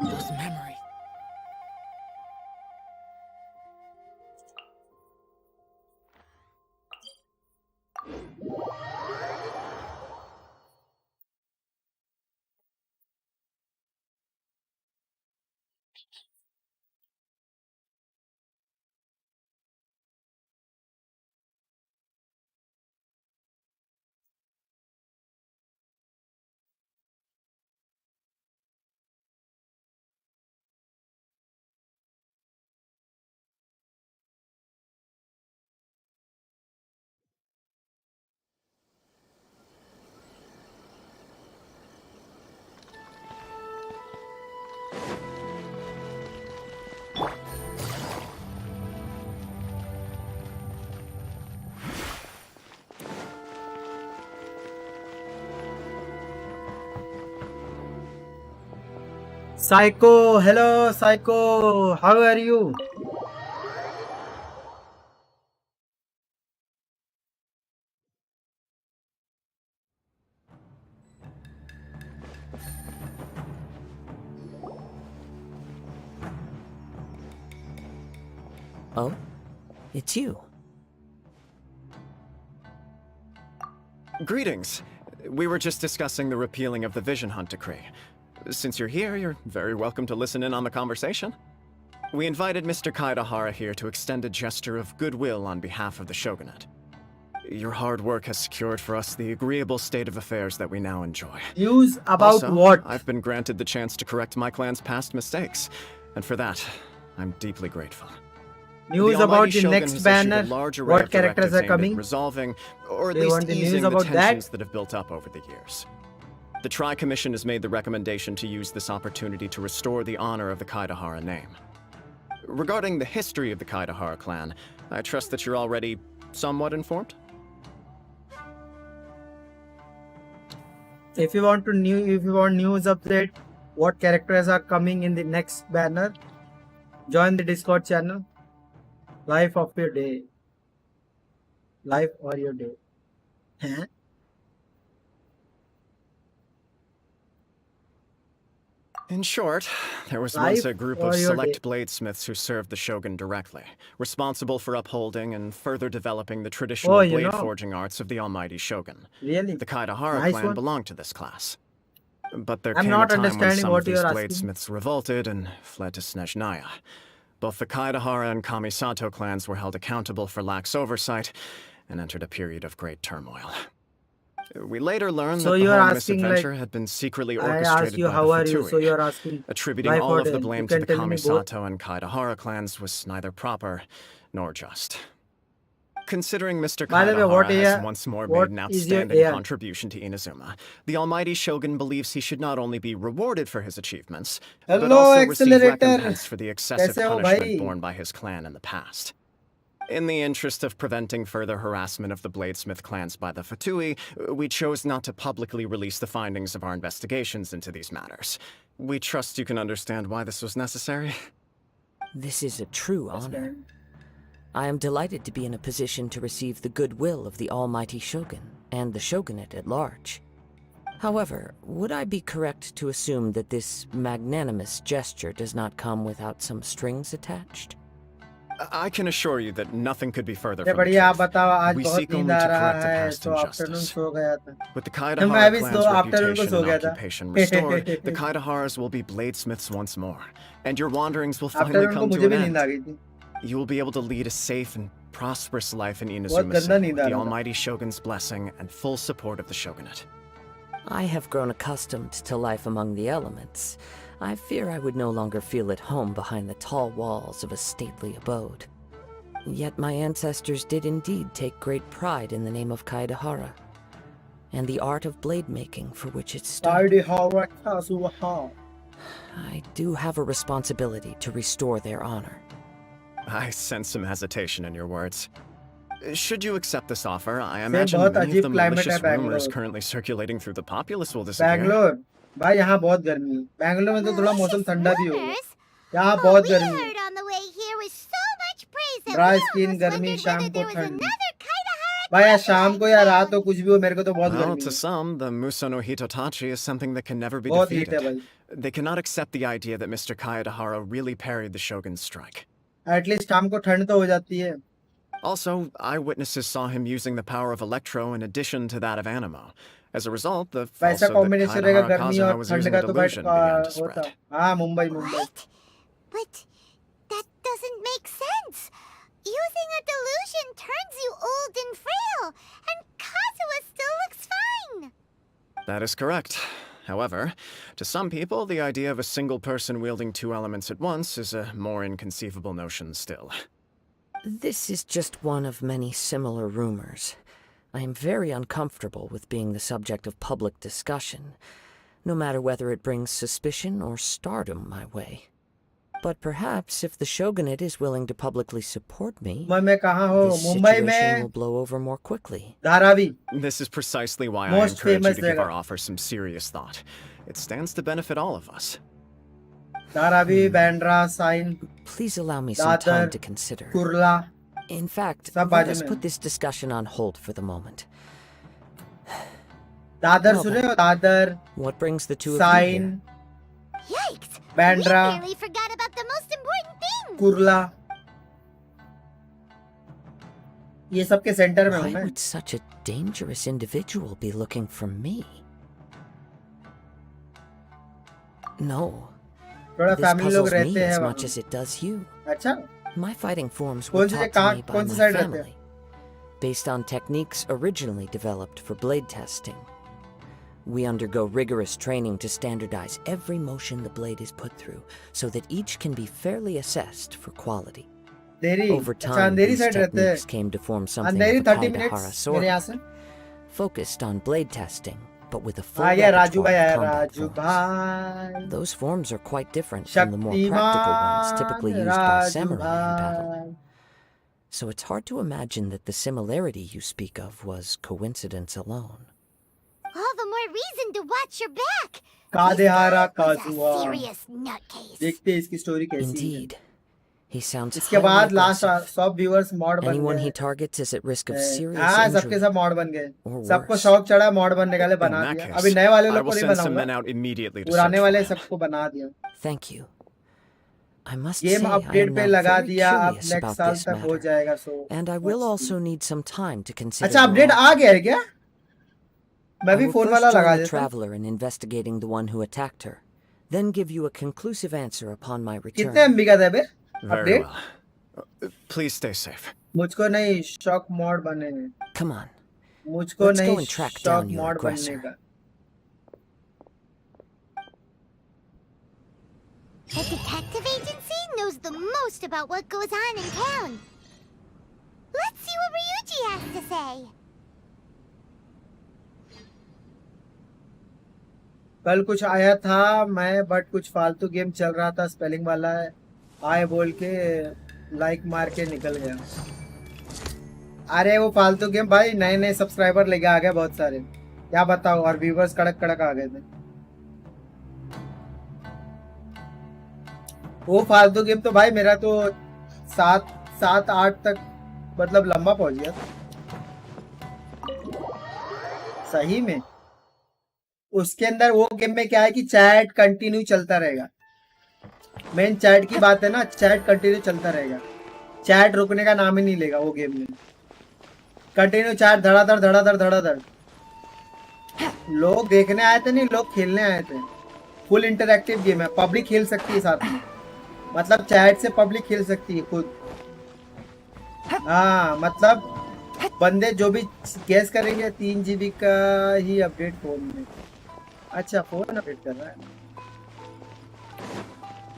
Those memories. Psycho, hello Psycho, how are you? Oh? It's you. Greetings. We were just discussing the repealing of the Vision Hunt Decree. Since you're here, you're very welcome to listen in on the conversation. We invited Mr. Kaidahara here to extend a gesture of goodwill on behalf of the Shogunate. Your hard work has secured for us the agreeable state of affairs that we now enjoy. News about Also, what? I've been granted the chance to correct my clan's past mistakes, and for that, I'm deeply grateful. News about the next banner. What characters are coming? Resolving, or at They least want the news easing the about tensions that? that have built up over the years. The Tri-Commission has made the recommendation to use this opportunity to restore the honor of the Kaidahara name. Regarding the history of the Kaidahara clan, I trust that you're already somewhat informed? If you want news update, what characters are coming in the next banner, join the Discord channel. Life of your day. Life or your day. Huh? In short, there was Life once a group or of your select day. bladesmiths who served the shogun directly, responsible for upholding and further developing the traditional Oh, you blade know. forging arts of the almighty shogun. Really? The Kaidahara Nice clan one. belonged to this class. But there I'm came a not time when understanding some what of these you're asking. bladesmiths revolted and fled to Snezhnaya. Both the Kaidahara and Kamisato clans were held accountable for lax oversight and entered a period of great turmoil. We later learned So that the you're whole asking, like, misadventure had been secretly I asked orchestrated you by how the are you, so Fatui. you're asking Attributing life all or of the death. blame You to can the tell me both. Kamisato and Kaidahara clans was neither proper nor just. Considering Mr. By the way, what Kaidahara has AI once more what made an is your outstanding AI? contribution to Inazuma, the almighty shogun believes he should not only be rewarded for his achievements, but Hello also receive accelerator. recompense for the excessive कैसे हो punishment भाई? borne by his clan in the past. In the interest of preventing further harassment of the Bladesmith clans by the Fatui, we chose not to publicly release the findings of our investigations into these matters. We trust you can understand why this was necessary. This is a true honor. I am delighted to be in a position to receive the goodwill of the almighty shogun and the shogunate at large. However, would I be correct to assume that this magnanimous gesture does not come without some strings attached? I can assure you that nothing could be further अरे from the बढ़िया आप truth. बताओ आज We बहुत seek नींद only uh to रहा correct a है past तो आफ्टरनून injustice. सो गया था With the मैं Kaidahara भी clan's आफ्टरनून को reputation सो and गया था occupation restored, the Kaidaharas will be bladesmiths once more, and your wanderings will finally afternoon को come मुझे to an भी नींद आ end. गई थी You will be able to lead a safe and prosperous life in बहुत Inazuma गंदा City नींद with uh the रहा था almighty shogun's blessing and full support of the shogunate. I have grown accustomed to life among the elements. I fear I would no longer feel at home behind the tall walls of a stately abode. Yet my ancestors did indeed take great pride in the name of Kaidahara, and the art of blade making for which it stood. काइडहारा का सुबह I do have a responsibility to restore their honor. I sense some hesitation in your words. Should you accept this offer, I से imagine बहुत many of अजीब the climate malicious है rumors Bangalore currently circulating through the populace will disappear. Bangalore भाई यहाँ बहुत गर्मी है बैंगलोर में तो थोड़ा मौसम Malicious ठंडा भी होगा rumors? यहाँ What बहुत we गर्मी है heard on the way here was so much praise that dry we skin almost गर्मी wondered शाम whether को there was ठंड another Kaidahara भाई यार शाम को या रात को कुछ भी हो, मेरे को तो बहुत Well, गर्मी to है, some, the Muso no Hitotachi is something that can never be बहुत हीट है defeated. भाई. They cannot accept the idea that Mr. Kaedahara really parried the Shogun's strike. At least शाम को ठंड तो हो जाती है. Also, eyewitnesses saw him using the power of Electro in addition to that of Animo. As a result, the वैसा falsehood that combination रहेगा Kaedahara गर्मी Kazuma और was ठंड using का a तो भाई delusion began to होता. spread. हाँ Mumbai. What? But that doesn't make sense. Using a delusion turns you old and frail, and Kazuha still looks fine. That is correct. However, to some people, the idea of a single person wielding two elements at once is a more inconceivable notion still. This is just one of many similar rumors. I am very uncomfortable with being the subject of public discussion, no matter whether it brings suspicion or stardom my way. But perhaps if the shogunate is willing to publicly support me, मैं कहाँ हो? this Mumbai situation में will blow over more quickly. Dharavi. This is precisely why I Most encourage you famous to give jagah. our offer some serious thought. It stands to benefit all of us. Dharavi, Bandra, Sion, Please allow me some time Dadar, to consider. Kurla. In fact, सब let बाजू us में. put this discussion on hold for the moment. Dadar Well, सुने हो? Dadar, What brings the two of you Sion, here? Yikes! Bandra, We nearly forgot about the most important thing. Kurla. ये सब के centre में हूँ Why मैं. would such a dangerous individual be looking for me? No, थोड़ा this family लोग puzzles me रहते हैं as वहाँ. much as it does you. अच्छा. My fighting forms कौन were सी taught कहाँ to me by कौन सी my साइड रहते हैं? family, based on techniques originally developed for blade testing. We undergo rigorous training to standardize every motion the blade is put through, so that each can be fairly assessed for quality. Andheri. Over अच्छा time, Andheri these side रहते techniques हैं. came to form something Andheri of a 30 Kaedahara minutes sword, मेरे यहाँ से. focused on blade testing, but with a full आ गया Raju repertoire भाई आया. of combat Raju forms. भाई. Those forms are quite different from the more practical ones typically Shaktimaan used by Raju samurai in battle. भाई. So it's hard to imagine that the similarity you speak of was coincidence alone. All the more reason to watch your back. कादेहारा This guy was a काजुआ. serious nutcase. देखते हैं इसकी story कैसी है. Indeed. He sounds इसके highly बाद last aggressive. सब viewers mod बन Anyone he गए. targets is at risk of serious हाँ सबके injury. सब मॉड बन गए. Or सबको worse. शौक चढ़ा मॉड बनने का, ले In बना that दिया. case, अभी नए वाले I लोग को will नहीं send some men बनाऊंगा. out immediately to search पुराने for वाले him. सबको बना दिया. Thank you. I must game say I update am पे now लगा very दिया. अब curious नेक्स्ट about साल this तक हो matter. जाएगा. सो And I will also need some time to consider अच्छा your अपडेट offer. आ गया है क्या? मैं I भी will फोन first वाला join लगा the देता. traveler in investigating the one who attacked her, then give you a conclusive answer upon my कितने return. एमबी का था बे? Very update? well. Please stay safe. मुझको नहीं शॉक मॉड बनने हैं. Come on. मुझको Let's go नहीं and track shock down your mod बनने aggressor. का. The detective agency knows the most about what goes on in town. Let's see what Ryuji has to say. कल कुछ आया था मैं बट कुछ फालतू गेम चल रहा था स्पेलिंग वाला है. आए बोल के लाइक मार के निकल गया. अरे वो फालतू गेम भाई नए नए सब्सक्राइबर लेके आ गए बहुत सारे. क्या बताओ, और व्यूवर्स कड़क कड़क आ गए थे. वो फालतू गेम तो भाई मेरा तो 7-8 तक मतलब लंबा पहुंच गया था. सही में उसके अंदर वो गेम में क्या है कि चैट कंटिन्यू चलता रहेगा. मेन चैट की बात है ना, चैट कंटिन्यू चलता रहेगा. चैट रुकने का नाम ही नहीं लेगा वो गेम में. कंटिन्यू चैट धड़ाधड़ धड़ाधड़ धड़ाधड़. लोग देखने आए थे नहीं, लोग खेलने आए थे. फुल इंटरैक्टिव गेम है. पब्लिक खेल सकती है साथ में, मतलब चैट से पब्लिक खेल सकती है खुद. हाँ मतलब बंदे जो भी गेस करेंगे 3 GB का ही अपडेट फोन में. अच्छा फोन अपडेट कर रहा है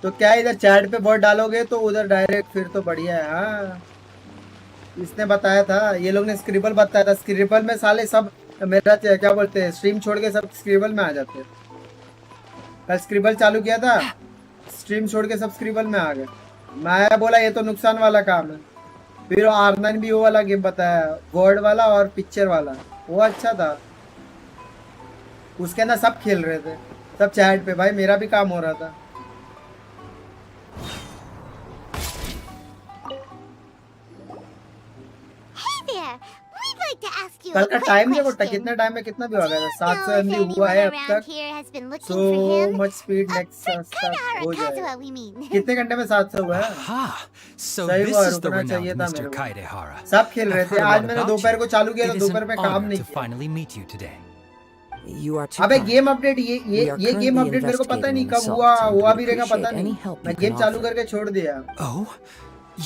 तो क्या इधर चैट पे वोट डालोगे तो उधर डायरेक्ट फिर तो बढ़िया है. हाँ इसने बताया था, ये लोग ने स्क्रिबल बताया था. स्क्रिबल में साले सब मेरा क्या बोलते हैं स्ट्रीम छोड़ के सब स्क्रिबल में आ जाते हैं. कल स्क्रिबल चालू किया था, स्ट्रीम छोड़ के सब स्क्रिबल में आ गए. मैं बोला ये तो नुकसान वाला काम है. फिर आरनन भी वो वाला गेम बताया, वर्ड वाला और पिक्चर वाला. वो अच्छा था, उसके अंदर सब खेल रहे थे, सब चैट पे. भाई मेरा भी काम हो रहा था. Hey there! We'd like to you कल a का quick टाइम देखो question. कितने टाइम में कितना भी हो गया Do you 700 know if MB anyone हुआ है अब around तक here has been looking so for him? much speed next For start Kaidahara हो जाएगा Kazuha, we mean. कितने घंटे में 700 हुआ है Aha! So सही this हुआ is the रुकना चाहिए renowned था Mr. मेरे को Kaidehara. सब खेल रहे I've थे heard a आज lot मैंने about दोपहर you. को चालू किया It तो is दोपहर an में काम honor नहीं to किया finally meet you today. You are too अबे kind. गेम अपडेट We ये are ये गेम currently अपडेट मेरे को पता ही नहीं investigating कब हुआ assaults and हुआ would भी रहेगा पता appreciate any नहीं help मैं you गेम can चालू offer. करके छोड़ दिया Oh?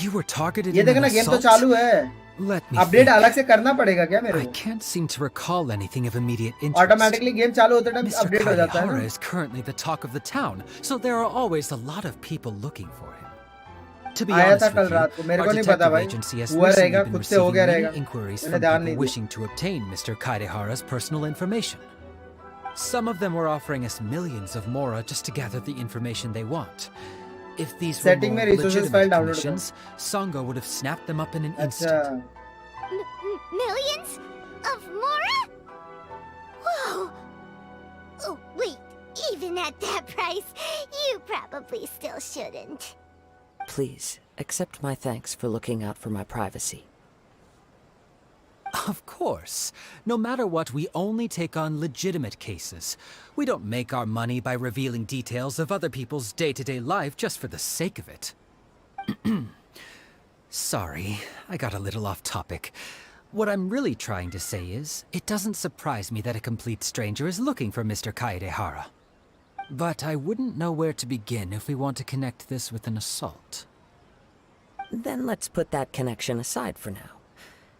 You were targeted ये in देखो an ना गेम तो assault? चालू है Let me अपडेट think. अलग से करना पड़ेगा क्या मेरे I को can't seem to recall anything of immediate interest. Automatically game चालू होते टाइम Mr. अपडेट हो जाता है Kaidehara ना is currently the talk of the town, so there are always a lot of people looking for him. To be आया था honest कल with you, रात को मेरे our को नहीं पता detective भाई agency has हुआ recently रहेगा been खुद से हो receiving गया many रहेगा inquiries मैंने from ध्यान people नहीं दिया wishing to obtain Mr. Kaidehara's personal information. Some of them were offering us millions of mora just to gather the information they want. If these were Setting more में resources legitimate file download commissions, Sango would have snapped them up in an अच्छा instant. Millions of mora? Whoa! Oh, wait. Even at that price, you probably still shouldn't. Please, accept my thanks for looking out for my privacy. Of course. No matter what, we only take on legitimate cases. We don't make our money by revealing details of other people's day-to-day life just for the sake of it. Sorry, I got a little off topic. What I'm really trying to say is, it doesn't surprise me that a complete stranger is looking for Mr. Kaedehara. But I wouldn't know where to begin if we want to connect this with an assault. Then let's put that connection aside for now.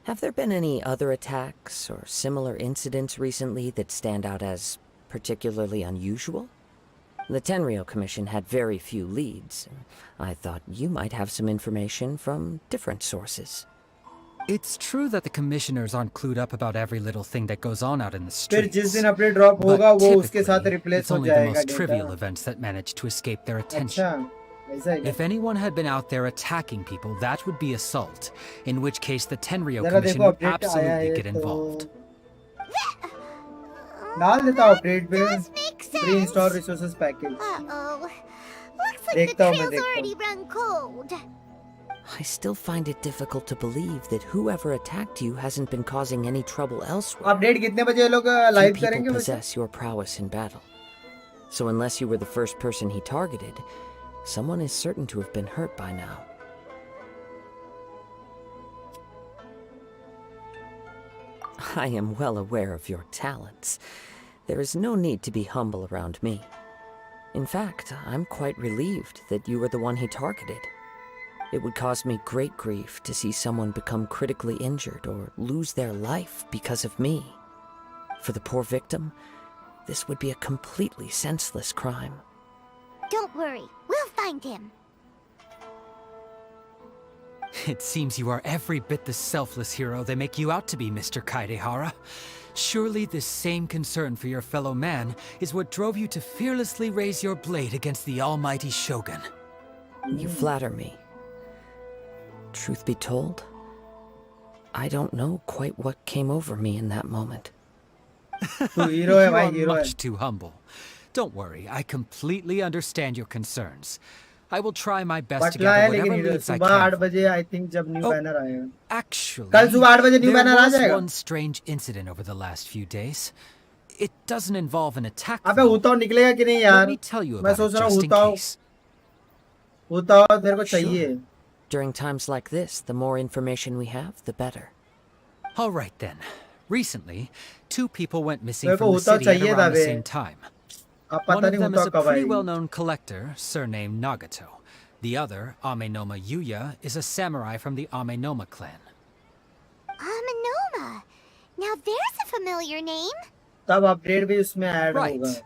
Have there been any other attacks or similar incidents recently that stand out as particularly unusual? The Tenryou Commission had very few leads. I thought you might have some information from different sources. It's true that the commissioners aren't clued up about every little thing that goes on out in the फिर streets. जिस दिन update drop But होगा वो उसके साथ typically, replace it's हो only the जाएगा most data trivial events that manage to escape their attention. अच्छा ऐसा है क्या If anyone had been out there attacking people, that would be assault, in which case the Tenryou जरा Commission देखो would update आया absolutely है get involved. डाल देता अपडेट पे Does make sense. Pre install resources package Uh-oh. Looks like देखता the हूँ मैं, trail's देखता already हूँ। run cold. I still find it difficult to believe that whoever attacked you hasn't been causing any trouble elsewhere. Update कितने बजे ये लोग Few live people करेंगे वैसे possess your prowess in battle. So unless you were the first person he targeted, someone is certain to have been hurt by now. I am well aware of your talents. There is no need to be humble around me. In fact, I'm quite relieved that you were the one he targeted. It would cause me great grief to see someone become critically injured or lose their life because of me. For the poor victim, this would be a completely senseless crime. Don't worry, we'll find him. It seems you are every bit the selfless hero they make you out to be, Mr. Kaedehara. Surely this same concern for your fellow man is what drove you to fearlessly raise your blade against the almighty Shogun. You flatter me. Truth be told, I don't know quite what came over me in that moment. तू hero है You भाई are hero है much too humble. Don't worry, I completely understand your concerns. I will try my best to पटला है gather लेकिन whatever hero leads I सुबह 8 can. बजे I think जब न्यू Oh. बैनर आएगा Actually, कल सुबह 8 बजे न्यू there बैनर आ was जाएगा one strange incident over the last few days. It doesn't involve an attack. अबे though. उताव निकलेगा कि नहीं Let यार me tell you मैं about it सोच रहा हूँ just in उताव case. उताव तेरे को चाहिए During times like this, the more information we have, the better. All right then. Recently, two people went missing मेरे को from the उताव city at चाहिए था around the bay same time. अब One पता of नहीं them is उताव a कब pretty आएगी well-known collector, surnamed Nagato. The other, Amenoma Yuya, is a samurai from the Amenoma clan. Amanoma. Now there's a familiar name. तब update भी उसमें add Right. होगा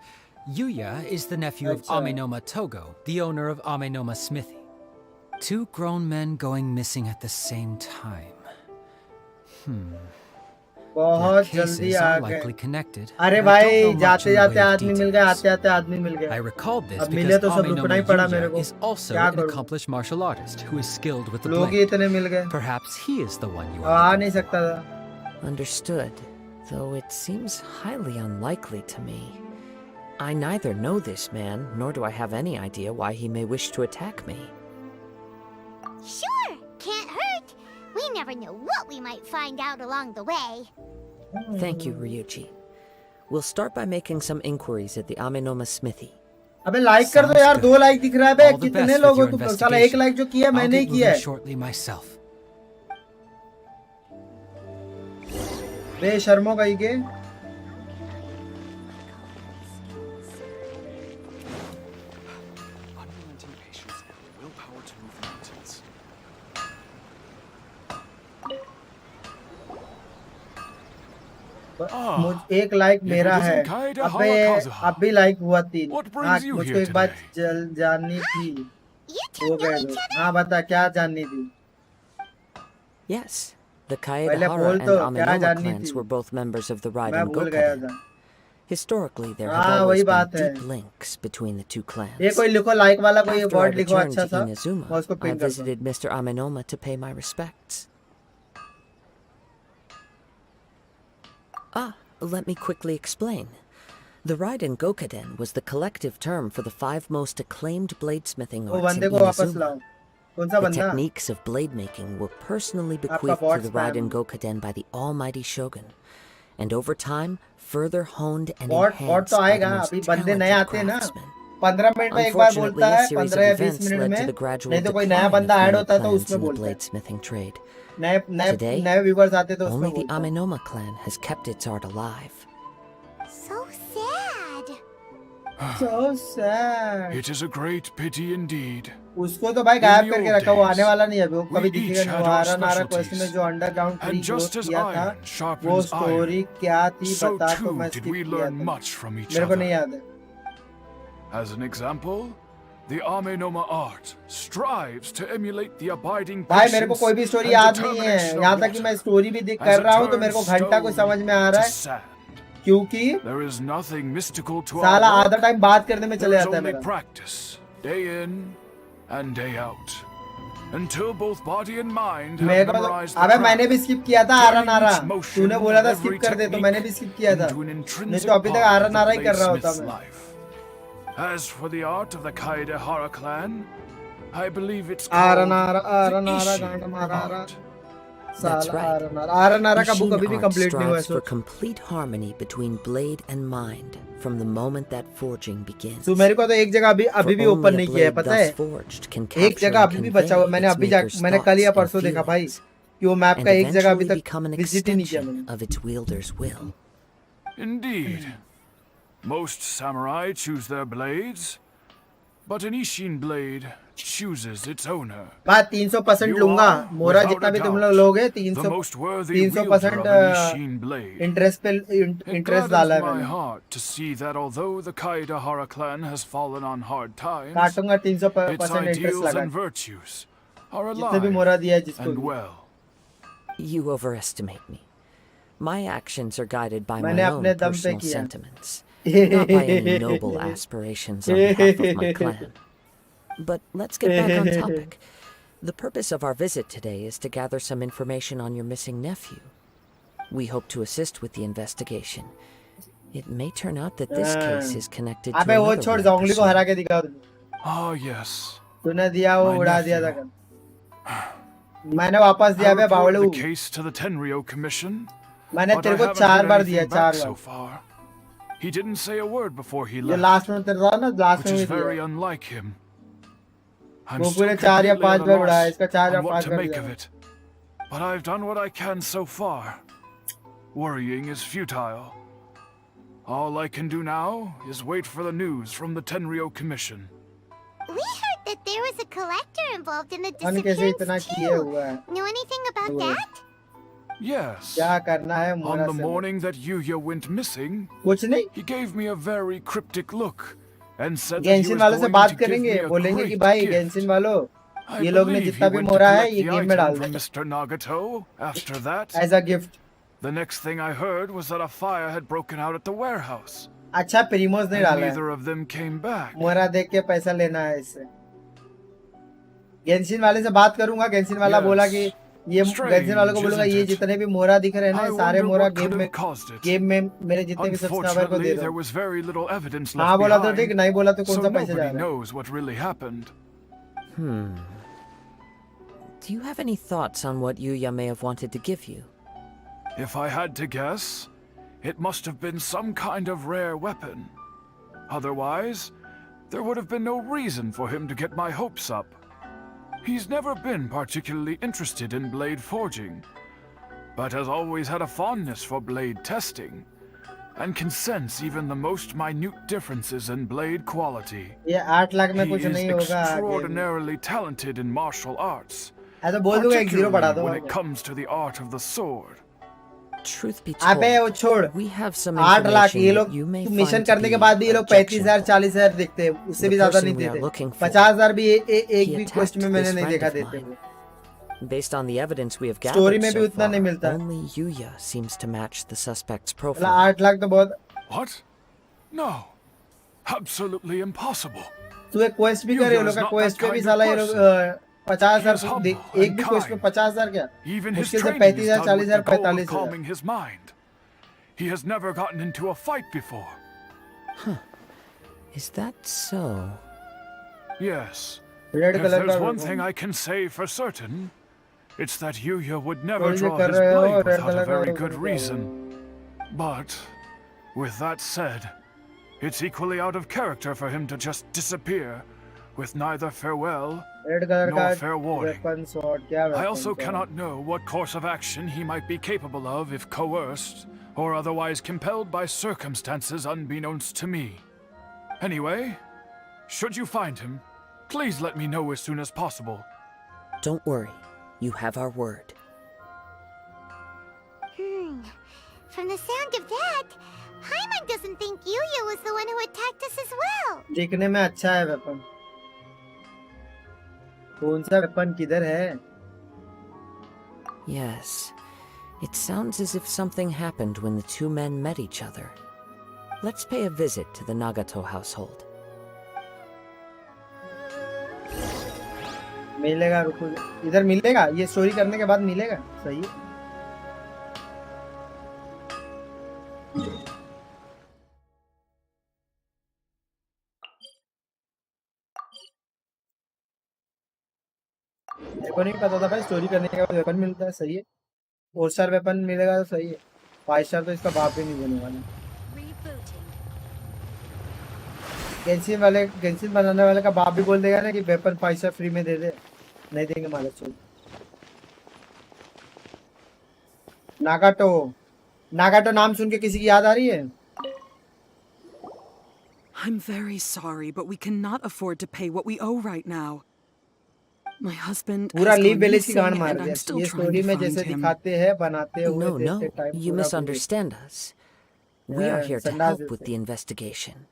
Yuya is the nephew of Achha. Amenoma Togo, the owner of Amenoma Smithy. Two grown men going missing at the same time. Their बहुत जल्दी cases uh are गए likely connected. अरे and I don't भाई know much जाते in the जाते way of आदमी मिल गए details. आते आते आदमी मिल I गए recalled this अब मिले because तो सब रुकना ही Amenoma पड़ा मेरे Yuya को is also क्या an करूं accomplished martial artist who is skilled with the लोग ही blade. इतने मिल गए Perhaps he is the one you आ are नहीं looking सकता for. था Understood, though it seems highly unlikely to me. I neither know this man, nor do I have any idea why he may wish to attack me. Sure, can't hurt. We never know what we might find out along the way. Thank you, Ryuji. We'll start by making some inquiries at the Amenoma smithy. अबे like कर दो यार, 2 like दिख रहा है बे। All the कितने best लोग हो with your तुम? साला 1 लाइक जो किया I'll मैंने ही get किया moving है shortly myself. बेशर्मों कहीं के। Unrelenting patience and willpower to move mountains. मुझ 1 लाइक मेरा it है। wasn't Kaede अबे Harakazuha. अब भी लाइक हुआ 3। What brings हाँ, you मुझको here एक बात today? जाननी थी। You two हो know गए each दो। other? हाँ बता क्या जाननी थी? Yes, the पहले Kaedahara बोल and तो क्या Amenoma जाननी clans थी? were both members of the मैं Raiden भूल गया Gokaden. था। Historically, there हाँ, have वही always been बात है। deep links between the two ये clans. कोई लिखो लाइक वाला, कोई After I वर्ड लिखो returned अच्छा to सा, मैं Inazuma, उसको I पिन करता हूँ। visited Mr. Amenoma to pay my respects. Ah, let me quickly explain. The Raiden Gokaden was the collective term for the 5 most acclaimed bladesmithing वो arts in बंदे को वापस Inazuma. लाओ। कौन सा The बंदा? techniques of blade making were personally आपका bequeathed bot to the spam। Raiden Gokaden by the almighty Shogun, and over time, further honed and bot enhanced तो by आएगा, the most अभी बंदे नए talented आते हैं ना। craftsmen. 15 मिनट में एक बार Unfortunately, बोलता a है, series 15 of या 20 events मिनट led में। to the gradual नहीं तो कोई नया decline बंदा of ऐड many होता है तो clans उसमें in the बोलता है। bladesmithing trade. Today, नए व्यूवर्स आते हैं तो उसमें only the बोलता है। Amenoma clan has kept its art alive. So sad. So sad. It is a great pity indeed. उसको तो भाई In गायब the करके old रखा, वो days, आने वाला नहीं है, वो कभी we दिखेगा each नहीं। had वो our आरा नारा क्वेश्चन में specialties. जो underground tree And just growth as किया था, iron वो sharpens स्टोरी iron, क्या थी so बता तो too मैं did स्किप we किया learn था। much from each मेरे को नहीं other. याद है। As an example, the Amenoma art strives to emulate the abiding भाई मेरे को patience कोई भी स्टोरी and याद नहीं है। determination यहाँ of तक कि मैं water स्टोरी भी देख as कर it रहा हूँ तो मेरे को turns घंटा को stone समझ में आ रहा to है, sand. क्योंकि There is nothing mystical to साला our आधा work. टाइम बात करने में चले There is जाता है only मेरा। practice, day in and day out, until both body and mind have मेरे को तो memorized the अबे मैंने भी craft, स्किप किया था आरा turning नारा। each motion तूने बोला था and स्किप every कर दे तो मैंने भी technique स्किप किया था। into an नहीं intrinsic तो अभी तक part आरा of the नारा ही कर रहा होता bladesmith's मैं। life. As for the art of the Kaedahara clan, I believe it's Ara called नारा the गांड मारा आरा। Ishin art. That's right. आरा नारा का बुक Ishin अभी भी art कंप्लीट नहीं हुआ है। strives for complete harmony between blade and mind from the moment that forging begins. तो मेरे को तो एक जगह अभी भी For ओपन only नहीं a किया है, blade पता है? thus forged can एक capture जगह and अभी भी बचा हुआ है। convey मैंने its अभी maker's मैंने कल या thoughts and परसों देखा भाई feelings, कि वो मैप and का एक जगह अभी eventually तक become an विजिट ही नहीं किया extension मैंने। of its wielder's will. Indeed. Most samurai choose their blades, but an Ishin blade chooses its owner. बात 300% You लूंगा। are, मोरा without जितना a भी तुम doubt, लोग है the most worthy 300% wielder of an Ishin blade. Interest पे It interest डाला gladdens है my मैंने। heart to see that although the Kaedahara clan has fallen on hard times, काटूंगा its 300% interest ideals लगा and virtues are जितने भी alive मोरा दिया है जिसको and भी। well. You overestimate me. My actions are guided by my मैंने own अपने दम पे personal किया। sentiments, not by any noble aspirations on behalf of my clan. But let's get back on topic. The purpose of our visit today is to gather some information on your missing nephew. We hope to assist with the investigation. It may turn out that this case is connected to अबे वो another छोड़, red जोंगली को pursuit. हरा के दिखा तूने। Ah, yes. तूने दिया वो My उड़ा दिया था nephew. कल। मैंने वापस दिया I bay बावड़ू। reported the case to the Tenryo Commission, मैंने but तेरे I को haven't 4 heard बार दिया, anything back 4 so bar. far. He didn't say a word before he जो left, लास्ट में तेरे रहा ना, लास्ट which में is भी very दिया। unlike him. I'm Goku still ने 4 या completely 5 at a बार उड़ाया, loss इसका 4 या on what 5 to bar make दिया। of it. But I've done what I can so far. Worrying is futile. All I can do now is wait for the news from the Tenryo Commission. We heard that there was a collector involved in the मैंने कैसे इतना disappearance किए too. हुआ है? Know anything about वो। that? Yes. क्या करना है On मोरा the से? morning that Yuya went missing, कुछ नहीं। he gave me a very cryptic look and said that he Genshin was वालों से going बात to give करेंगे, me a बोलेंगे कि great भाई gift. गेंशिन वालों, I ये लोग ने believe he जितना भी went to मोरा है collect ये the गेम में डाल item from दे Mr. Nagato. After that, as a gift. the next thing I heard was that a fire had broken out at the warehouse. अच्छा प्रीमोस ने And डाला है। neither of them came back. मोरा देख के पैसा लेना है इससे। गेंशिन वाले से बात करूंगा। गेंशिन वाला Yes. बोला कि ये Strange, गेंशिन वालों को बोलूंगा ये isn't it? जितने भी मोरा दिख रहे हैं ना, I सारे wonder मोरा what could have caused it. Game में मेरे जितने भी सब्सक्राइबर को दे Unfortunately, दो। there was very little evidence हाँ left बोला तो ठीक, behind, नहीं बोला तो कौन so सा पैसे जा nobody रहा है? knows what really happened. Do you have any thoughts on what Yuya may have wanted to give you? If I had to guess, it must have been some kind of rare weapon. Otherwise, there would have been no reason for him to get my hopes up. He's never been particularly interested in blade forging, but has always had a fondness for blade testing, and can sense even the most minute differences in blade quality. ये 8 लाख में He कुछ is नहीं होगा आगे। extraordinarily talented in martial arts, ऐसा बोल दूंगा एक 0 बढ़ा particularly दो। when it comes to the art of the sword. Truth be अबे वो told, छोड़। we have some 8 lakh information ये that लोग you may mission find to करने के be बाद भी ये लोग 35,000 objectionable. 40,000 देखते हैं, उससे The भी ज्यादा person नहीं we are देते। looking for, 50,000 भी एक he भी attacked क्वेस्ट में मैंने this नहीं friend देखा of देते mine. हुए। Based on the evidence we have story gathered में भी so उतना नहीं far, मिलता। only Yuya seems to match the suspect's मतलब profile. 8 लाख तो बहुत। What? No. Absolutely impossible. तू एक क्वेस्ट भी कर, ये लोग का क्वेस्ट पे भी साला ये लोग 50,000 एक भी क्वेस्ट में 50,000 क्या Even his मुश्किल से training is 35,000 done with the 40,000 goal of 45,000। calming his mind. He has never gotten into a fight before. Is that so? Yes. Red If colour there's का one thing I can say for certain, it's that Yuya would never थोड़ी सी draw कर his रहे हो, blade red without a colour very का good reason. But, with that said, it's equally out of character for him to just disappear with neither farewell red colour का nor fair warning. Weapon sword क्या I weapon also sword? cannot know what course of action he might be capable of if coerced or otherwise compelled by circumstances unbeknownst to me. Anyway, should you find him, please let me know as soon as possible. Don't worry. You have our word. From the sound of that, Paimon doesn't think Yuya was the one who attacked us as well. देखने में अच्छा है weapon. कौन सा weapon किधर है? Yes. It sounds as if something happened when the two men met each other. Let's pay a visit to the Nagato household. मिलेगा, रुको, इधर मिलेगा, ये स्टोरी करने के बाद मिलेगा। सही है। मेरे को नहीं पता था भाई स्टोरी करने के बाद वेपन मिलता है। सही है। 4 स्टार वेपन मिलेगा तो सही है। 5 स्टार तो इसका बाप भी नहीं देने वाला। गेंशिन बनाने वाले का बाप भी बोल देगा ना कि वेपन 5 स्टार फ्री में दे दे। नहीं देंगे मालिक। चल नागाटो नाम सुन के किसी की याद आ रही है? I'm very sorry, but we cannot afford to pay what we owe right now. My husband पूरा has लीव gone विलेज की missing गांड मार and I'm दिया। still ये trying स्टोरी to में find जैसे him. दिखाते हैं बनाते हुए No, देखते no. टाइम You पूरा misunderstand us. We are here to संडास help with देते the investigation.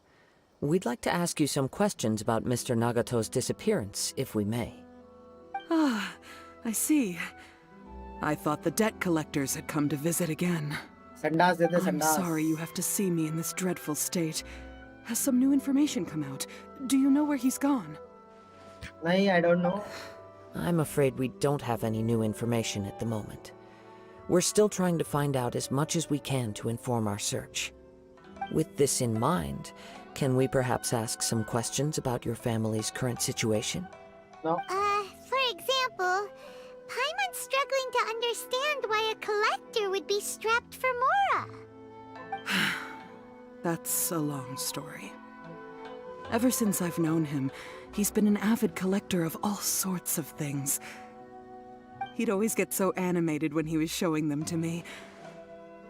We'd like to ask you some questions about Mr. Nagato's disappearance, if we may. Ah, I see. I thought the debt collectors had come to visit again. संडास देते I'm संडास। sorry you have to see me in this dreadful state. Has some new information come out? Do you know where he's gone? नहीं, I don't know. I'm afraid we don't have any new information at the moment. We're still trying to find out as much as we can to inform our search. With this in mind, can we perhaps ask some questions about your family's current situation? No. For example, Paimon's struggling to understand why a collector would be strapped for Mora. That's a long story. Ever since I've known him, he's been an avid collector of all sorts of things. He'd always get so animated when he was showing them to me.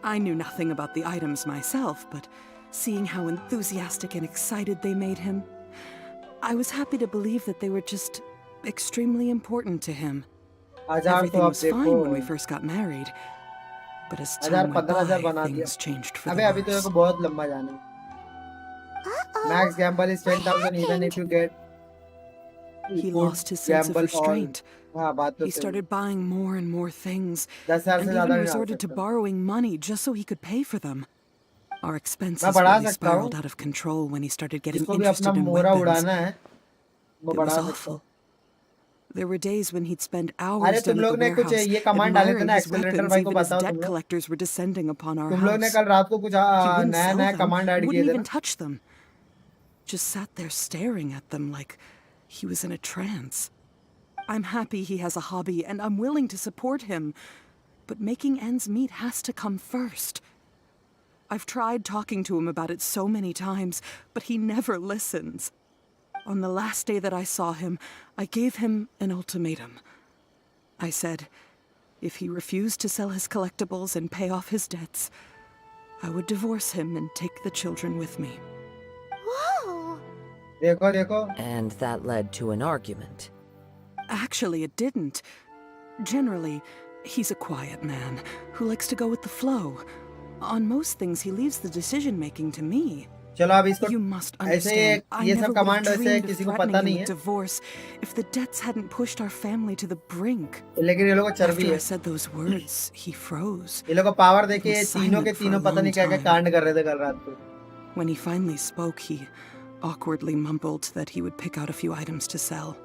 I knew nothing about the items myself, but seeing how enthusiastic and excited they made him, I was happy to believe that they were just extremely important to him. Everything was fine when we first got married, but as time went by, things changed for the अभी तो worse. देखो बहुत लंबा जाना है। Max gamble is 10,000 even if you get. He lost his sense of restraint. हाँ बात तो He started buying more and more things, 10,000 and से even ज़्यादा नहीं resorted to डाल सकता। borrowing money just so he could pay for them. Our expenses मैं बढ़ा really सकता हूँ। spiraled out of control when he started getting जिसको भी अपना interested in मोरा weapons. उड़ाना है वो It was बढ़ा सकता awful. हूँ। There were days when he'd spend अरे hours तुम down at लोग the ने कुछ warehouse ये कमांड डाले थे admiring ना his एक्सेलरेटर weapons भाई को even as बताओ debt तुम लोग। collectors were descending upon our तुम लोग ने house. कल रात को कुछ He wouldn't नया sell नया them, कमांड ऐड किए wouldn't थे even ना। touch them. Just sat there staring at them like he was in a trance. I'm happy he has a hobby and I'm willing to support him. but making ends meet has to come first. I've tried talking to him about it so many times, but he never listens. On the last day that I saw him, I gave him an ultimatum. I said, if he refused to sell his collectibles and pay off his debts, I would divorce him and take the children with me. Whoa! देखो देखो And that led to an argument. Actually, it didn't. Generally, he's a quiet man who likes to go with the flow. On most things, he leaves the decision-making to me. चलो अब इसको You must ऐसे understand, I ये never सब would have command वैसे dreamed of किसी को पता threatening नहीं him है with divorce if the debts hadn't pushed our family to the brink. लेकिन ये लोगों को चर्बी After I है said those words, he froze. ये लोगों को पावर देके was ये तीनों के silent for तीनों a पता नहीं long क्या क्या time. कांड कर रहे थे कल रात को When he finally spoke, he awkwardly mumbled that he would pick out a few items to sell.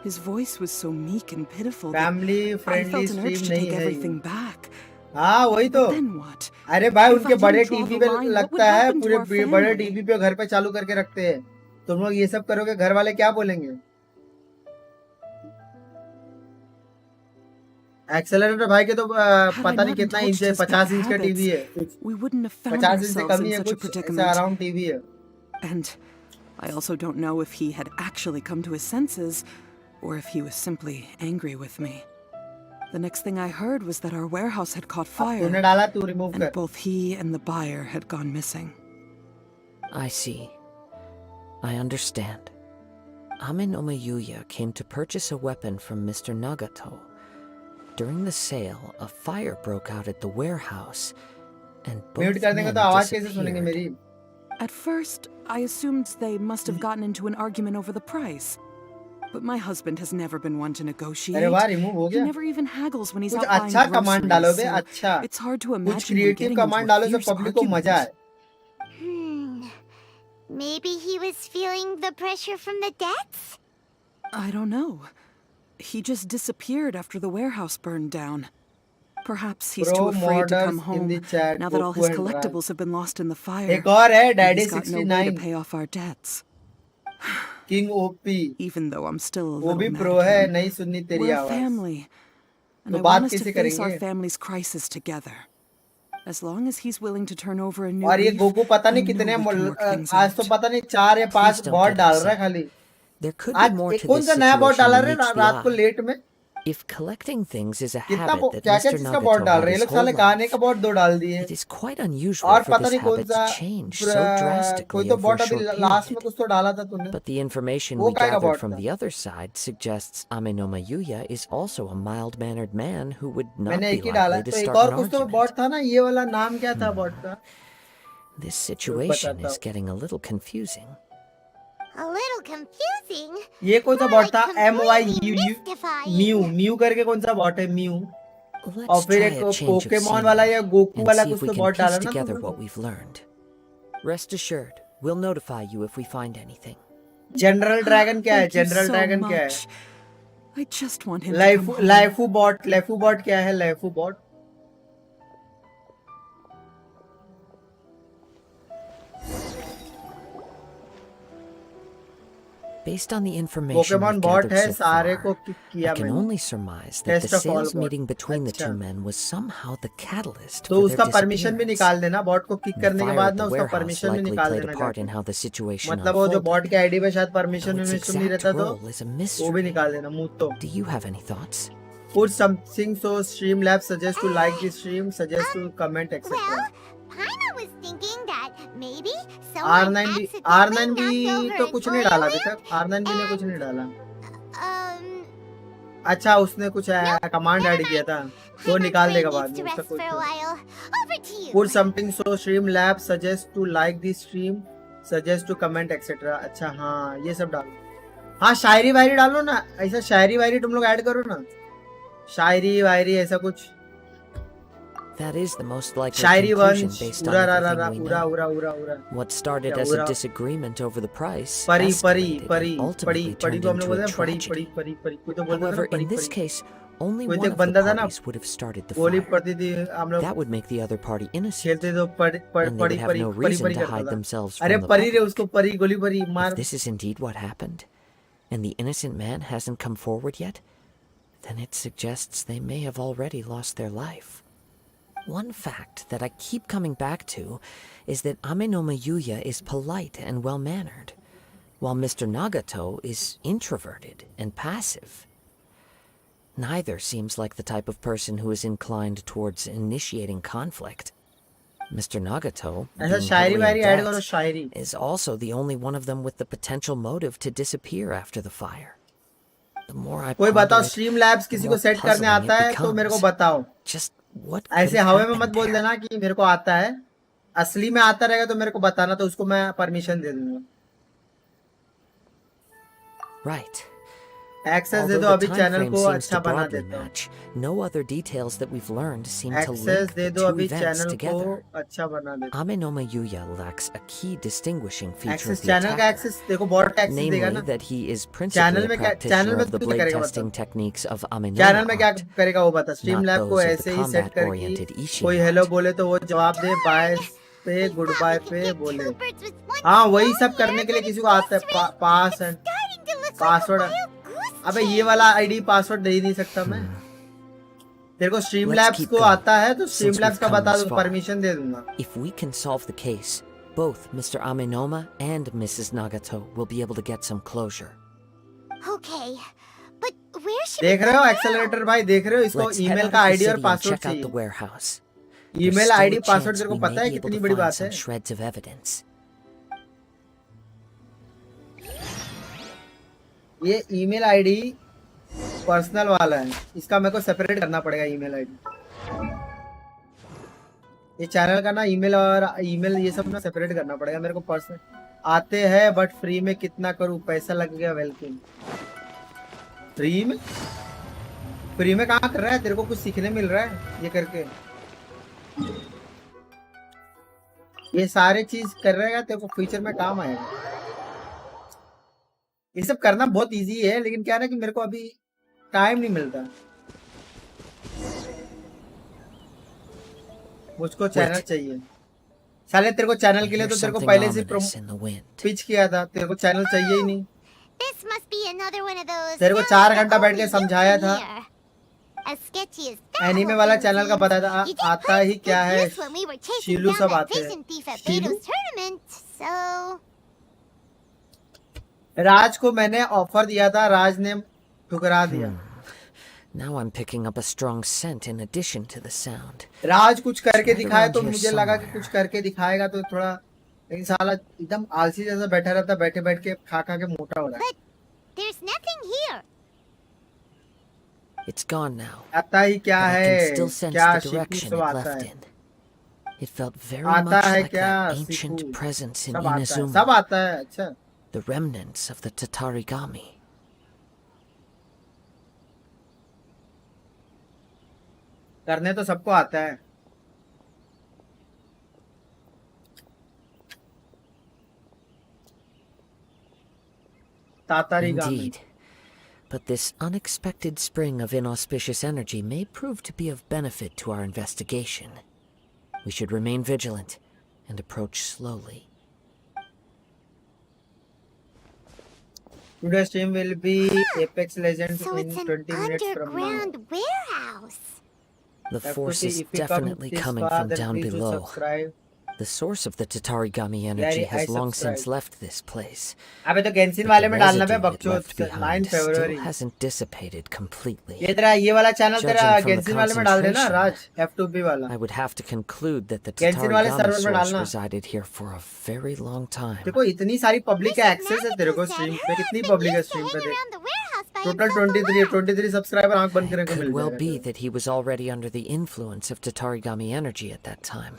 His voice was so meek and pitiful that family I friendly felt an urge stream to नहीं take है everything ये back. हाँ वही तो Then what? अरे भाई If उनके I बड़े didn't draw टीवी the पे line, what would लगता है happen to पूरे our बड़े family? टीवी पे घर पे चालू करके रखते हैं तुम लोग ये सब करोगे घर वाले क्या बोलेंगे एक्सेलरेटर भाई के तो Had I पता नहीं not कितना इंच indulged है his bad 50 इंच का habits, टीवी है we wouldn't have found 50 inch से ourselves कम ही in है such a कुछ ऐसा predicament. अराउंड टीवी है And I also don't know if he had actually come to his senses, or if he was simply angry with me. The next thing I heard was that our warehouse had caught अब fire, तूने डाला तू remove and कर both he and the buyer had gone missing. I see. I understand. Amin Omayuya came to purchase a weapon from Mr. Nagato. During the sale, a fire broke out at the warehouse, and mute both करने का men तो आवाज कैसे सुनेंगे disappeared. मेरी At first, I assumed they must have gotten into an argument over the price. But my husband has never been one to अरे negotiate. वाह remove हो He गया never even haggles when he's कुछ out buying अच्छा command डालो groceries, बे so अच्छा it's hard to कुछ imagine him creative getting into command a डालो जो fierce पब्लिक को argument. मजा आए Maybe he was feeling the pressure from the debts? I don't know. He just disappeared after the warehouse burned down. Perhaps he's too afraid to come Pro-modders in the home chat, now that all Goku his and Raj. collectibles have been lost in the fire. एक और है and daddy he's got no way to 69 pay off our debts. King OP Even though I'm still a वो little भी mad pro at है him. नहीं सुननी तेरी We're a आवाज family, and तो I बात want us to कैसे face our करेंगे family's crisis together. As long as he's willing to turn over a new और ये leaf, गोकू पता I नहीं know कितने we can work things आज तो out. पता नहीं 4 या 5 Please don't बॉट get डाल रहा है upset. खाली There could be आज more एक to कौन this सा नया बॉट situation डाला than रे meets the रात को eye. लेट में If collecting things is a कितना habit that क्या क्या Mr. चीज का बॉट Nagato डाल had रहे हैं ये his लोग whole साले गाने life, का बॉट 2 डाल दिए it is quite unusual और for पता this नहीं कौन habit सा to change so कोई drastically तो over बॉट a अभी short लास्ट में period. कुछ तो डाला था तूने But the information वो we काय का gathered बॉट from था the other side suggests Amenoma Yuya is also a mild-mannered man who would not मैंने be एक ही डाला likely to तो एक start और an कुछ तो argument. बॉट था ना ये वाला नाम क्या था बॉट का This रुक situation बताता is हूँ getting a little confusing. A little confusing. ये कौन सा More बॉट like था completely MYU mystifying. Mu mu करके कौन सा बॉट है म्यू और Let's फिर try एक a change of पोकेमॉन वाला या scenery गोकू and वाला see कुछ if we तो can बॉट डाला piece ना together तुम what लोग we've learned. Rest assured, we'll notify you if we find anything. General dragon क्या है Thank you general so dragon क्या है much. I just want him to come home. लाइफू bot क्या है लाइफू bot Based on the information Pokemon we've bot gathered है so सारे को far, किक I किया can मैंने only surmise that the test of all sales bot meeting between the two अच्छा men was somehow the catalyst तो for उसका their permission भी disappearance. निकाल देना बॉट को किक The करने के fire बाद at ना the उसका warehouse परमिशन भी likely निकाल played a देना part in जाके how the situation मतलब वो जो unfolded, बॉट के आईडी पे शायद though परमिशन its नहीं exact रहता तो role is a वो भी mystery. निकाल देना मुंह तो Do you have any thoughts? put something so Streamlabs suggest to like the stream suggest to comment etc Well, Paina was thinking that maybe someone R9 भी accidentally R9 भी knocked over तो an कुछ नहीं डाला अभी ornament. तक R9 भी ने कुछ नहीं डाला Um, अच्छा उसने कुछ कमांड ऐड किया था तो my निकाल brain देगा needs बाद to में उसका rest for a कुछ while. Over to you. put something so Streamlabs suggest to like the stream suggest to comment etc अच्छा हाँ ये सब डालो हाँ शायरी वायरी डालो ना ऐसा शायरी वायरी तुम लोग ऐड करो ना शायरी वायरी ऐसा कुछ That is the most likely Shayari conclusion वंश based on उरा रा रा everything रा we उरा know. उरा उरा उरा What started Yeah, as a Ura. disagreement over the price परी परी escalated परी and पड़ी ultimately पड़ी turned को हम लोग into बोलते a हैं पड़ी tragedy. पड़ी पड़ी पड़ी कोई तो बोलते थे ना However, पड़ी in this पड़ी case, only कोई तो one एक of the बंदा था ना parties would have started the गोली fire. पड़ती थी हम लोग That would make the other party innocent, खेलते तो पड़ी and they would पड़ी have पड़ी no पड़ी reason पड़ी to करता hide था themselves अरे from the परी रे public. उसको परी गोली परी If मार this is indeed what happened, and the innocent man hasn't come forward yet, then it suggests they may have already lost their life. One fact that I keep coming back to is that Amenoma Yuya is polite and well-mannered, while Mr. Nagato is introverted and passive. Neither seems like the type of person who is inclined towards initiating conflict. Mr. Nagato, ऐसा being शायरी heavily वायरी in add करो debt, Shayari. is also the only one of them with the potential motive to disappear after the fire. The more I कोई ponder बताओ it, stream labs the किसी को more set करने puzzling आता it है तो मेरे को becomes. बताओ. Just what could ऐसे have हवा में मत happened बोल there? देना कि मेरे को आता है. असली में आता रहेगा तो मेरे को बताना, तो उसको मैं परमिशन दे दूंगा. Right. एक्सेस दे Although दो, the अभी time चैनल frame को seems अच्छा to बना broadly देता हूँ. match, no other details that we've learned seem to access link दे the दो, two अभी events चैनल को together. अच्छा बना देता हूँ. Amenoma Yuya lacks a key distinguishing feature access of the channel का attacker, एक्सेस देखो, बॉट का एक्सेस देगा namely ना. that he is principally channel a में क्या, practitioner चैनल में of the तू क्या blade करेगा testing बताओ. techniques of चैनल Amenoma में क्या art, करेगा वो बता. स्ट्रीम not लैब को those of the ऐसे ही सेट करके combat-oriented Ishin कोई हेलो art. बोले तो वो जवाब दे, बाय पे We good thought bye we could पे get बोले. two birds with one हाँ, stone वही सब here, करने के लिए but किसी it's को आता है. this ring. Pass It's and starting to look like a password. wild goose अबे ये chase. वाला आईडी पासवर्ड दे ही नहीं सकता मैं. तेरे को स्ट्रीम Let's लैब्स keep को going, आता है तो स्ट्रीम since लैब्स we've का come बता this दूंगा, far. परमिशन दे दूंगा. If we can solve the case, both Mr. Amenoma and Mrs. Nagato will be able to get some closure. Okay, but where should we देख go रहे हो now? Accelerator भाई, देख रहे हो. इसको Let's head ईमेल out का of the ID और city and password check out the चाहिए. warehouse. There's email still ID a password chance तेरे को we पता may है be able कितनी to बड़ी find बात some है. shreds of evidence. ये ईमेल आईडी पर्सनल वाला है, इसका मेरे को सेपरेट करना पड़ेगा ईमेल आईडी. ये चैनल का ना ईमेल और ईमेल ये सब ना सेपरेट करना पड़ेगा मेरे को. पर्सनल आते हैं बट फ्री में कितना करूं, पैसा लग गया. वेलकम. फ्री में? फ्री में कहाँ कर रहा है? तेरे को कुछ सीखने मिल रहा है ये करके? ये सारे चीज कर रहेगा तेरे को फ्यूचर में काम आएगा. ये सब करना बहुत इजी है, लेकिन क्या है ना कि मेरे को अभी टाइम नहीं मिलता. मुझको चैनल चाहिए. साले तेरे को चैनल के लिए तो Here's तेरे को something पहले से ominous in the wind. Pitch किया था. तेरे को चैनल चाहिए ही नहीं. This must be another one of those. तेरे को sounds 4 that घंटा बैठ only के you समझाया can था. hear. As sketchy as that anime whole वाला thing चैनल का seems, बताया था. you did आता ही post क्या good है, news when we were chasing शीलू down सब that आते हैं. vision thief at शीलू? Beto's tournament, so राज को मैंने ऑफर दिया था, राज ने ठुकरा दिया. Now I'm picking up a strong scent in addition to the sound. राज कुछ करके Right दिखाए तो around here मुझे लगा कि somewhere. कुछ करके दिखाएगा तो थोड़ा, लेकिन साला एकदम आलसी जैसा बैठा रहता, बैठे बैठ के खा खा के मोटा हो रहा है. there's nothing here. It's gone now. आता ही क्या But I है, can still sense क्या the सीखू direction सब it आता left है. in. It felt very आता much है like क्या that ancient सीखू, presence in सब आता है, सब Inazuma, आता है. अच्छा, the remnants of the Tatarigami. करने तो सबको आता है. तातारीगामी. Indeed. But this unexpected spring of inauspicious energy may prove to be of benefit to our investigation. We should remain vigilant and approach slowly. Today's stream will be Apex Legends So in it's an 20 minutes from now. underground warehouse. The F2T, force is if you come definitely this coming far, from then down please do below. subscribe. The source of the Tatarigami energy Larry, I has long subscribe. since left this place. अबे तो Genshin But वाले the में डालना बे residue it बकचोद. left 9 behind still February. hasn't dissipated completely. ये तेरा ये वाला channel तेरा Judging from the गेंशिन वाले में डाल देना concentration, राज. F2B वाला. I would have to conclude that the Genshin वाले Tatarigami server में source डालना. resided here for a very long time. देखो इतनी सारी पब्लिक Mr. एक्सेस है तेरे को Nagato स्ट्रीम said पे. her कितनी husband पब्लिक है used to स्ट्रीम पे hang देख. around the warehouse by total himself 23 subscriber आंख बंद करके It mill could well be जाएगा. that he was already under the influence of Tatarigami energy at that time.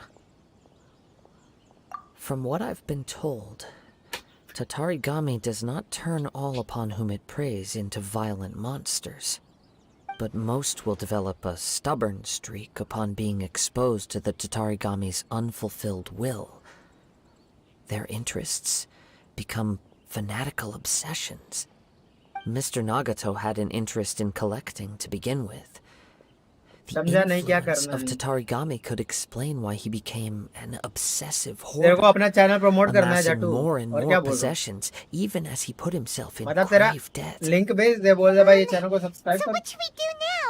From what I've been told, Tatarigami does not turn all upon whom it preys into violent monsters, but most will develop a stubborn streak upon being exposed to the Tatarigami's unfulfilled will. Their interests become fanatical obsessions. Mr. Nagato had an interest in collecting to begin with. The समझा नहीं क्या influence करना of है. Tatarigami could explain why he became an obsessive तेरे को hoarder, अपना channel promote करना है amassing जाटू. more and और more क्या बोल रहा हूँ? possessions, even as he put himself in बता तेरा grave debt. लिंक भेज दे, बोल दे भाई ये चैनल को सब्सक्राइब So कर. what should we do now?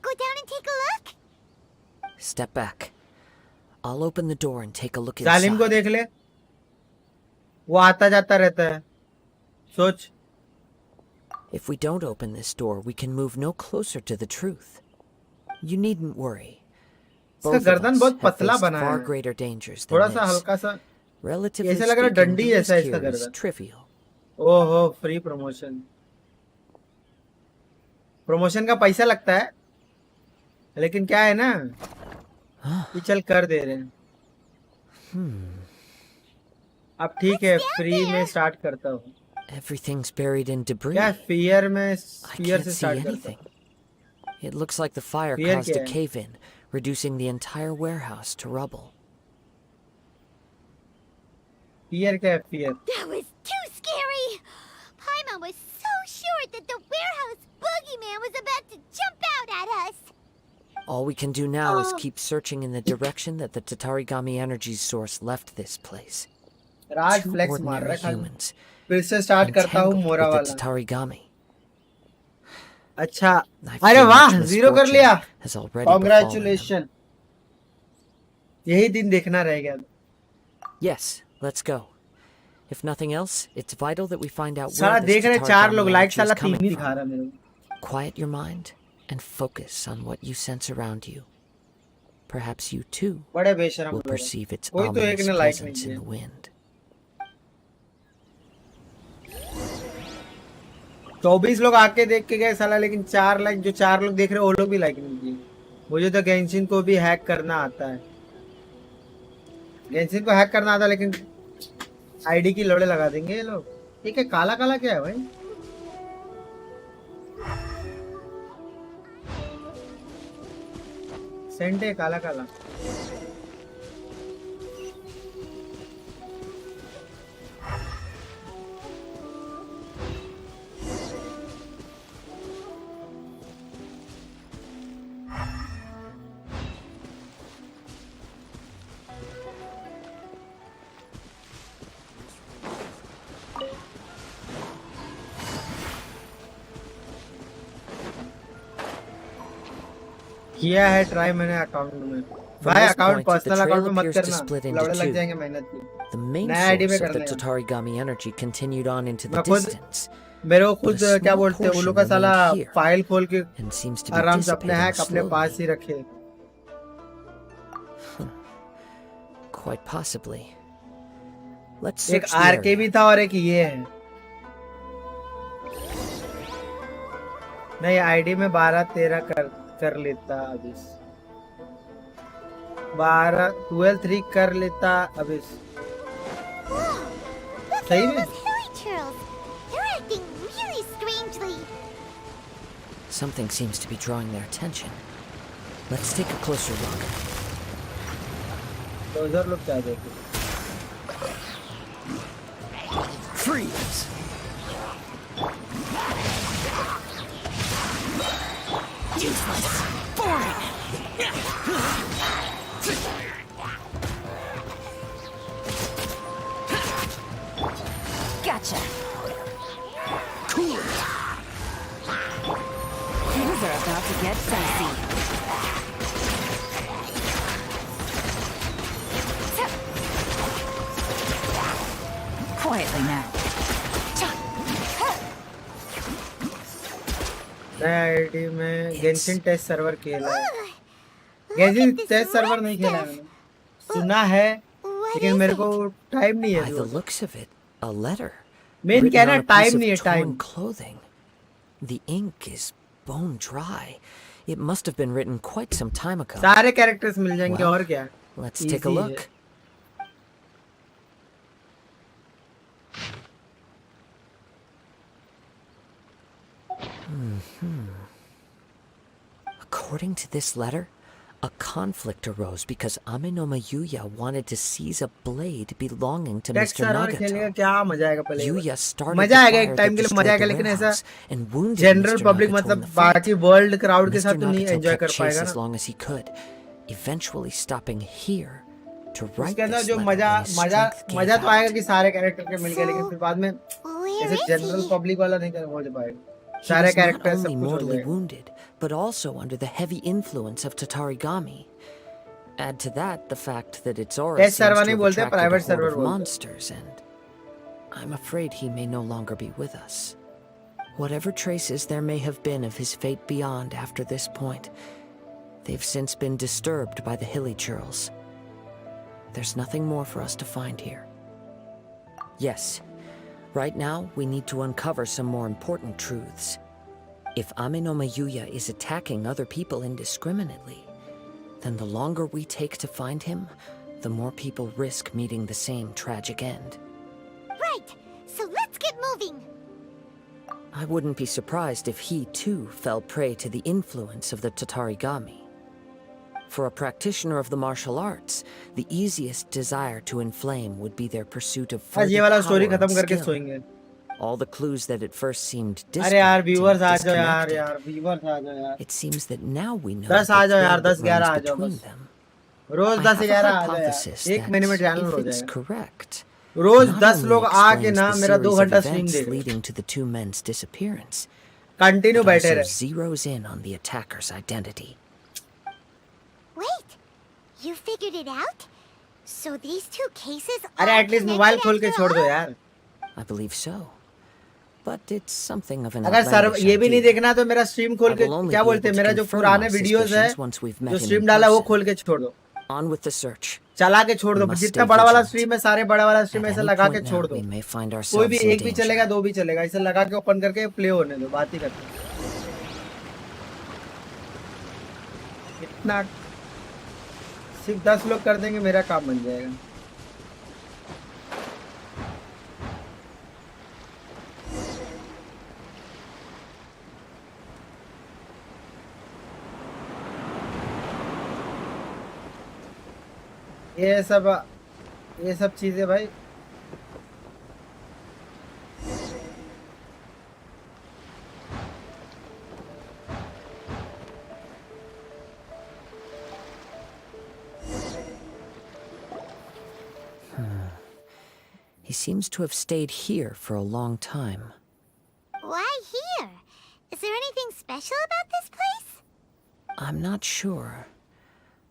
Go down and take a look? Step back. I'll open the door and take a look जालिम को inside. देख ले, वो आता जाता रहता है. सोच. If we don't open this door, we can move no closer to the truth. You needn't worry. इसका Both of गर्दन us बहुत have पतला faced बना far है. greater dangers थोड़ा than सा this. हल्का सा Relatively ऐसा लग रहा है speaking, डंडी the ऐसा risk इसका here is गर्दन. trivial. ओहो, फ्री प्रमोशन. प्रमोशन का पैसा लगता है, लेकिन क्या है ना कि चल कर दे रहे हैं. अब ठीक है, फ्री में स्टार्ट करता हूँ. Everything's buried in debris. क्या फियर में I फियर can't से see स्टार्ट करता anything. हूँ. It looks like the fire Fear caused a क्या है? cave-in, reducing the entire warehouse to rubble. Fear क्या है? Fear. That was too scary! Paimon was so sure that the warehouse boogeyman was about to jump out at us! All we can do now is keep searching in the direction that the Tatarigami energy source left this place. Raj Two flex मार रहा ordinary है खाली. humans, फिर से start करता हूँ entangled मोरा with the वाला. Tatarigami. अच्छा, I अरे fear वाह, much जीरो कर misfortune लिया. has already befallen them. Congratulation. यही दिन देखना रह गया. Yes, let's go. If nothing else, it's vital that we find out साला where देख this रहे 4 Tatarigami लोग, लाइक energy is साला 3 coming ही दिखा from. रहा मेरे को. Quiet your mind and focus on what you sense around you. Perhaps you too बड़े बेशरम will लोग हैं. perceive its कोई तो एक ominous ने लाइक नहीं presence in किया. the wind. 24 लोग आके देख के गए साला, लेकिन 4 लाइक, जो 4 लोग देख रहे हैं वो लोग भी लाइक नहीं किए. मुझे तो गेंशिन को भी हैक करना आता है. गेंशिन को हैक करना आता है, लेकिन आईडी की लोड़े लगा देंगे ये लोग. ठीक है, काला काला क्या है भाई? सेंट है काला काला. किया है ट्राई मैंने अकाउंट में. भाई this account point, the personal trail account में मत appears to करना, split into लौड़े लग two. जाएंगे मेहनत की. The main नया आईडी में source of कर the लेना. Tatarigami energy continued on into the मैं खुद distance मेरे को खुद But a क्या small बोलते हैं वो लोग का portion साला remained here फाइल खोल के and seems to be आराम से अपने dissipating हैक अपने पास slowly. ही रखे. Quite possibly. Let's एक search the आरके area. भी था और एक ये है. नहीं, आईडी में 12-13 कर लेता अभी. 12-3 कर लेता अभी. Look सही at all में? those hairy churls! They're acting really strangely! Something seems to be drawing their attention. Let's take a closer look. तो उधर लोग क्या देखे? Freeze! Useless! Boring! Gotcha. Cool! Things are about to get dicey. Quietly now. नया ID में Genshin test server खेला है. Ugh. Genshin at this test server red नहीं खेला है stuff. मैंने. सुना है, What लेकिन is मेरे it? को टाइम नहीं है. By the looks of it, a letter. Main क्या है ना, written on a piece time of नहीं है. torn time. clothing. The ink is bone dry. It must have been written quite some time ago. सारे characters मिल जाएंगे. Well, और क्या? Let's take a Easy है. look. According to this letter, A conflict arose because Amenoma Yuya wanted to seize a blade belonging to text Mr. Server खेलने का Nagato. क्या मजा आएगा पहले Yuya started मजा the आएगा एक fire टाइम that के लिए मजा destroyed आएगा the लेकिन ऐसा warehouse and wounded general Mr. Public Nagato in मतलब the fight. बाकी वर्ल्ड क्राउड के साथ Mr. तो नहीं Nagato एंजॉय kept कर chase पाएगा as ना long as he could, eventually stopping here to right उसके अंदर this जो level मजा when his मजा strength gave मजा तो आएगा out. कि सारे कैरेक्टर के मिल गए लेकिन फिर बाद में Where ऐसे is जनरल he? पब्लिक वाला नहीं कर हो पाएगा He सारे was not कैरेक्टर only सब कुछ हो mortally जाएगा wounded, but also under the heavy influence of Tatarigami. Add to that the fact that its aura test seems server to नहीं have बोलते attracted a private horde server of बोलते monsters, and I'm afraid he may no longer be with us. Whatever traces there may have been of his fate beyond after this point, they've since been disturbed by the hilly churls. There's nothing more for us to find here. Yes, right now we need to uncover some more important truths. If Amenoma Yuya is attacking other people indiscriminately, then the longer we take to find him, the more people risk meeting the same tragic end. Right, so let's get moving. I wouldn't be surprised if he too fell prey to the influence of the Tatarigami. For a practitioner of the martial arts, the easiest desire to inflame would be their pursuit of आज ये further वाला power story and खत्म करके skill. सोएंगे All the clues that at first seemed अरे यार distant viewers and आ जाओ यार disconnected. यार व्यूअर्स आ जाओ यार It seems that now we know 10 the आ जाओ यार thread that 10 11 runs आ जाओ between बस them. Rose I 10 have a 11 आ जाओ hypothesis यार एक that महीने में चैनल if हो it's जाएगा correct, रोज not 10 only लोग आके explains ना the मेरा 2 series of घंटा स्ट्रीम events देख leading to the two men's disappearance, continue but बैठे also रहे zeroes in on the attacker's identity. Wait, you figured it out? So these two cases अरे are at least mobile connected खोल के after छोड़ दो all? यार I believe so. But it's something of an अगर sir outlandish ये भी नहीं idea. देखना तो मेरा स्ट्रीम खोल I के will only क्या be बोलते हैं able to मेरा जो confirm पुराने my वीडियोस है suspicions once we've met जो him स्ट्रीम in डाला वो person. खोल के छोड़ दो On with the search. चला के छोड़ दो We must जितना stay बड़ा वाला vigilant. स्ट्रीम है सारे बड़ा वाला स्ट्रीम At ऐसे any लगा के point छोड़ now, दो we may find कोई भी ourselves in एक भी चलेगा danger. 2 भी चलेगा इसे लगा के ओपन करके प्ले होने दो बात ही करते हैं। इतना सिर्फ 10 लोग कर देंगे मेरा काम बन जाएगा ये सब चीजें भाई He seems to have stayed here for a long time. Why here? Is there anything special about this place? I'm not sure.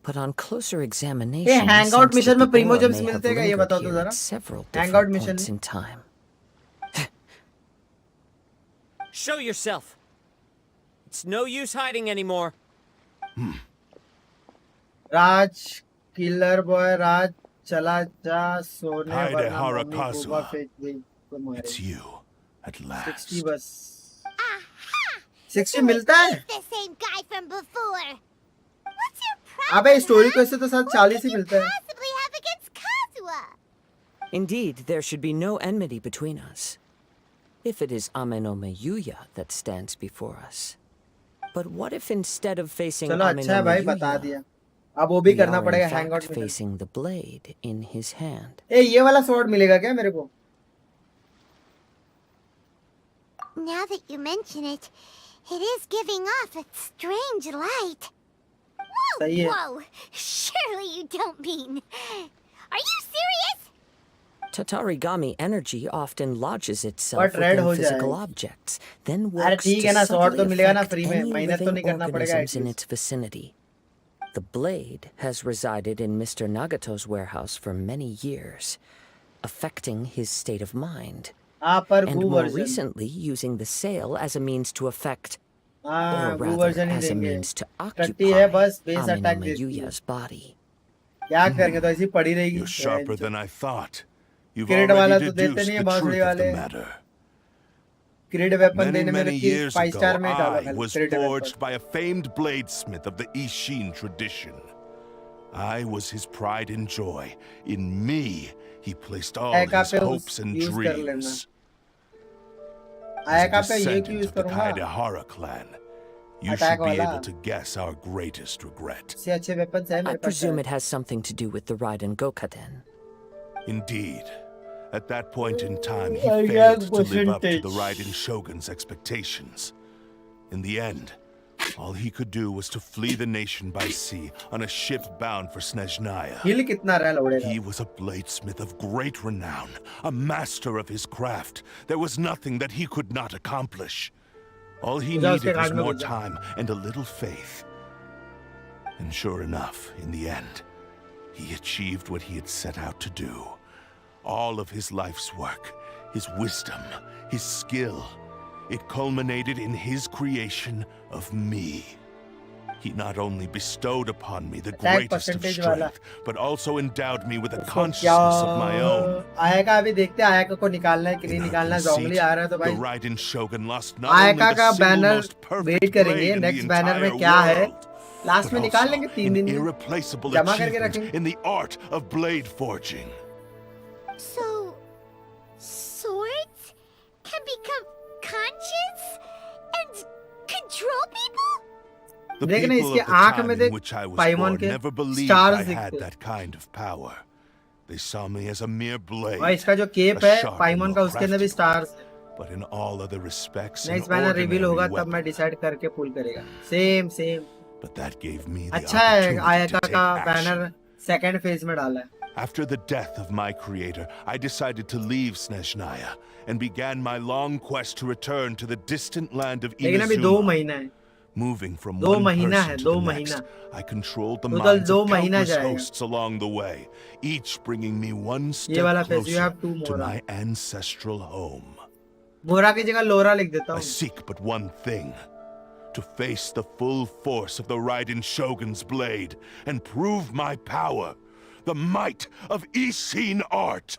But on closer ये examination, I hangout sense mission that में the Primo aura James may have मिलते हैं क्या ये lingered बताओ तो here जरा at several hangout different mission points in time. Show yourself. It's no use hiding anymore. Raj killer boy राज चला जा सोने Kaide वरना मम्मी Harakazu. बुबा फेंक देगी तो मारे It's you, at last. 60 बस Aha! 60 मिलता है It's the same guy from before. What's your problem? अबे स्टोरी huh? क्वेस्ट तो साथ 40 ही मिलता है Possibly have against Kazuha. Indeed, there should be no enmity between us. If it is Amenoma Yuya that stands before us. But what if instead of facing चलो अच्छा है Amenoma भाई बता Yuya, दिया अब वो भी we करना are पड़ेगा in hangout fact mission facing the blade in his hand? ए ये वाला स्वॉर्ड मिलेगा क्या मेरे को Now that you mention it, it is giving off a strange light. Whoa, सही है whoa! Surely you don't mean... Are you serious? Tatarigami energy often lodges itself But red within हो physical जाएगा objects, then अरे works ठीक to है ना sword तो subtly मिलेगा ना affect फ्री में any मेहनत तो living नहीं करना पड़ेगा organisms in at least its vicinity. The blade has resided in Mr. Nagato's warehouse for many years, affecting his state of mind, हाँ पर and गू more version recently using the sale as a means to affect, हाँ or गू rather version ही as a देंगे means to टट्टी है occupy बस बेस अटैक Amenoma देती है Yuya's body. क्या करेंगे तो ऐसी पड़ी रहेगी You're sharper than I thought. You've cricket वाला already तो देते deduced नहीं है the बांसुरी truth of the वाले matter. क्रिड वेपन Many, देने में many तो years 5 ago, स्टार में ही डाला I खाली was creed weapon forged by a famed bladesmith of the Ishin tradition. I was his pride and joy. In me, he placed all आयका his पे hopes and use कर लेना dreams. As a आयका पे ये क्यों descendant use of the करूंगा Kaidahara clan, You Attack should be wala. able to guess our greatest regret. इससे अच्छे weapons हैं I मेरे पास presume शायद. it has something to do with the Raiden Gokaden. Indeed. At that point in time, he I failed guess to live up to the percentage. Raiden Shogun's expectations. In the end, all he could do was to flee the nation by sea on a ship bound for Snezhnaya. Heal कितना रहा लौड़े का? He was a bladesmith of great renown, a master of his craft. There was nothing that he could not accomplish. All he Uja uske needed was kaand mein more ghus ja. time and a little faith. And sure enough, in the end, he achieved what he had set out to do. All of his life's work, his wisdom, his skill, it culminated in his creation of me. He not only bestowed upon me the Attack greatest of percentage wala. strength, but also endowed me with a उसको consciousness of my own. आया का अभी देखते हैं आया को निकालना है कि नहीं In our निकालना है. Zhongli conceit, आ रहा है तो the भाई Raiden Shogun lost not only Ayaka the का single banner most perfect wait करेंगे. blade in the next banner में entire क्या है world, लास्ट but में निकाल also लेंगे 3 an दिन में irreplaceable जमा करके achievement रखेंगे. in the art of blade forging. So, swords can become conscious and control people? The देख ना people इसके of the आंख time में in देख which I was पाइमोन born के never believed stars I had दिखते. that kind of power. They saw me as a mere blade, और इसका जो केप a है sharp पाइमोन and का उसके अंदर भी well-crafted stars. but in all other respects an next banner reveal ordinary होगा तब मैं weapon. डिसाइड करके पुल करेगा. Same But that gave me the अच्छा है opportunity आयका to take का action. बैनर सेकंड फेज में डाला है. After the death of my creator, I decided to leave Snezhnaya and began my long quest to return to the distant land of लेकिन अभी 2 Inazuma. महीना है. Moving from 2 one महीना person है, to 2 the महीना. next, I controlled the Total minds 2 of महीना countless जाएगा. hosts along the way, each bringing me one ये step वाला phase you closer have 2 to मोरा. my ancestral home. मोरा की जगह लोरा लिख देता I हूँ. seek but one thing: to face the full force of the Raiden Shogun's blade and prove my power, the might of Ishin art.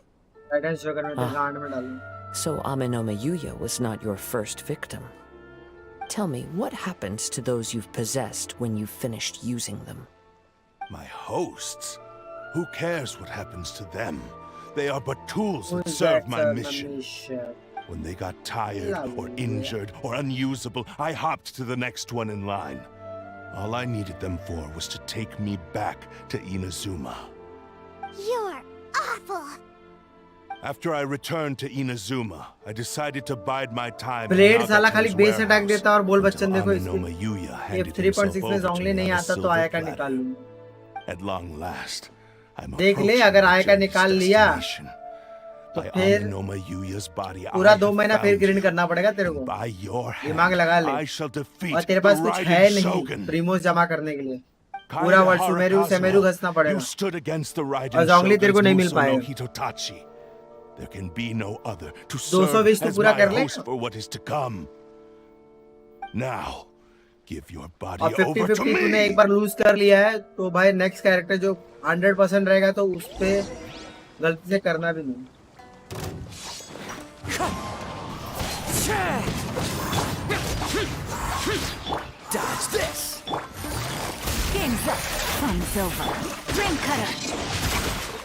Titan shogun में गांड में डालूं. So Amenoma Yuya was not your first victim. Tell me, what happens to those you've possessed when you've finished using them? My hosts? Who cares what happens to them? They are but tools that Who's serve my that, mission. mission? When they got tired or Lovely. injured or unusable, I hopped to the next one in line. All I needed them for was to take me back to Inazuma. You're awful. After I returned to Inazuma, I decided to bide my time in blade साला खाली Nagato's base attack warehouse देता है और बोल Bachchan until देखो Amenoma इसकी Yuya ये handed himself 3.6 में over to जोंगली me नहीं on a आता तो silver आया का platter. निकाल लूं. At long last, I'm देख ले, approaching अगर my आय का journey's निकाल लिया, destination. तो By फिर Amenoma Yuya's body, पूरा I 2 have महीना फिर found ग्रिंड you. करना पड़ेगा तेरे को. By your दिमाग लगा hand, ले. I shall defeat और तेरे the पास कुछ है Raiden नहीं Shogun. प्रीमोस जमा करने के लिए. पूरा वर्ड Kaidahara सुमेरु Kazuo, घसना पड़ेगा. you stood against the और Raiden जोंगली तेरे को Shogun's नहीं मिल Muso no पाएगा. Hitotachi. There can be no other to 200 serve wish तो as पूरा my कर ले. host for what is to come. Now, give your body और over to 50-50 तूने एक me. बार लूज कर लिया है तो भाई नेक्स्ट कैरेक्टर जो 100% रहेगा तो उस पे गलती से करना भी नहीं. Dodge this. Game's up. Fun's over. Dream cutter.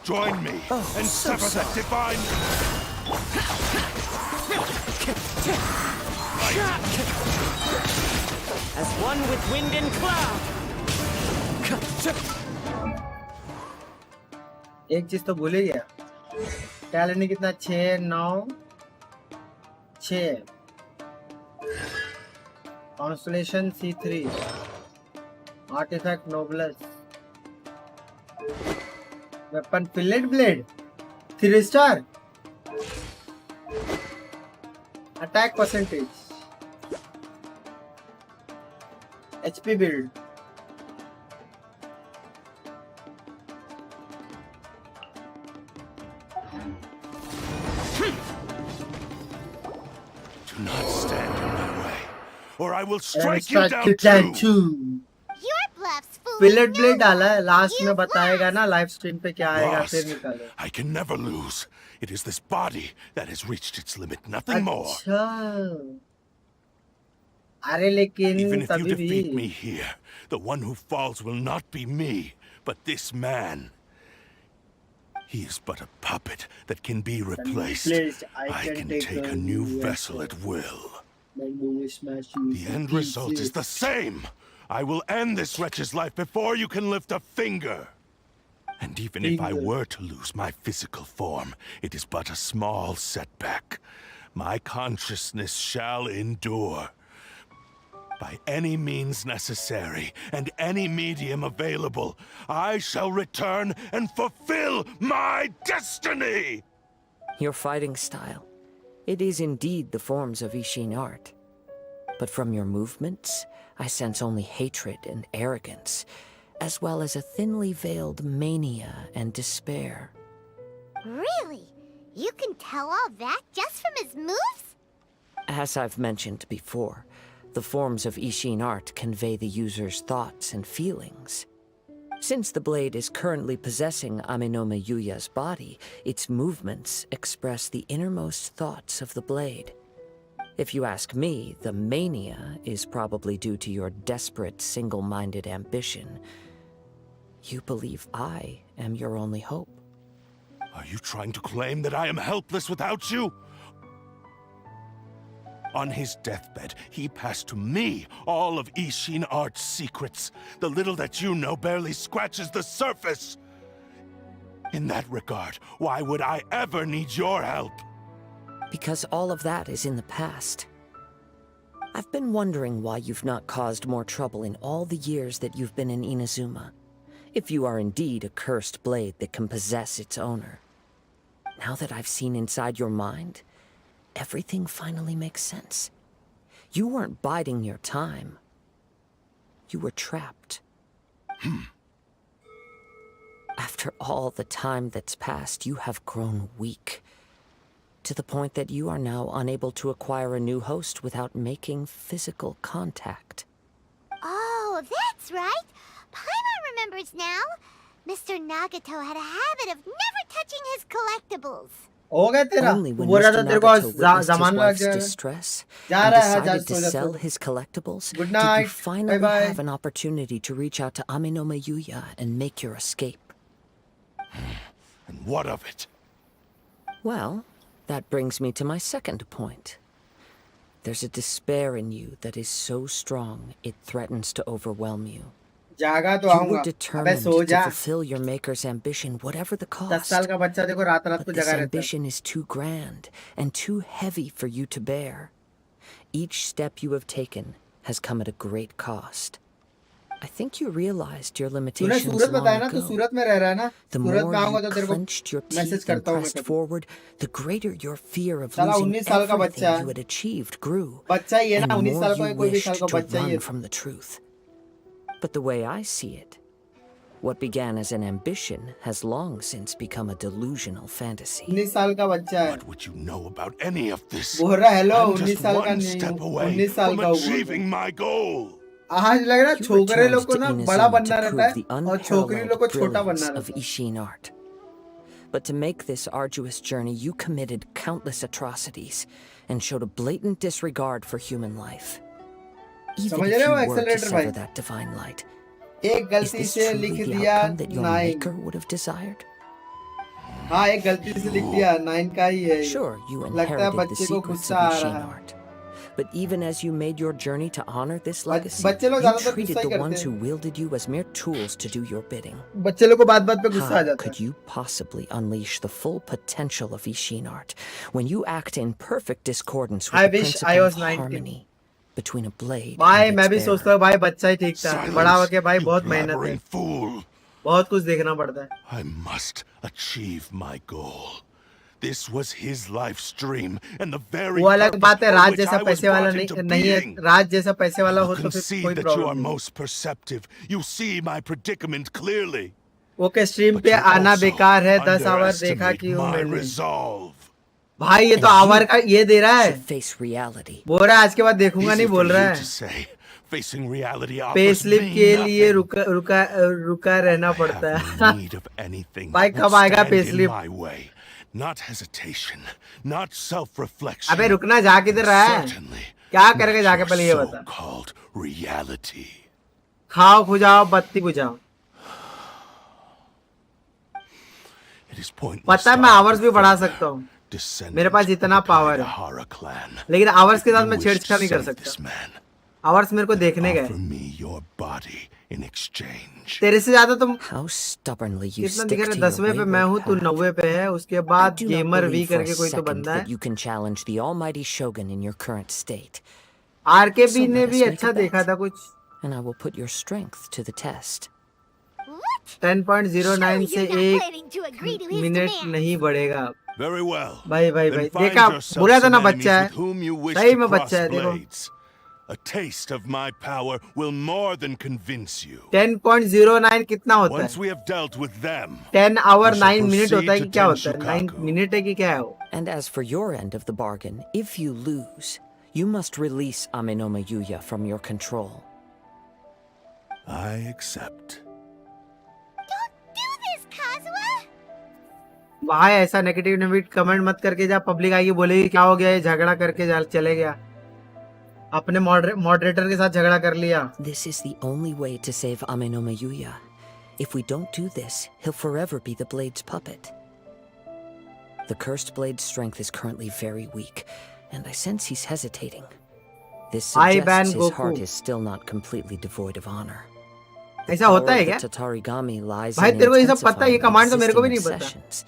Join me and sever that divine. As one with wind and cloud. एक चीज तो भूल ही गया. टैलेंट कितना 6 9 6 constellation C3 artifact noblesse weapon fillet blade 3 star attack percentage HP build Do not stand in my way, or I will and strike you start down down too. too. Your bluff's full. Fillet blade डाला है last में बताएगा ना live stream पे क्या आएगा Lost. फिर निकाले. I can never lose. It is this body that has reached its limit, nothing more. अच्छा अरे लेकिन Even if you तभी defeat me भी here, the one who falls will not be me, but this man. He is but a puppet that can be replaced. I can take a new vessel at will. The end result is the same. I will end this wretch's life before you can lift a finger. And even if I were to lose my physical form, it is but a small setback. My consciousness shall endure. By any means necessary, and any medium available, I shall return and fulfill my destiny! Your fighting style. It is indeed the forms of Ishin art. But from your movements, I sense only hatred and arrogance, as well as a thinly veiled mania and despair. Really? You can tell all that just from his moves? As I've mentioned before, the forms of Ishin art convey the user's thoughts and feelings. Since the blade is currently possessing Amenome Yuya's body, its movements express the innermost thoughts of the blade. If you ask me, the mania is probably due to your desperate, single-minded ambition. You believe I am your only hope. Are you trying to claim that I am helpless without you? On his deathbed, he passed to me all of Ishin art's secrets. The little that you know barely scratches the surface. In that regard, why would I ever need your help? Because all of that is in the past. I've been wondering why you've not caused more trouble in all the years that you've been in Inazuma. If you are indeed a cursed blade that can possess its owner. Now that I've seen inside your mind, everything finally makes sense. You weren't biding your time. You were trapped. After all the time that's passed, you have grown weak. To the point that you are now unable to acquire a new host without making physical contact. Oh, that's right. Paimon remembers now. Mr. Nagato had a habit of never touching his collectibles. हो गया तेरा Only when बोल रहा Mr. था तेरे को Nagato witnessed his जमाना लग wife's जाएगा distress जा and रहा है decided to सो जा sell so his collectibles, Good did you night. finally Bye-bye. have an opportunity to reach out to Amenome Yuya and make your escape? And what of it? Well, that brings me to my second point. There's a despair in you that is so strong it threatens to overwhelm you. जागा तो You आऊंगा were अबे determined so to जा fulfill your maker's ambition, whatever the 10 cost. साल का बच्चा देखो रात रात But को this जगा रहता है ambition is too grand and too heavy for you to bear. Each step you have taken has come at a great cost. I think you realized your तूने limitations सूरत long बताया ना तू ago. सूरत में रह रहा है ना The सूरत more में आऊंगा you तो तेरे को clenched your message teeth and करता हूँ मैं pressed कभी forward, the greater your fear of साला losing 19 साल का बच्चा everything है you had achieved grew, बच्चा ही है and ना 19 more साल का you कोई भी साल wished का to बच्चा ही है run from the truth. But the way I see it, what began as an ambition has long since become a delusional fantasy. 19 साल का बच्चा है What would you know about any of this? बोल रहा hello I'm 19 just साल का one नहीं step हूँ away 19 साल from का हूँ बोल achieving my goal. आज लग रहा है You छोकरे returned लोग को to ना बड़ा Inazuma बनना to रहता prove the है और छोकरी लोग unparalleled को छोटा brilliance बनना of रहता है Ishin art. But to make this arduous journey, you committed countless atrocities and showed a blatant disregard for human life. Even समझ if रहे you हो were to एक्सेलरेटर sever भाई that divine light, एक is गलती this से truly लिख the दिया outcome that your 9 maker would have desired? हाँ एक गलती से लिख दिया 9 का ही है ये। Sure, you लगता है inherited the बच्चे को secrets गुस्सा of आ Ishin रहा है art. But even as you made your journey to honor this legacy, बच्चे लोग you ज्यादातर treated गुस्सा ही the करते ones who हैं wielded you as mere tools to do your bidding. बच्चे लोग को बात बात पे गुस्सा आ How जाता could है you possibly unleash the full potential of Ishin art when you act in perfect discordance with I the wish I principle was of 19 harmony between a blade भाई and मैं its भी सोचता bearer? हूँ भाई बच्चा ही ठीक था बड़ा Silence, होके भाई you बहुत मेहनत है blabbering fool. बहुत कुछ देखना पड़ता है I must achieve my goal. This was his life's dream, and the very वो अलग purpose बात है for राज which जैसा I was पैसे वाला brought into नहीं है being. राज जैसा पैसे वाला I हो will तो फिर concede कोई that you are प्रॉब्लम नहीं most perceptive. You see my predicament clearly. Okay stream But पे you आना also बेकार है 10 आवर देखा underestimate कि हूँ my मैंने resolve. भाई ये तो And आवर you का ये दे रहा है should face reality. बोल रहा है आज के बाद देखूंगा Easy नहीं for बोल रहा you है to say. Facing reality पे offers स्लिप me के लिए nothing. रुका रहना I पड़ता have है no need of anything भाई that कब would आएगा पे stand in slip my way. Not hesitation, not self-reflection. अबे रुकना जा किधर रहा है Certainly क्या करेगा not जाके your पहले ये बता so-called reality. खाओ खुजाओ बत्ती बुझाओ It It is pointless. पता है मैं आवर्स भी बढ़ा सकता हूँ, मेरे पास इतना पावर है, लेकिन आवर्स के साथ मैं छेड़छाड़ नहीं कर सकता। आवर्स मेरे को देखने गए। तेरे से ज्यादा तुम कितना दिख रहा है? 10वें पे मैं हूँ, तू 90 पे है। उसके बाद गेमर वी करके कोई तो बंदा है। आरकेबी ने भी अच्छा देखा था कुछ। And I will put your strength to the test. 10.09 से 1 मिनट नहीं बढ़ेगा। भाई देखा, बोला था ना बच्चा है, सही में बच्चा है। देखो A taste of my power will more than convince you. 10.09 कितना होता है? Once we have dealt with them, 10 hour 9 minute होता है कि क्या होता है? 9 minute है कि क्या है वो? And as for your end of the bargain, if you lose, you must release Amenoma Yuya from your control. I accept. Don't do this, Kazuha! भाई ऐसा नेगेटिव कमेंट मत करके जा, पब्लिक आएगी बोलेगी क्या हो गया, ये झगड़ा करके चले गया, अपने मॉडरेटर के साथ झगड़ा कर लिया। This is the only way to save Amenoma Yuya. If we don't do this, he'll forever be the Blade's puppet. The cursed Blade's strength is currently very weak, and I sense he's hesitating. This suggests his heart is still not completely devoid of honor. ऐसा होता है क्या? Tatarigami lies भाई तेरे को ये सब पता है? ये कमांड तो मेरे को भी नहीं intensifying पता। sessions.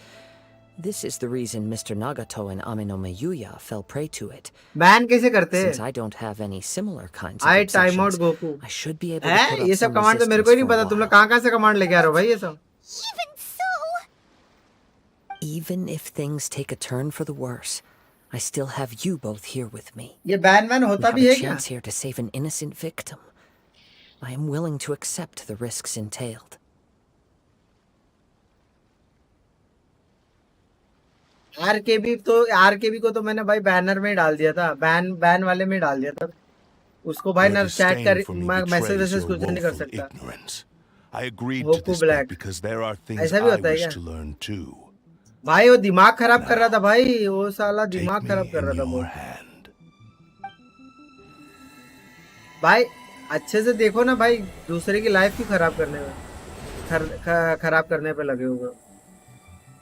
This is the reason Mr. Nagato and Amenoma Yuya fell prey to it. Ban कैसे करते हैं? Since I don't have any similar kinds of I time out obsessions, Goku. I should be able to put up ये सब some command तो मेरे को ही नहीं resistance पता। for a तुम लोग while. कहाँ से कमांड लेके आ रहे हो भाई ये सब? Even so... Even if things take a turn for the worse, I still have you both here with me. ये बैन We होता have भी a है क्या? chance here to save an innocent victim. I am willing to accept the risks entailed. RKB को तो मैंने भाई banner में डाल दिया था, बैन वाले में डाल दिया था उसको भाई। ना चैट कर, मैसेज कुछ नहीं कर सकता। गोकू ब्लैक ऐसा भी होता है क्या भाई? वो दिमाग खराब कर रहा था भाई, वो साला दिमाग खराब कर रहा था वो भाई। अच्छे से देखो ना भाई, दूसरे की लाइफ क्यों खराब करने पे लगे हुए?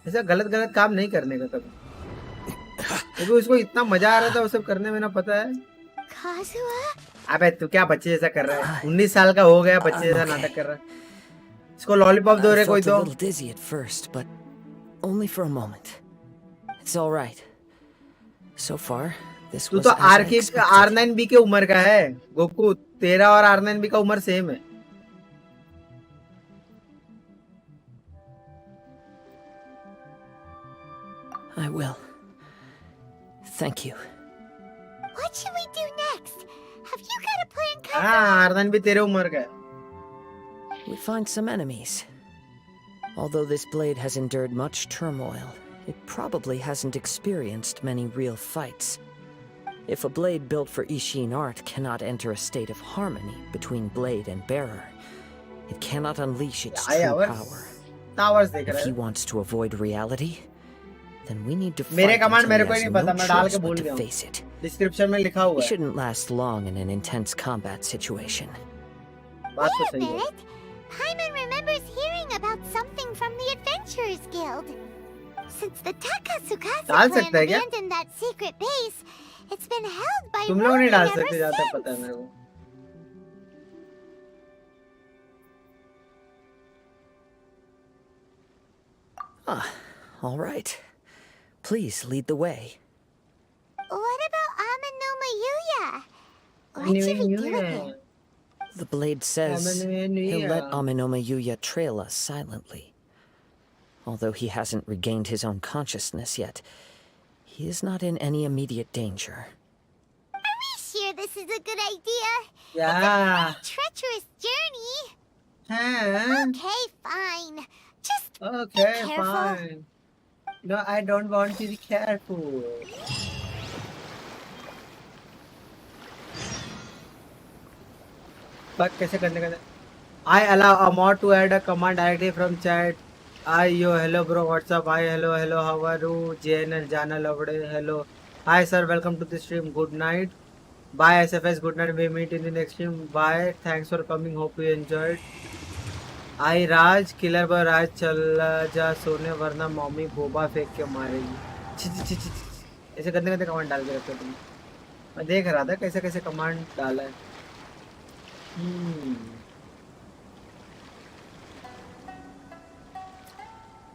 ऐसा गलत काम नहीं करने का कभी, क्योंकि उसको इतना मजा आ रहा था वो सब करने में ना, पता है? अबे तू क्या बच्चे जैसा कर रहा है? 19 साल का हो गया, बच्चे जैसा नाटक कर रहा है। इसको लॉलीपॉप दो रे कोई तो। I felt a little dizzy at first, but only for a moment. It's all right. So far, this तू was तो as I expected. R9B के उम्र का है गोकू, तेरा और R9B का उम्र सेम है। I will. Thank you. What should we do next? Have you got a plan, Kazuha? हाँ, R9B तेरे उम्र का है। We find some enemies. Although this blade has endured much turmoil, it probably hasn't experienced many real fights. If a blade built for Ishin art cannot enter a state of harmony between blade and bearer, it cannot unleash its true power. If he wants to avoid reality, then we need to fight मेरे command until मेरे he को ही has नहीं no पता, मैं डाल के choice भूल but गया to हूँ। face it. डिस्क्रिप्शन में लिखा हुआ He है। shouldn't last long in an intense combat situation. बात तो Wait a सही है। minute. Paimon remembers hearing about something from the Adventurers Guild. Since the Takasukasa डाल clan सकता है क्या? abandoned that secret base, it's been held by तुम लोग नहीं डाल Ronin ever सकते, जहाँ तक since. पता है मेरे को। All right. Please lead the way. What about Amanoma Yuya? What should we do with him? The blade says he'll let Yuya. Amenoma Yuya trail us silently. Although he hasn't regained his own consciousness yet, he is not in any immediate danger. Are we sure this is a good idea? Yeah. It's a treacherous journey. हाँ। Okay, fine. Just Okay, be careful. fine. No, I don't want to be careful. But कैसे करने का? I allow a mod to add a command directly from chat. Yo, hello bro, what's up? Hi, hello, how are you? JNL, Jana Lavade, hello. Hi sir, welcome to the stream. Good night. Bye SFS, good night. We meet in the next stream. Bye. Thanks for coming. Hope you enjoyed. I Raj killer पर राज चल जा सोने वरना mummy Boba फेंक के मारेगी। छी छी छी छी छी। ऐसे गंदे गंदे कमांड डाल के रखे तुम। मैं देख रहा था कैसे कैसे कमांड डाला है।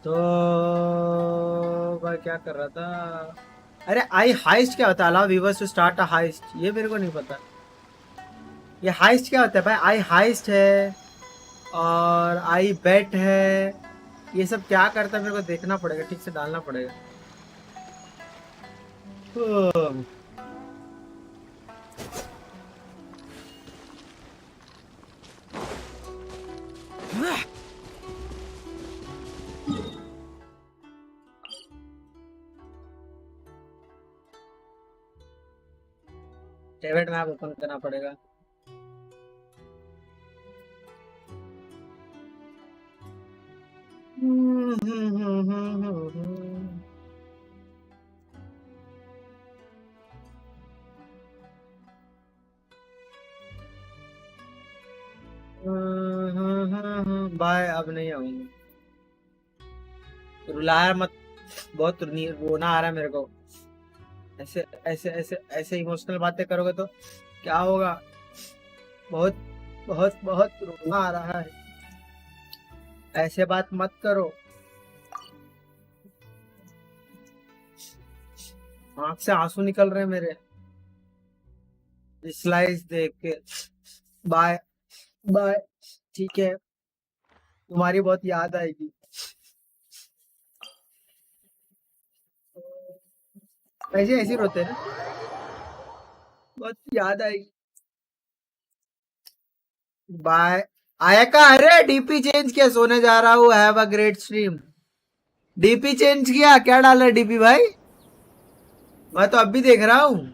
तो मैं क्या कर रहा था? अरे आई हाइस्ट क्या होता है? Allow viewers to start a heist, ये मेरे को नहीं पता। ये हाइस्ट क्या होता है भाई? आई हाइस्ट है और आई बेट है, ये सब क्या करता है मेरे को देखना पड़ेगा, ठीक से डालना पड़ेगा। डेविड मैप ओपन करना पड़ेगा। बाय, अब नहीं आऊंगी। रुलाया मत, बहुत रोना आ रहा है मेरे को। ऐसे ऐसे ऐसे ऐसे इमोशनल बातें करोगे तो क्या होगा? बहुत बहुत बहुत रोना आ रहा है, ऐसे बात मत करो। आंख से आंसू निकल रहे हैं मेरे स्लाइस देख के। बाय बाय, ठीक है, तुम्हारी बहुत याद आएगी। ऐसे ऐसे रोते हैं ना, बहुत याद आएगी। बाय। आया का? अरे डीपी चेंज किया, सोने जा रहा हूँ, have a great stream. DP change किया? क्या डाला डीपी भाई? मैं तो अब भी देख रहा हूँ।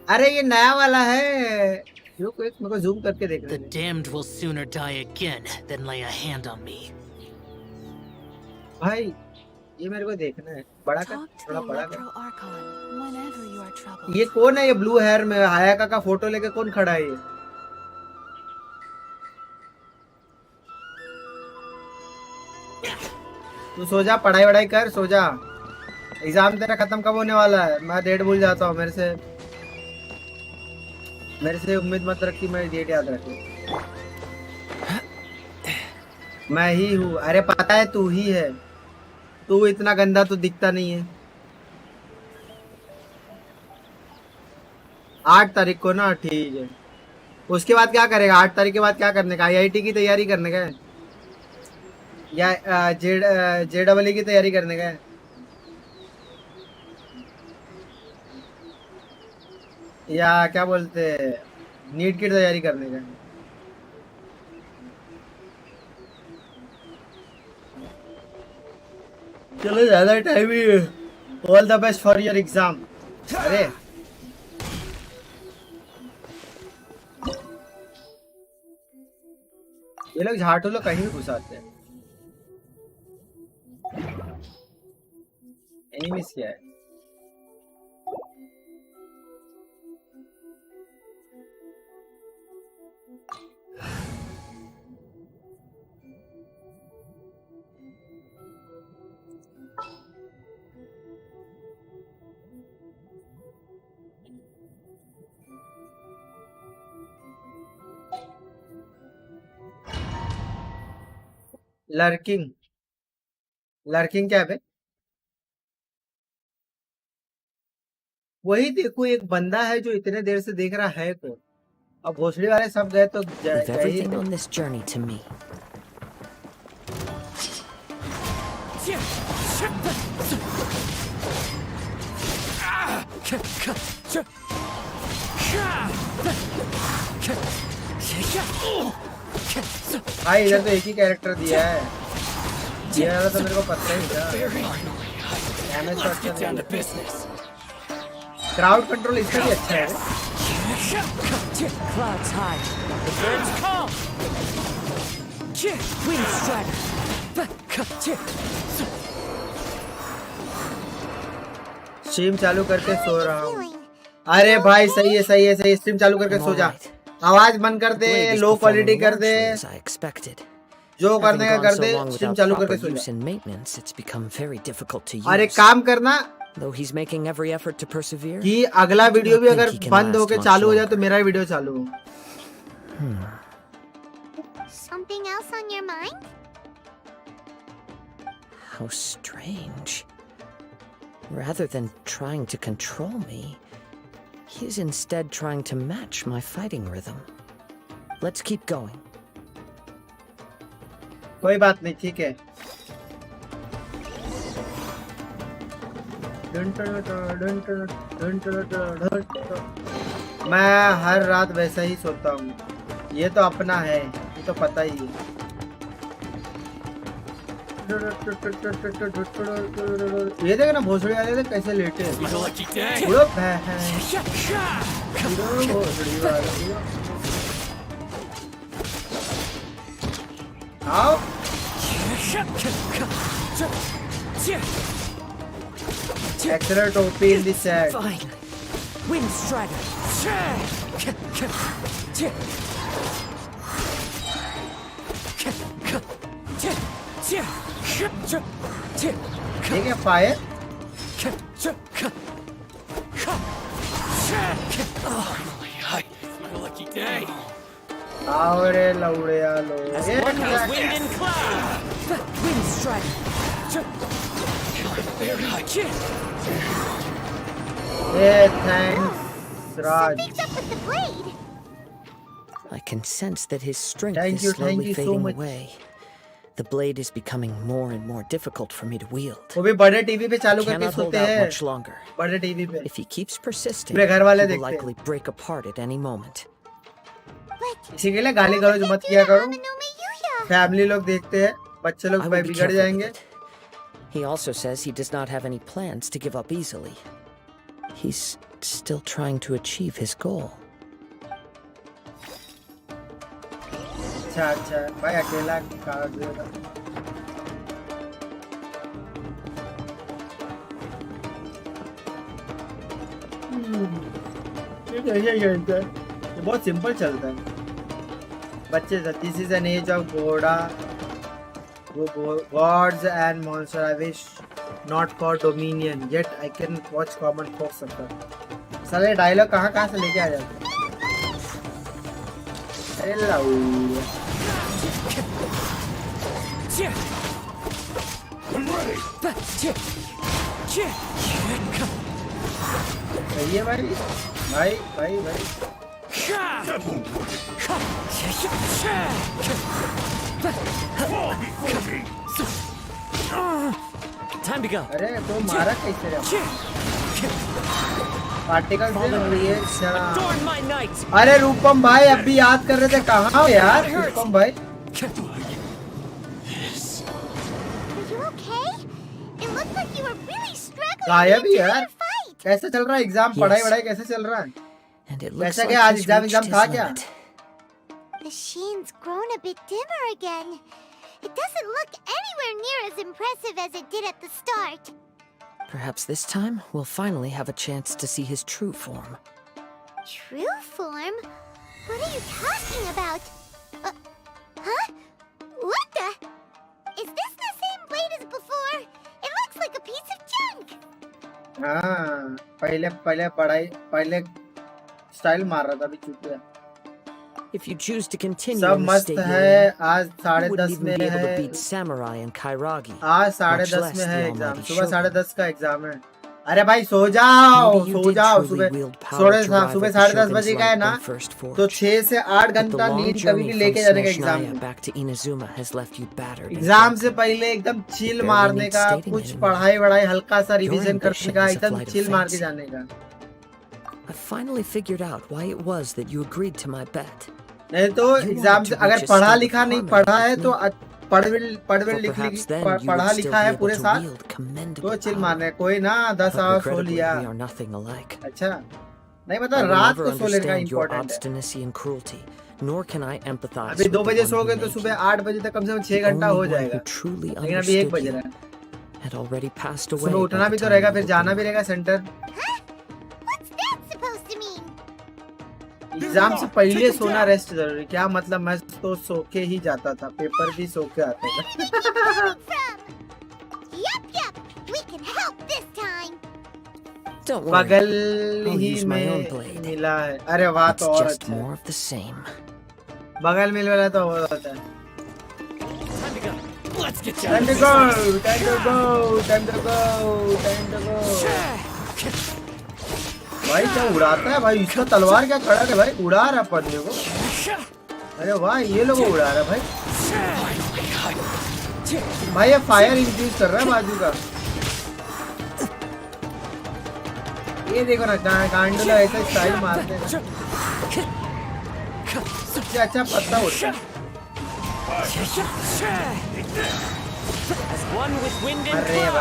अरे ये नया वाला है, रुको एक मेरे को जूम करके देख The damned will sooner die again than lay a hand on me. भाई ये मेरे को देखना है। बड़ा का थोड़ा बड़ा का। ये कौन है? ये ब्लू हेयर में हायाका का फोटो लेके कौन खड़ा है? ये तू सो जा, पढ़ाई वढ़ाई कर, सो जा। एग्जाम तेरा खत्म कब होने वाला है? मैं डेट भूल जाता हूँ। मेरे से उम्मीद मत रख कि मैं डेट याद रखूं। मैं ही हूँ। अरे पता है तू ही है, तू इतना गंदा तो दिखता नहीं है। 8 तारीख को ना, ठीक है। उसके बाद क्या करेगा? 8 तारीख के बाद क्या करने का? आईआईटी की तैयारी करने का है या जेडबलई की तैयारी करने का है? या क्या बोलते हैं, नीट की तैयारी करने का? चलो ज्यादा टाइम ही है। All the best for your exam. अरे ये लोग झाटू लोग कहीं भी घुसाते हैं। एनिमीज क्या है? लर्किंग, लर्किंग क्या है? वही देखो, एक बंदा है जो इतने देर से देख रहा है को। अब भोसड़ी वाले सब गए तो Leave everything on this journey to me. भाई इधर तो एक ही कैरेक्टर दिया है, ये वाला तो मेरे को पता ही था। डैमेज तो अच्छा नहीं है। क्राउड कंट्रोल इसका भी अच्छा है। Clouds high, the birds call. Wind strider. Stream चालू करके सो रहा हूँ। अरे भाई सही है सही है सही है, स्ट्रीम चालू करके सो जा। आवाज बंद कर दे, Blade is low quality performing कर दे, largely as I expected. जो Having करने का gone कर so दे, long स्ट्रीम without चालू proper करके सो use जा। and maintenance, it's become very difficult to और एक use. काम करना Though he's making every effort to persevere, कि अगला I do वीडियो not भी think अगर he can बंद last होके much चालू हो जाए तो longer. मेरा ही वीडियो चालू हो। Something else on your mind? How strange. Rather than trying to control me, he's instead trying to match my fighting rhythm. Let's keep going. कोई बात नहीं, ठीक है। मैं हर रात वैसा ही सोता हूँ, ये तो अपना है, ये तो पता ही है। ये देख ना भोसड़ी वाले देख कैसे लेटे हैं। उड़ो भोसड़ी वाले। आओ। Excellent OP in the set. Fine. Wind Strider. ठीक है, फायर। आओ रे लौड़िया लो। Wind and cloud. Wind Strider. Hey, thanks, Raj. Something's up with the blade. I can sense that his strength Thank is you slowly so fading much. away. The blade is becoming more and more difficult for me to wield. वो भी बड़े TV पे चालू करके Cannot hold सोते out हैं। much longer. बड़े TV पे। If he keeps persisting, मेरे घर he वाले will देखते हैं। likely break apart at any moment. इसी के लिए गाली गलौज मत किया करो। Yuya. फैमिली लोग देखते हैं, बच्चे लोग I भाई will be बिगड़ careful with जाएंगे। it. He also says he does not have any plans to give up easily. He's still trying to achieve his goal. अच्छा अच्छा, भाई अकेला काट देगा। ये बहुत सिंपल चलता है। बच्चे this is an age of घोड़ा, gods and monsters. I wish not for dominion, yet I can watch common folk suffer. साले डायलॉग कहाँ से लेके आ जाते हैं? अरे लाऊं। सही है भाई, भाई भाई भाई। Time to go. अरे तो मारा कैसे रे? पार्टिकल से Adorn my night. अरे रूपम भाई अभी याद कर रहे थे, कहाँ हो यार रूपम भाई? Are you okay? It looked like you were really struggling गायब the ही entire यार। fight. कैसे चल रहा है एग्जाम? Yes. पढ़ाई कैसे चल रहा है? And it looks कैसा like क्या आज he's एग्जाम reached था his क्या? limit. The sheen's grown a bit dimmer again. It doesn't look anywhere near as impressive as it did at the start. Perhaps this time we'll finally have a chance to see his true form. True form? What are you talking about? Huh? What the? Is this the same blade as before? It looks like a piece of junk. हाँ, पहले style मार रहा था, अभी छूट गया। If you choose to continue सब in the मस्त state है। you're in, आज you 10:30 wouldn't even में be able to है। beat Samurai and Kairagi. आज much 10:30 less में the है एग्जाम। almighty सुबह Shogun. 10:30 का एग्जाम है। अरे भाई सो जाओ, Maybe you सो did जाओ। truly सुबह wield power to rival सुबह the 10:30 Shogun's बजे का है light ना, when first तो forged. 6 से 8 But the घंटा long नींद कभी journey भी from लेके जाने का एग्जाम Snezhnaya में। back to Inazuma has left you battered and exam से broken. पहले एकदम चिल Barely मारने needs का, stating कुछ anymore. पढ़ाई हल्का सा Your रिवीजन करने ambition का, is a एकदम flight of चिल मार के fancy. जाने का। I finally figured out why it was that you agreed to my bet. नहीं तो एग्जाम से अगर पढ़ा लिखा नहीं पढ़ा है तो पढ़ लिख पढ़ा लिखा है पूरे साथ तो चिल मारने। कोई ना 10 आवर सो लिया। अच्छा नहीं मतलब रात को सो लेना इम्पोर्टेंट है। अभी 2 बजे सो गए तो सुबह 8 बजे तक कम से कम 6 घंटा हो जाएगा, लेकिन अभी 1 बज रहा है। सुबह उठना भी तो रहेगा, फिर जाना भी रहेगा सेंटर। एग्जाम से पहले सोना रेस्ट जरूरी, क्या मतलब? मैं तो सो के ही जाता था, पेपर भी सो के आता था। Yup, we can help this time. Don't worry. बगल I'll he use my own में blade. मिला है। अरे वाह, It's तो और just अच्छा है। more of the same. बगल में मिला तो और होता है। Time to go. Let's get you. Time to go, time to go, time to go, time to go। भाई क्या उड़ाता है भाई, इसका तलवार क्या खड़ा है भाई, उड़ा रहा है पन्ने को। अरे वाह, ये लोग उड़ा रहा है भाई। भाई ये फायर इंक्रीज कर रहा है बाजू का। ये देखो ना, गांडूला ऐसा स्टाइल मारते हैं, सबसे अच्छा पत्ता होता है। As one with wind and अरे cloud.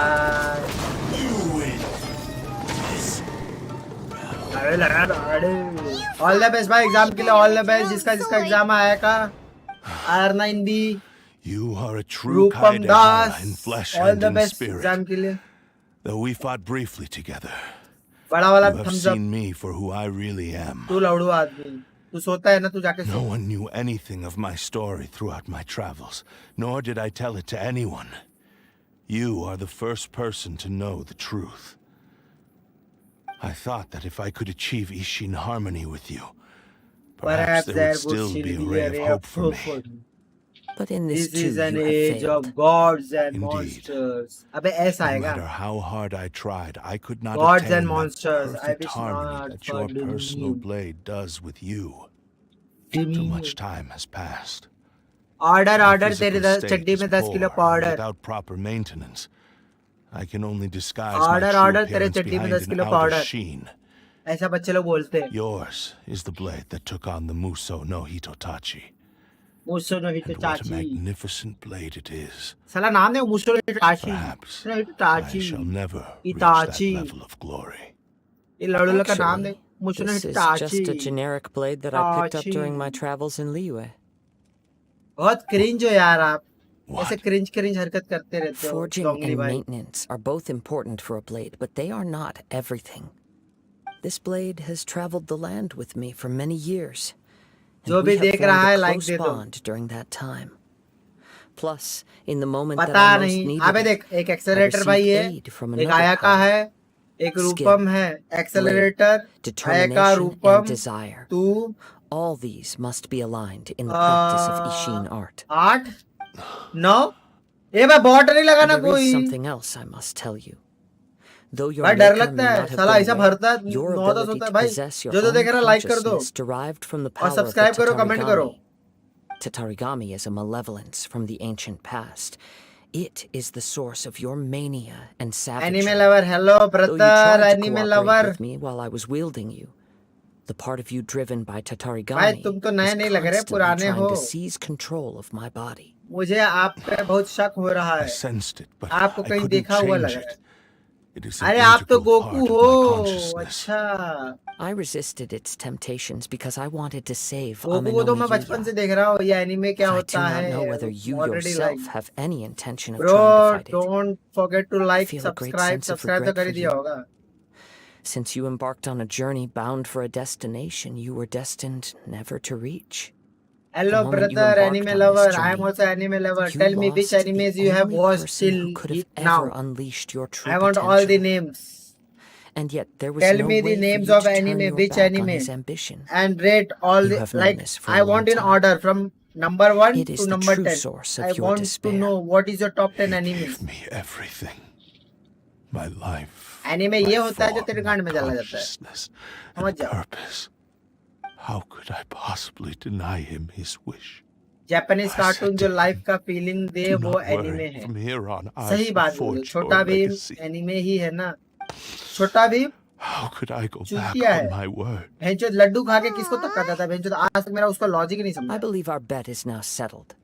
भाई, अरे लड़ा अरे ऑल द बेस्ट भाई एग्जाम के लिए, ऑल द बेस्ट। जिसका एग्जाम आएगा R9B You are a true Rupam Kaede Das, in flesh all and the in best spirit. Exam के लिए। Though we fought briefly together, बड़ा वाला you have Thums Up. seen me for who I really am. तू लौड़ू आदमी, तू सोता है ना, तू जाके No so. one knew anything of my story throughout my travels, nor did I tell it to anyone. You are the first person to know the truth. I thought that if I could achieve Ishin harmony with you, perhaps there would still be a ray of hope for me. But in this This too, is an you have age failed. of gods and Indeed. monsters। अबे ऐसा No आएगा, matter how hard I tried, I could not gods attain and that monsters। I perfect wish harmony not that for your personal me। blade does with you. Too much time has passed. Order My order, तेरे physical state चड्डी is में 10 kilo poor, and powder. without proper maintenance, I can only disguise Order, my true order, तेरे appearance चड्डी में behind 10 an kilo outer powder. sheen. ऐसा बच्चे लोग बोलते हैं। Yours is the blade that took on the Muso no Hitotachi. मुझसे no And what a हिटोटाची। magnificent blade it is. साला नाम है मुझसे no हिटोटाची। Perhaps no I हिटोटाची। shall never reach Itachi। that level of glory. ये लड़ूला का नाम है Actually, मुझसे no this is हिटोटाची। just a generic blade that I picked up during my travels in Liyue. बहुत क्रिंज हो यार आप, What? ऐसे क्रिंज हरकत करते रहते हो Forging डोंगली and भाई। maintenance are both important for a blade, but they are not everything. This blade has traveled the land with me for many years, जो and भी we have देख रहा formed है a लाइक close दे दो। bond during that time. Plus, in the moment that पता I most नहीं, needed अबे it, देख, एक I एक्सेलरेटर भाई received है, aid from एक another आया का power. है, एक Skill, रूपम है। एक्सेलरेटर, आया का determination, रूपम, and desire. तू All these must be aligned in the practice of Ishin art. 8 9 ये भाई बॉट नहीं लगाना There is कोई। something else I must tell you. Though your भाई डर maker लगता may है, not have साला been ऐसा aware, भरता है, your 9-10 ability होता है to भाई। possess your जो own देख रहा है लाइक कर दो consciousness derived from the और power of the सब्सक्राइब करो, कमेंट करो। Tatarigami. Tatarigami is a malevolence from the ancient past. It is the source of your mania and savagery. Anime lover, hello Though you brother, tried to anime cooperate lover. with me while I was wielding you, the part of you driven by भाई Tatarigami तुम तो नए is नहीं लग रहे, constantly पुराने trying हो। to seize control of my body. मुझे आप पे बहुत शक हो रहा I है, sensed it, but आपको I कहीं couldn't देखा हुआ लग change रहा है। it. It is an अरे आप तो integral गोकू part of हो। my consciousness. अच्छा, I resisted its temptations because I wanted to save Goku को तो मैं Amenomi बचपन से Yuya. देख रहा हूँ, ये एनिमे क्या I do होता not है। know whether you Already yourself like, have any intention of bro, trying to fight it. don't forget to like, feel a great subscribe, sense of subscribe तो regret कर ही for दिया you. होगा। Since you embarked on a journey bound for a destination you were destined never to reach. Hello The moment you brother, embarked anime on lover, this I am journey, also anime lover. you Tell me which lost animes the you have only watched person till who could have now. ever unleashed your true I want potential. all the names. And yet there was Tell no me the way for names you of to turn anime, your which back on anime, his ambition. and rate all You the have known like. this for I a long want in time. order from number 1 It is to the number true 10. source I of your want despair. to know what is your top 10 He animes. gave me everything. My life. Anime my ये होता है जो form, तेरे my कांड में चला जाता है। consciousness, समझ and जाओ। purpose. How could I possibly deny him his wish? Japanese I cartoon said जो to लाइफ him, का फीलिंग दे Do वो not एनिमे worry. है। From here on, I सही shall बात बोले, forge छोटा your भीम legacy. एनिमे ही है ना। छोटा Bhim How could I go back चूतिया on है। my word? भेंचो लड्डू खा के किसको धक्का देता है? भेंचो आज तक मेरा उसका लॉजिक ही नहीं I समझा। believe our bet is now settled.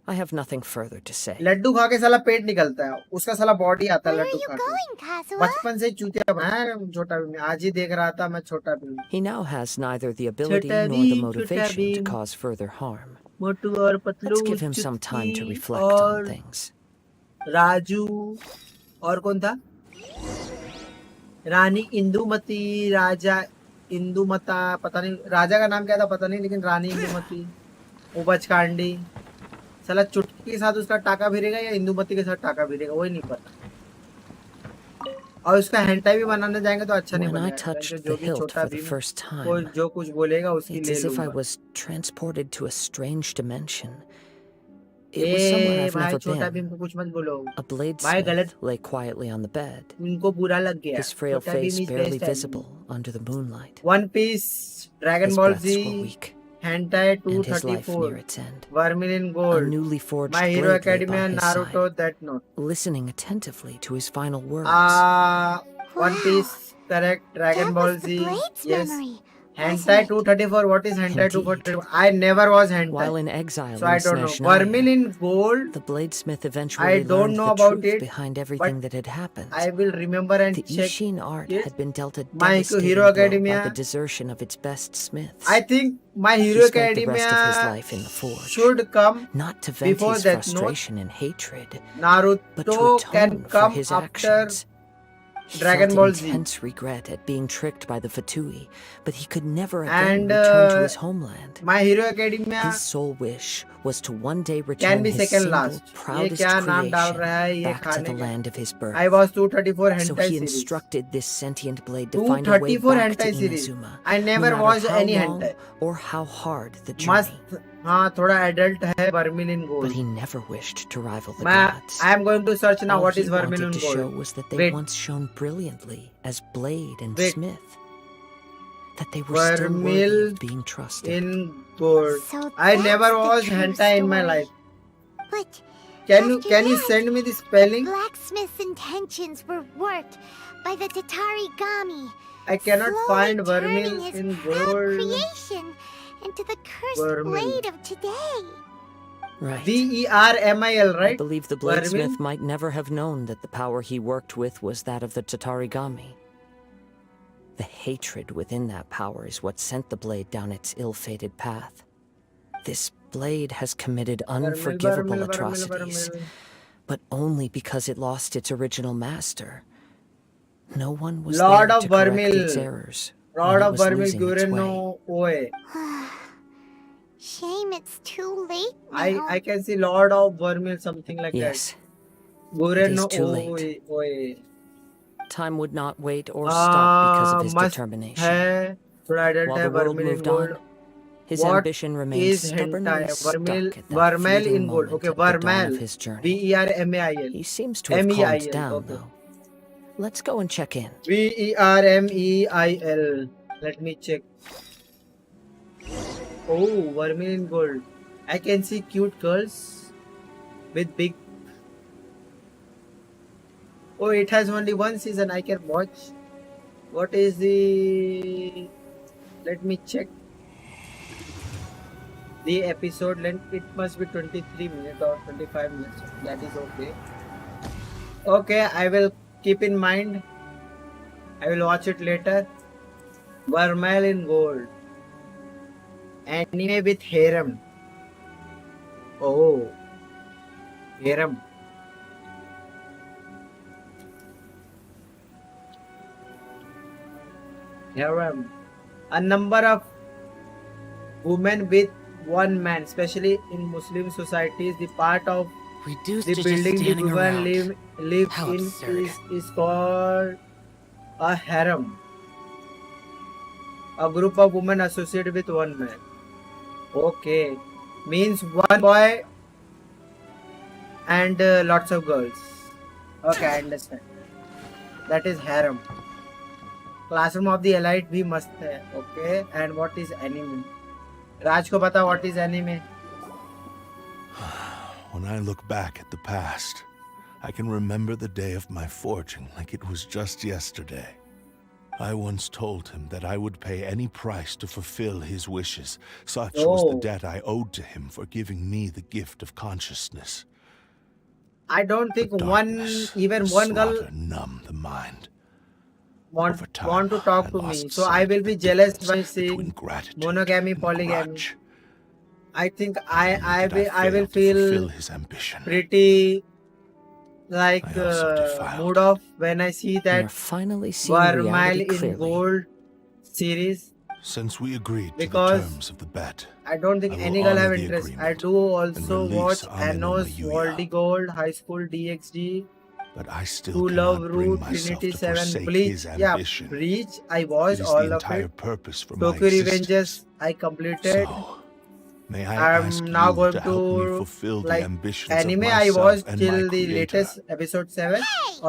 I have nothing further to say. Laddu खा के साला पेट निकलता है, उसका साला बॉडी आता है Where are लड्डू you खा के। going, Kazuha? बचपन से चूतिया मैं छोटा भीम, आज ही देख रहा था मैं छोटा Bhim. He now has neither the ability छोटा nor the Bhim, motivation to Bhim. cause further harm. मोटू और Patlu, Let's give him some time to चुटकी reflect on और things. राजू और कौन था? रानी इंदुमती, राजा इंदुमता, पता नहीं राजा का नाम क्या था पता नहीं, लेकिन रानी इंदुमती, उपचकांडी। साला चुटकी के साथ उसका टाका भिड़ेगा या इंदुमती के साथ टाका भिड़ेगा वही नहीं पता। और उसका हेंटाई भी बनाने जाएंगे तो अच्छा नहीं When I बनेगा, touched जो the भी hilt छोटा for the भीम first को time, जो कुछ बोलेगा उसकी it's ले as if I लूंगा। was transported to a strange dimension. It was somewhere A I've भाई never छोटा been. भीम को कुछ मत बोलो A भाई, गलत, bladesmith lay quietly on the bed, उनको बुरा लग गया। his frail Chhota Bheem face is barely best visible under the moonlight. One Piece, Dragon His Ball breaths Z, were weak, hentai and his life 234, near its end. Vermilion A gold, newly forged My Hero blade lay Academia, by his Naruto, side, Death Note. listening attentively to his final words. One Piece, correct, Dragon That Ball was the Z, Blade's yes. memory, hentai wasn't it? 234, what is hentai Indeed. 234? I never was hentai, While in exile so I in don't know. Snezhnaya, Vermilion gold, the bladesmith I eventually don't learned know the about truth it, behind but everything that had happened. I will remember and The check Ishin art it. had been dealt a My devastating Hero blow by Academia, the desertion of its best smiths. I think My He Hero spent the rest of his Academia life in the forge, should come not to vent before his Death Note. frustration and hatred, but to Naruto can atone for come his after actions. He Dragon felt Ball Z. intense regret at being tricked by the Fatui, but he could never And, again return to his homeland. My Hero Academia His sole wish was to one day can return be his second single, last. ये proudest क्या नाम डाल creation रहा है ये back to खाने the का? land of his birth. I was 234 So hentai he series. instructed this sentient blade to find a way 234 back to hentai series. Inazuma, I never no matter watched how any long hentai. or how hard the journey. मस्त, हाँ थोड़ा adult है Vermilion But Gold. he never wished to rival the मैं gods. I am going to search now All what he is wanted Vermilion to show Gold. was that they Wait. once shone brilliantly as blade and Wait. smith. That they were still worthy of being trusted. In Gold. So I that's never the watched true hentai in my story. life. But Can you after send me the that, spelling? The blacksmith's intentions were worked by the Tatarigami, I cannot slowly find turning Vermil his in proud Gold. creation into the cursed Vermil. blade of today. Right. Vermil, I right? believe the Vermil? bladesmith might never have known that the power he worked with was that of the Tatarigami. The hatred within that power is what sent the blade down its ill-fated path. This blade has committed unforgivable Vermil, atrocities, but only because it lost its original master. No one was Lord there of to correct Vermil. its errors. Lord when it of was Vermil, losing its way. Gureno Oe. Shame it's too late now. I can see Lord of Vermil, something like Yes, that. Gureno too late. Oe. time would not wait or stop because of his मस्त determination. है, थोड़ा adult While है, the world Vermilion moved Gold. on, his What ambition remained is stubbornly hentai? stuck at that Vermil fleeting in Gold. moment Okay, at the dawn Vermil. of his journey. Vermail. He seems to have calmed MEIL. down, Okay. though. Let's go and check in. Vermeil. Let me check. Oh, Vermilion Gold. I can see cute girls with big. Oh, it has only one season. I can watch. What is the? Let me check. The episode length. It must be 23 minutes or 25 minutes. That is okay. Okay, I will keep in mind. I will watch it later. Vermeil in Gold. Anime with harem. Oh, harem. Harem. A number of women with one man, especially in Muslim societies, the part of Reduced the to just building the standing women around. live How in absurd. is called a harem. A group of women associated with one man. Okay. Means one boy and lots of girls. Okay, I understand. That is harem. Classroom of the elite भी मस्त है. Okay. And what is anime? राज को पता what is anime? When I look back at the past, I can remember the day of my forging like it was just yesterday. I once told him that I would pay any price to fulfill his wishes. Such was the Oh. debt I owed to him for giving me the gift of consciousness. I don't think The one darkness, even the one girl slaughter numb the mind. want Over time, to talk I to me. lost So I sight will of be the jealous difference by between seeing gratitude monogamy, and polygamy. grudge. I think Only I did will fail to feel fulfill his ambition. pretty like I also defiled mood off when I see We that are finally seeing Vermeil reality in clearly. Gold series Since we agreed to the because terms of the bet, I don't think I will any girl honor have the interest. I agreement do also and release watch Anos, Amenoma Worldy Gold, High School DxD, but I still True Love cannot bring Root, myself Trinity to 7, forsake Bleach. his Yeah, ambition. Bleach. I It watched is all the of entire it. purpose for my Tokyo existence. Revenges I completed. So, may I I'm ask now you going to help me to fulfill the like ambitions anime. of I myself watched and my till the creator? latest episode 7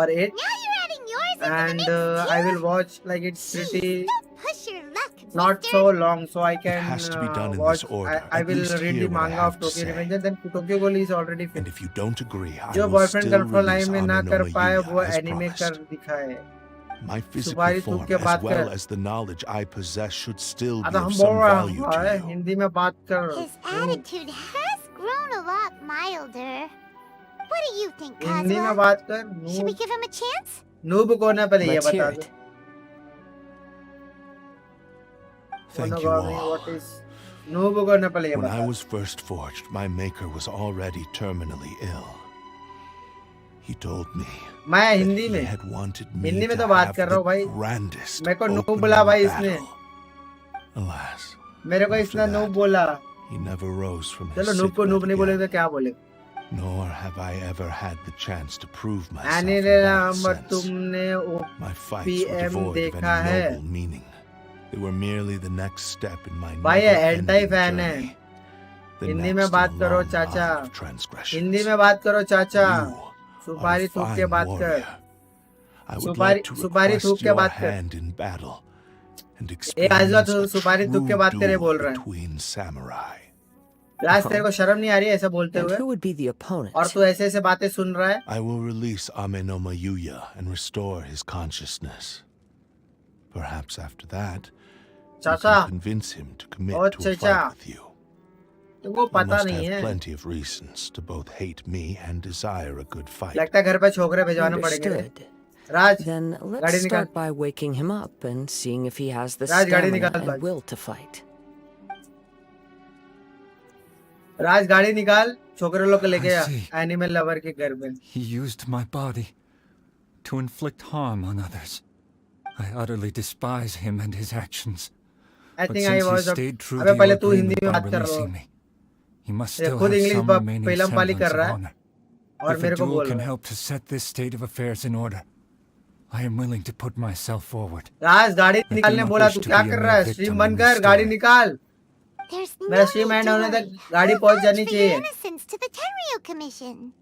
or 8, Now you're adding yours into and the mix, I too? will watch like it's pretty Don't push your luck, not mister. so long, so I can has to be done in watch. this order. I At will least read hear the what I manga have of to Tokyo say. Revenges. Then Tokyo Ghoul is already And finished. if you don't agree, I जो will boyfriend still girlfriend release line में ना कर Amenoma पाए वो Yuya as anime कर promised. दिखाए. My physical सुपारी थूक form, के as बात well कर. as the knowledge I possess, should still be आता of हम some बोल रहा value है to you. हिंदी में बात कर. His attitude has grown a lot milder. What do you think, Hindi में Kazuha? बात कर. Should we give him a chance? Noob कौन है पहले ये Let's hear बता दो. it. Thank you all. What is noob कौन है पहले ये When I बता. was first forged, my maker was already terminally ill. He told me मैं that हिंदी he में had wanted me हिंदी में to तो बात have कर रहा हूँ the भाई. grandest मेरे को नूब opening बोला भाई battle. इसने. Alas, मेरे को after इसने नूब that, बोला. he never rose from his चलो नूब को sickbed नूब नहीं बोले again. तो क्या बोले. Nor have I ever had the chance to prove myself any in रे that अहमद sense. तुमने My fights were PM devoid of देखा any है. noble meaning. They were merely the next step in my भाई ये never-ending anti fan है. journey. The Hindi next में in बात a करो long चाचा. line of transgressions. हिंदी में बात करो चाचा. You are सुपारी a थूक के fine बात कर. warrior. I would सुपारी like to सुपारी थूक request के your बात कर. hand in battle and A experience Ajwa a तू सुपारी थूक के true बात तेरे duel बोल रहा है. between samurai. राज तेरे को शर्म नहीं आ रही है ऐसा बोलते And हुए. who would be the opponent? और तू ऐसे ऐसे बातें सुन रहा है. I will release Amenoma Yuya and restore his consciousness. Perhaps after that, you चाचा can convince him to commit O to a चाचा fight with you. तुमको You पता must नहीं have है. plenty of reasons to both hate me and desire a good fight. लगता है घर पे छोकरे भिजवाने पड़ेंगे. Understood. राज Then गाड़ी let's निकाल. start by waking him up and seeing if he has the राज गाड़ी stamina निकाल and भाई. will to fight. राज गाड़ी निकाल. छोकरे लोग को लेके I जा. see. एनिमल लवर के घर पे. He used my body to inflict harm on others. I utterly despise him and his actions. I But think I since he was. stayed true अबे to पहले your तू Hindi agreement में by बात कर रहा releasing हो. me, he must ये still खुद have English some remaining Pelham Pali semblance कर of रहा है honor. और If a मेरे को duel बोल can रहा है. help to set this state of affairs in order, I am willing to put myself forward. राज गाड़ी do निकालने not बोला wish तू to क्या be a कर mere रहा है. victim स्ट्रीम in बंद this कर. गाड़ी story. निकाल. There's no मेरा स्ट्रीम need एंड to होने worry. तक गाड़ी We'll पहुंच vouch जानी for your चाहिए. innocence to the Tenryu Commission.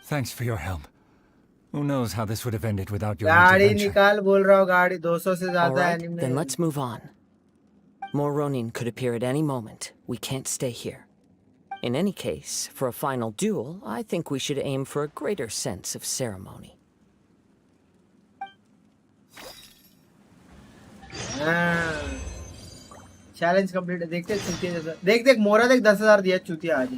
Thanks for your help. Who knows how this would have ended without your गाड़ी intervention. निकाल बोल रहा हूँ. गाड़ी 200 से All ज्यादा right, anime. then let's move on. More Ronin could appear at any moment. We can't stay here. In any case, for a final duel, I think we should aim for a greater sense of ceremony. Challenge complete. देखते चूतिया जैसा. देख देख मोरा देख 10,000 दिया चूतिया आज.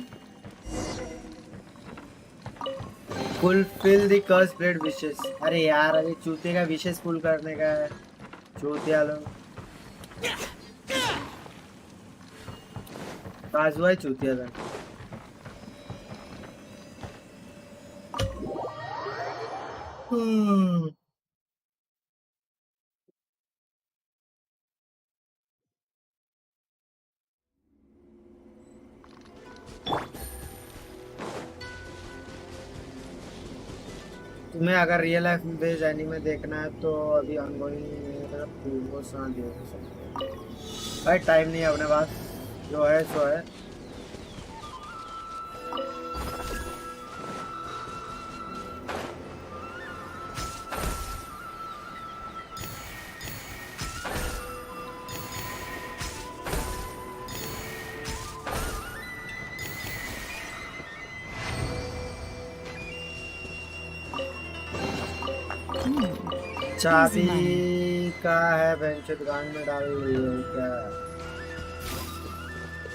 Fulfil the curse blade wishes. अरे यार अभी चूतिया का विशेस फुल करने का है. चूतिया लोग. काजुआ है चूतिया का. तुम्हें अगर रियल लाइफ बेस्ड एनीमे देखना है तो अभी ऑनगोइंग वो सुना दिया भाई. टाइम नहीं है अपने पास. जो है सो है. चाबी का है बेंचत गांड में डाल रही हो क्या?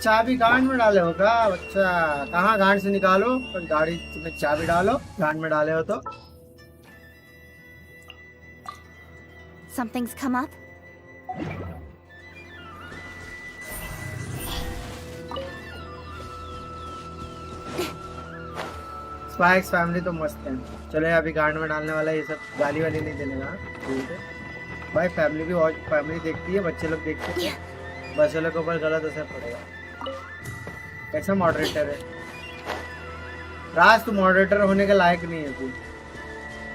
चाबी गांड में डाले हो क्या बच्चा? कहाँ गांड से निकालो. पर गाड़ी में चाबी डालो. गांड में डाले हो तो. Something's come up? Spy x Family तो मस्त है. चलो अभी गांड में डालने वाला है. ये सब गाली वाली नहीं देने का. ठीक है. भाई फैमिली भी वॉच, फैमिली देखती है, बच्चे लोग देखते हैं, बच्चे लोग के ऊपर गलत असर पड़ेगा। कैसा मॉडरेटर है राज? तू मॉडरेटर होने के लायक नहीं है,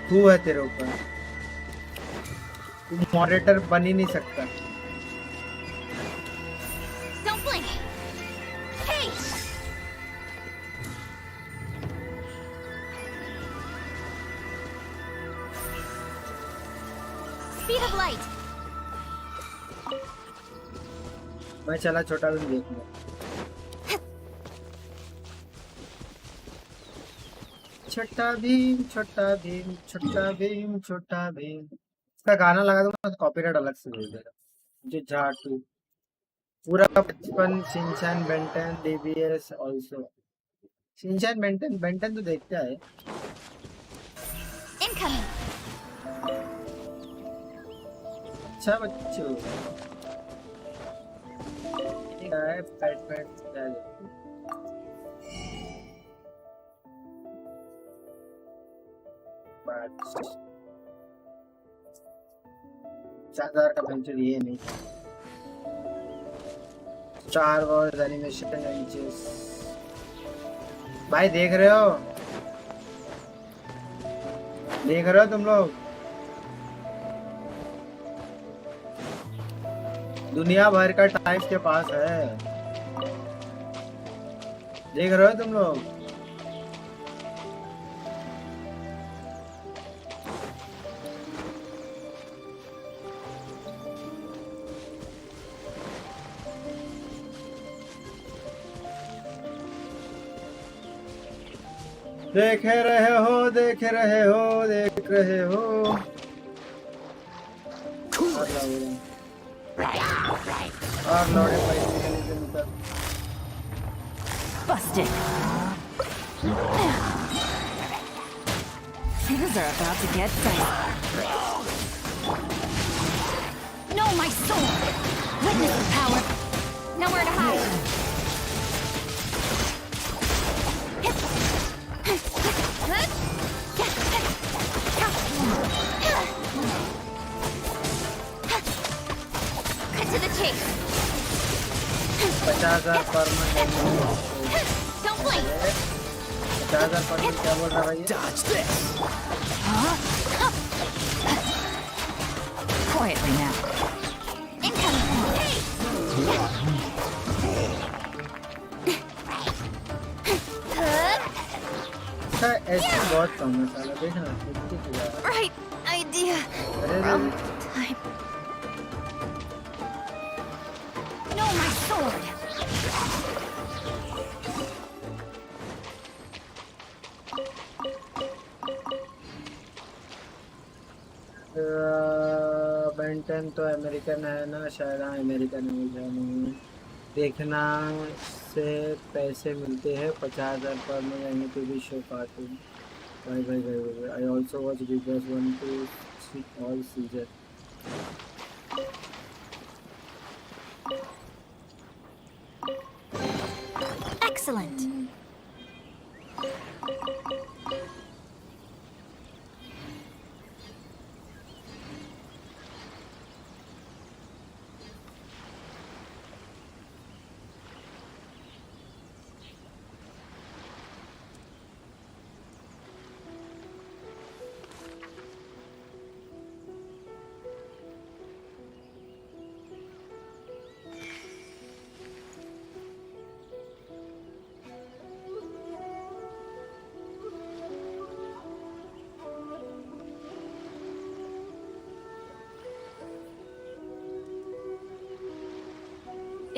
तू है तेरे ऊपर, तू मॉडरेटर बन ही नहीं सकता। Don't blink. Hey! Speed of light. मैं चला छोटा भी देखूंगा। छोटा भीम छोटा भीम छोटा भीम छोटा भीम, इसका गाना लगा दूंगा तो कॉपीराइट अलग से मिल जाएगा। जो झाटू पूरा बचपन Shinchan Ben Ten DBS also. Shinchan Ben Ten Ben Ten तो देखता है। Incoming. अच्छा बच्चों, क्या है पैट पैट क्या है? 4000 का पेंसिल ये नहीं। स्टार वॉर्स एनिमेशन इंचेस भाई देख रहे हो? देख रहे हो तुम लोग? दुनिया भर का टाइम के पास है, देख रहे हो तुम लोग? देख रहे हो देख रहे हो देख रहे हो। और लौड़े पैसे के लिए निकल। Busted. Things are about to get dicey. No, my sword! Witness the power! Nowhere to hide! Cut to the chase. 50,000 per month. Don't blink. 50,000 per month क्या बोल रहा है भाई? Dodge this! Quietly now. Incoming. Hey! इसका ऐसे बहुत कम है साला, देखना 50,000। Right idea. अरे Wrong time. No, my sword. Ben Ten तो अमेरिकन है ना शायद। हाँ अमेरिकन है, मुझे नहीं देखना से पैसे मिलते हैं 50,000 पर महीने पे भी शो कार्टून। भाई भाई भाई भाई I also watch big boss 1 to 3 all season. Excellent.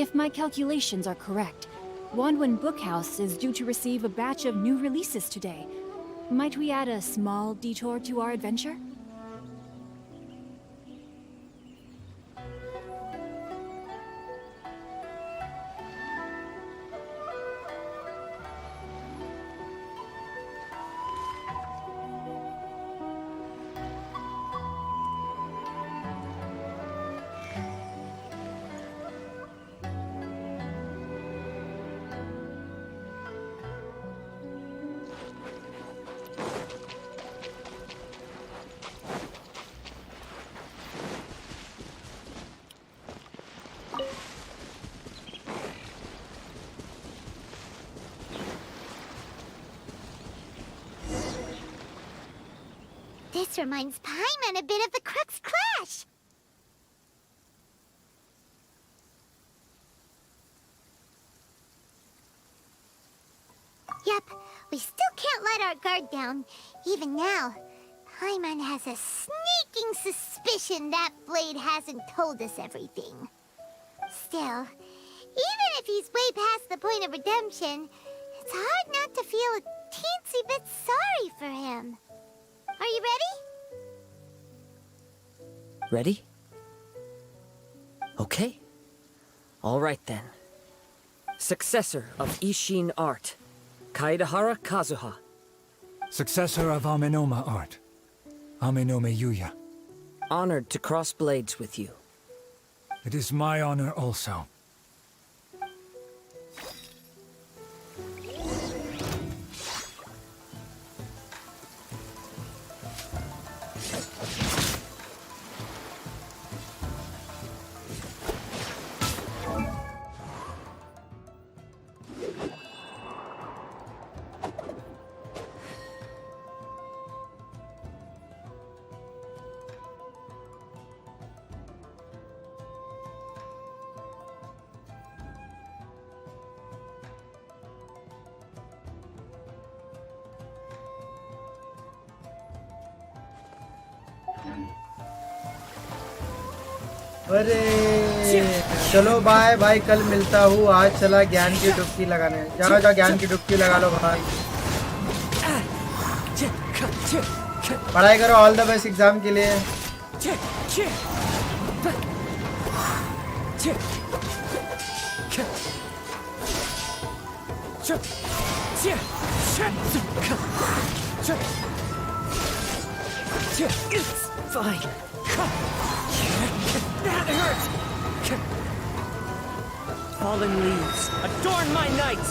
If my calculations are correct, Wanwen Bookhouse is due to receive a batch of new releases today. Might we add a small detour to our adventure? This reminds Paimon a bit of the Crux Clash. Yep, we still can't let our guard down. Even now, Paimon has a sneaking suspicion that Blade hasn't told us everything. Still, even if he's way past the point of redemption, it's hard not to feel a teensy bit sorry for him. Are you ready? Ready? Okay. All right then. Successor of Ishin art, Kaedehara Kazuha. Successor of Amenoma art, Amenome Yuya. Honored to cross blades with you. It is my honor also. अरे चलो bye भाई, कल मिलता हूँ। आज चला ज्ञान की डुबकी लगाने। जाओ जाओ ज्ञान की डुबकी लगा लो भाई। पढ़ाई करो, ऑल द बेस्ट एग्जाम के लिए। Fine. That hurts! Fallen leaves, adorn my nights!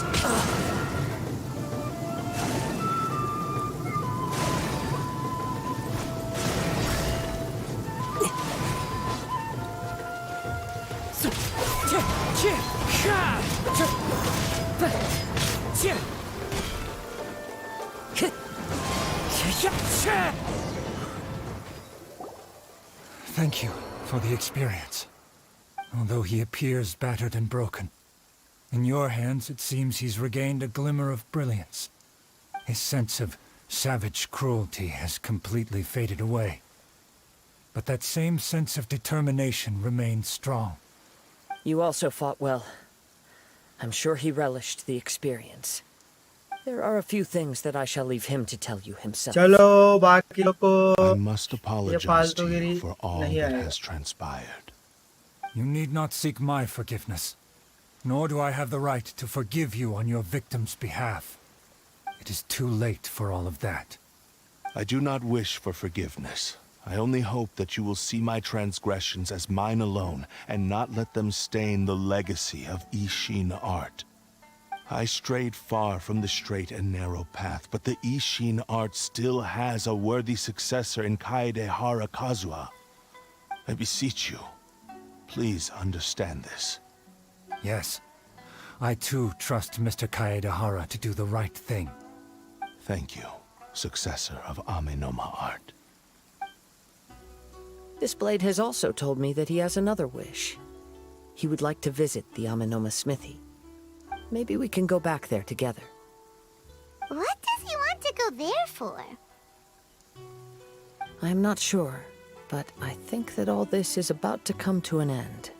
Thank you for the experience. Although he appears battered and broken, in your hands it seems he's regained a glimmer of brilliance. His sense of savage cruelty has completely faded away. But that same sense of determination remains strong. You also fought well. I'm sure he relished the experience. There are a few things that I shall leave him to tell you himself. चलो बाकी लोग को I must apologize to you for all that has transpired. You need not seek my forgiveness, nor do I have the right to forgive you on your victim's behalf. It is too late for all of that. I do not wish for forgiveness. I only hope that you will see my transgressions as mine alone and not let them stain the legacy of Ishin art. I strayed far from the straight and narrow path, but the Ishin art still has a worthy successor in Kaedehara Kazuha. I beseech you, please understand this. Yes, I too trust Mr. Kaedehara to do the right thing. Thank you, successor of Amenoma art. This blade has also told me that he has another wish. He would like to visit the Amenoma smithy. Maybe we can go back there together. What does he want to go there for? I'm not sure, but I think that all this is about to come to an end.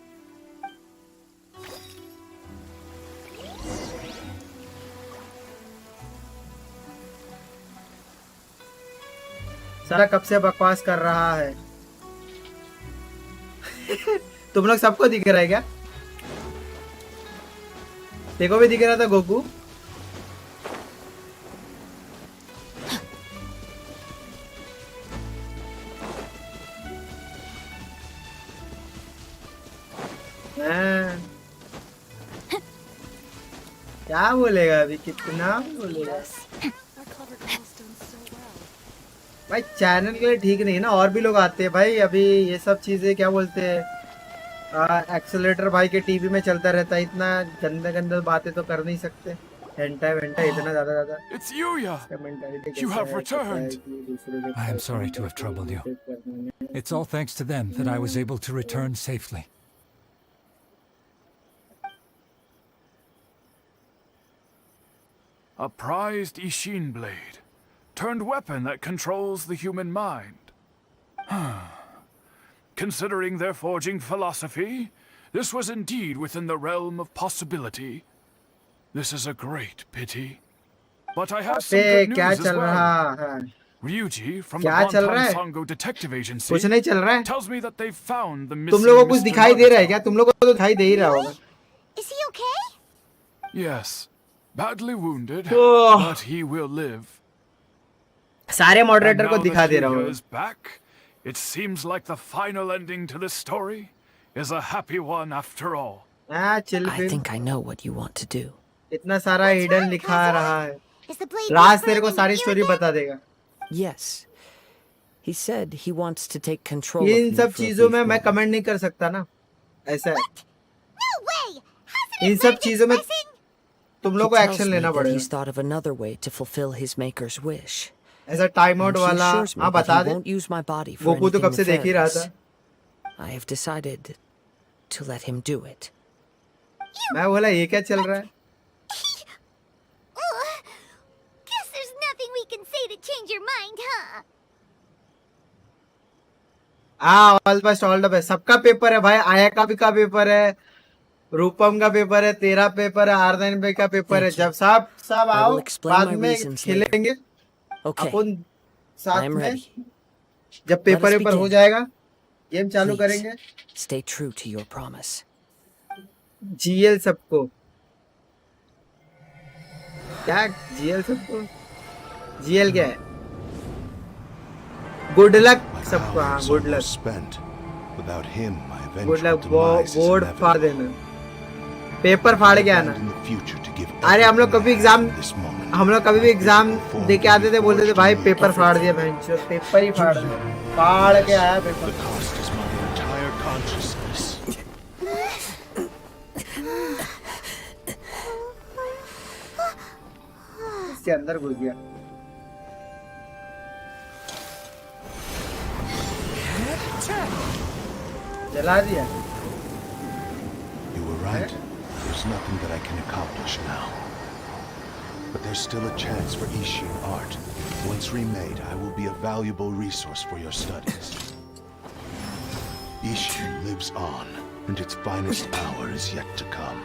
सारा कब से बकवास कर रहा है। तुम लोग सबको दिख रहा है क्या? देखो भी दिख रहा था गोकू। क्या बोलेगा अभी, कितना बोलेगा भाई। चैनल के लिए ठीक नहीं ना, और भी लोग आते हैं भाई। अभी ये सब चीजें क्या बोलते हैं, एक्सेलेरेटर भाई के टीवी में चलता रहता है। इतना गंदे गंदे बातें तो कर नहीं सकते। हेंटा वेंटा इतना ज्यादा It's Yuya! इसका मेंटालिटी You कैसा have है पता है returned. कि दूसरों के I am pass sorry to have contact troubled you. irritate करने में It's all thanks to them that I was able to return safely. A prized Ishin blade, turned weapon that controls the human mind. Considering their forging philosophy, this was indeed within the realm of possibility. This is a great pity. But I have some पे good क्या news as चल well. रहा है Ryuji from the क्या चल रहा Bontan है Sango Detective Agency कुछ नहीं चल रहा है tells me that they've found the तुम missing लोगों को कुछ Mr. दिखाई दे रहा है Nagato. क्या तुम लोगों को तो दिखाई दे ही रहा होगा Is he okay? Yes, badly wounded, Oh. but he will live. सारे And मॉडरेटर now को that दिखा दे रहा Yuya हूँ is back, it seems like the final ending to this story is a happy one after all. हाँ chill I फिर think I know what you want to do. इतना सारा hidden लिखा रहा है Is the blade Raj used तेरे को for सारी ending स्टोरी you again? बता देगा Yes. He said he wants to take control of in me सब for a चीजों brief में मैं moment. कमेंट नहीं कर सकता ना ऐसा है No way! Hasn't in it सब learned चीजों में expressing? तुम He लोग को tells एक्शन me लेना that he's पड़ेगा thought of another way to fulfill his maker's wish. ऐसा टाइम आउट And he वाला assures me हाँ that बता he they won't use my body for Goku तो anything कब से देख ही रहा था nefarious. I have decided to let him do it. मैं बोला ये क्या चल रहा है Ugh. Guess there's nothing we can say to change your mind, huh? हाँ all best all the best सबका पेपर है भाई आया का पेपर है रूपम का पेपर है तेरा पेपर है आरदान भाई का पेपर है Thank you. जब सब I आओ will explain बाद my में reasons later. खेलेंगे Okay, अपन I साथ am में ready. जब Let पेपर us पेपर हो begin. जाएगा गेम चालू Please. करेंगे Stay true to your promise. GL सबको क्या जीएल सबको जीएल क्या है गुड लक My सबको हाँ hours good luck almost spent. Without him, my good eventual luck demise is board फाड़ inevitable. देना पेपर फाड़ के आना In the future to give अरे हम लोग everything कभी I have exam in this moment. हम लोग कभी भी एग्जाम दे के आते थे बोलते थे भाई पेपर फाड़ दिया The बहन पेपर ही फाड़ के आया paper cost is my entire consciousness. इसके अंदर घुस गया जला दिया You were right. There's nothing that I can accomplish now. But there's still a chance for Ishin art. Once remade, I will be a valuable resource for your studies. Ishin lives on, and its finest hour is yet to come.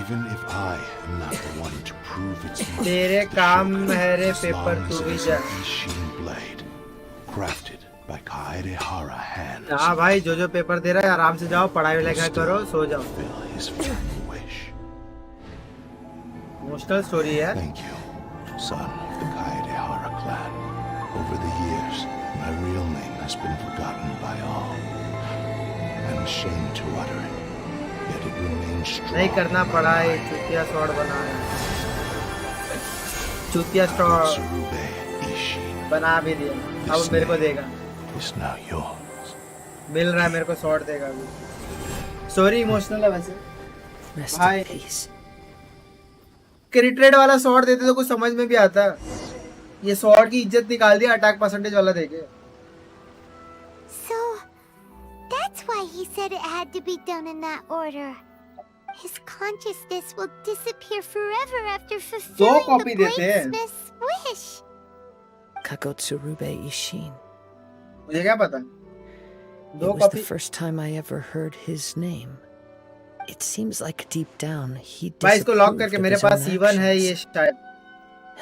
Even if I am not the one to prove its might, तेरे the काम Shogun, है रे as paper long as तू it भी is जा an Ishin blade, crafted by Kaedehara hands. हाँ भाई जो पेपर दे रहा है आराम से जाओ पढ़ाई लिखाई करो सो जाओ Fulfill his final wish. Emotional story है Thank you, son of the Kaedehara clan. Over the years, my real name has been forgotten by all. I'm ashamed to utter it, yet it remains strong. नहीं करना पढ़ाई चुतिया short बनाया चुतिया short Tsurube Ishin बना भी दिया अब मेरे को देगा is now yours. मिल रहा है मेरे को शॉर्ट देगा अभी स्टोरी इमोशनल है वैसे Rest Bye. in peace. क्रिट्रेड वाला शॉट देते तो कुछ समझ में भी आता ये शॉट की इज्जत निकाल दिया अटैक परसेंटेज वाला देके So, that's why he said it had to be done in that order. His consciousness will disappear forever after fulfilling copy the देते हैं। bladesmith's wish. Kagotsurube Ishin. मुझे क्या पता It दो was the copy first time I ever heard his name. It seems like deep down he भाई इसको lock disapproved करके of मेरे his पास own C1 है ये actions, शायद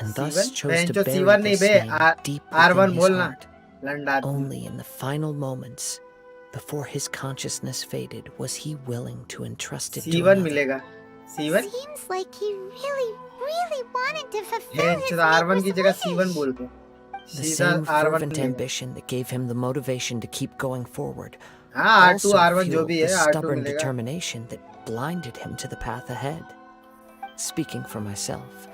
and thus C1 chose बहन to जो bury C1 नहीं this bay name deep R1 within his बोलना heart. Landa Only in the final moments, before his consciousness faded, was he willing to entrust it to C1 another. मिलेगा C1 Seems like he really wanted to fulfill बहन his जो R1 की maker's जगह wish. C1 बोल दो The सीधा same R1 fervent मिलेगा ambition that gave him the motivation to keep going forward हाँ R2 also R1 जो fueled भी the है R2 stubborn मिलेगा determination that blinded him to the path ahead. Speaking for myself,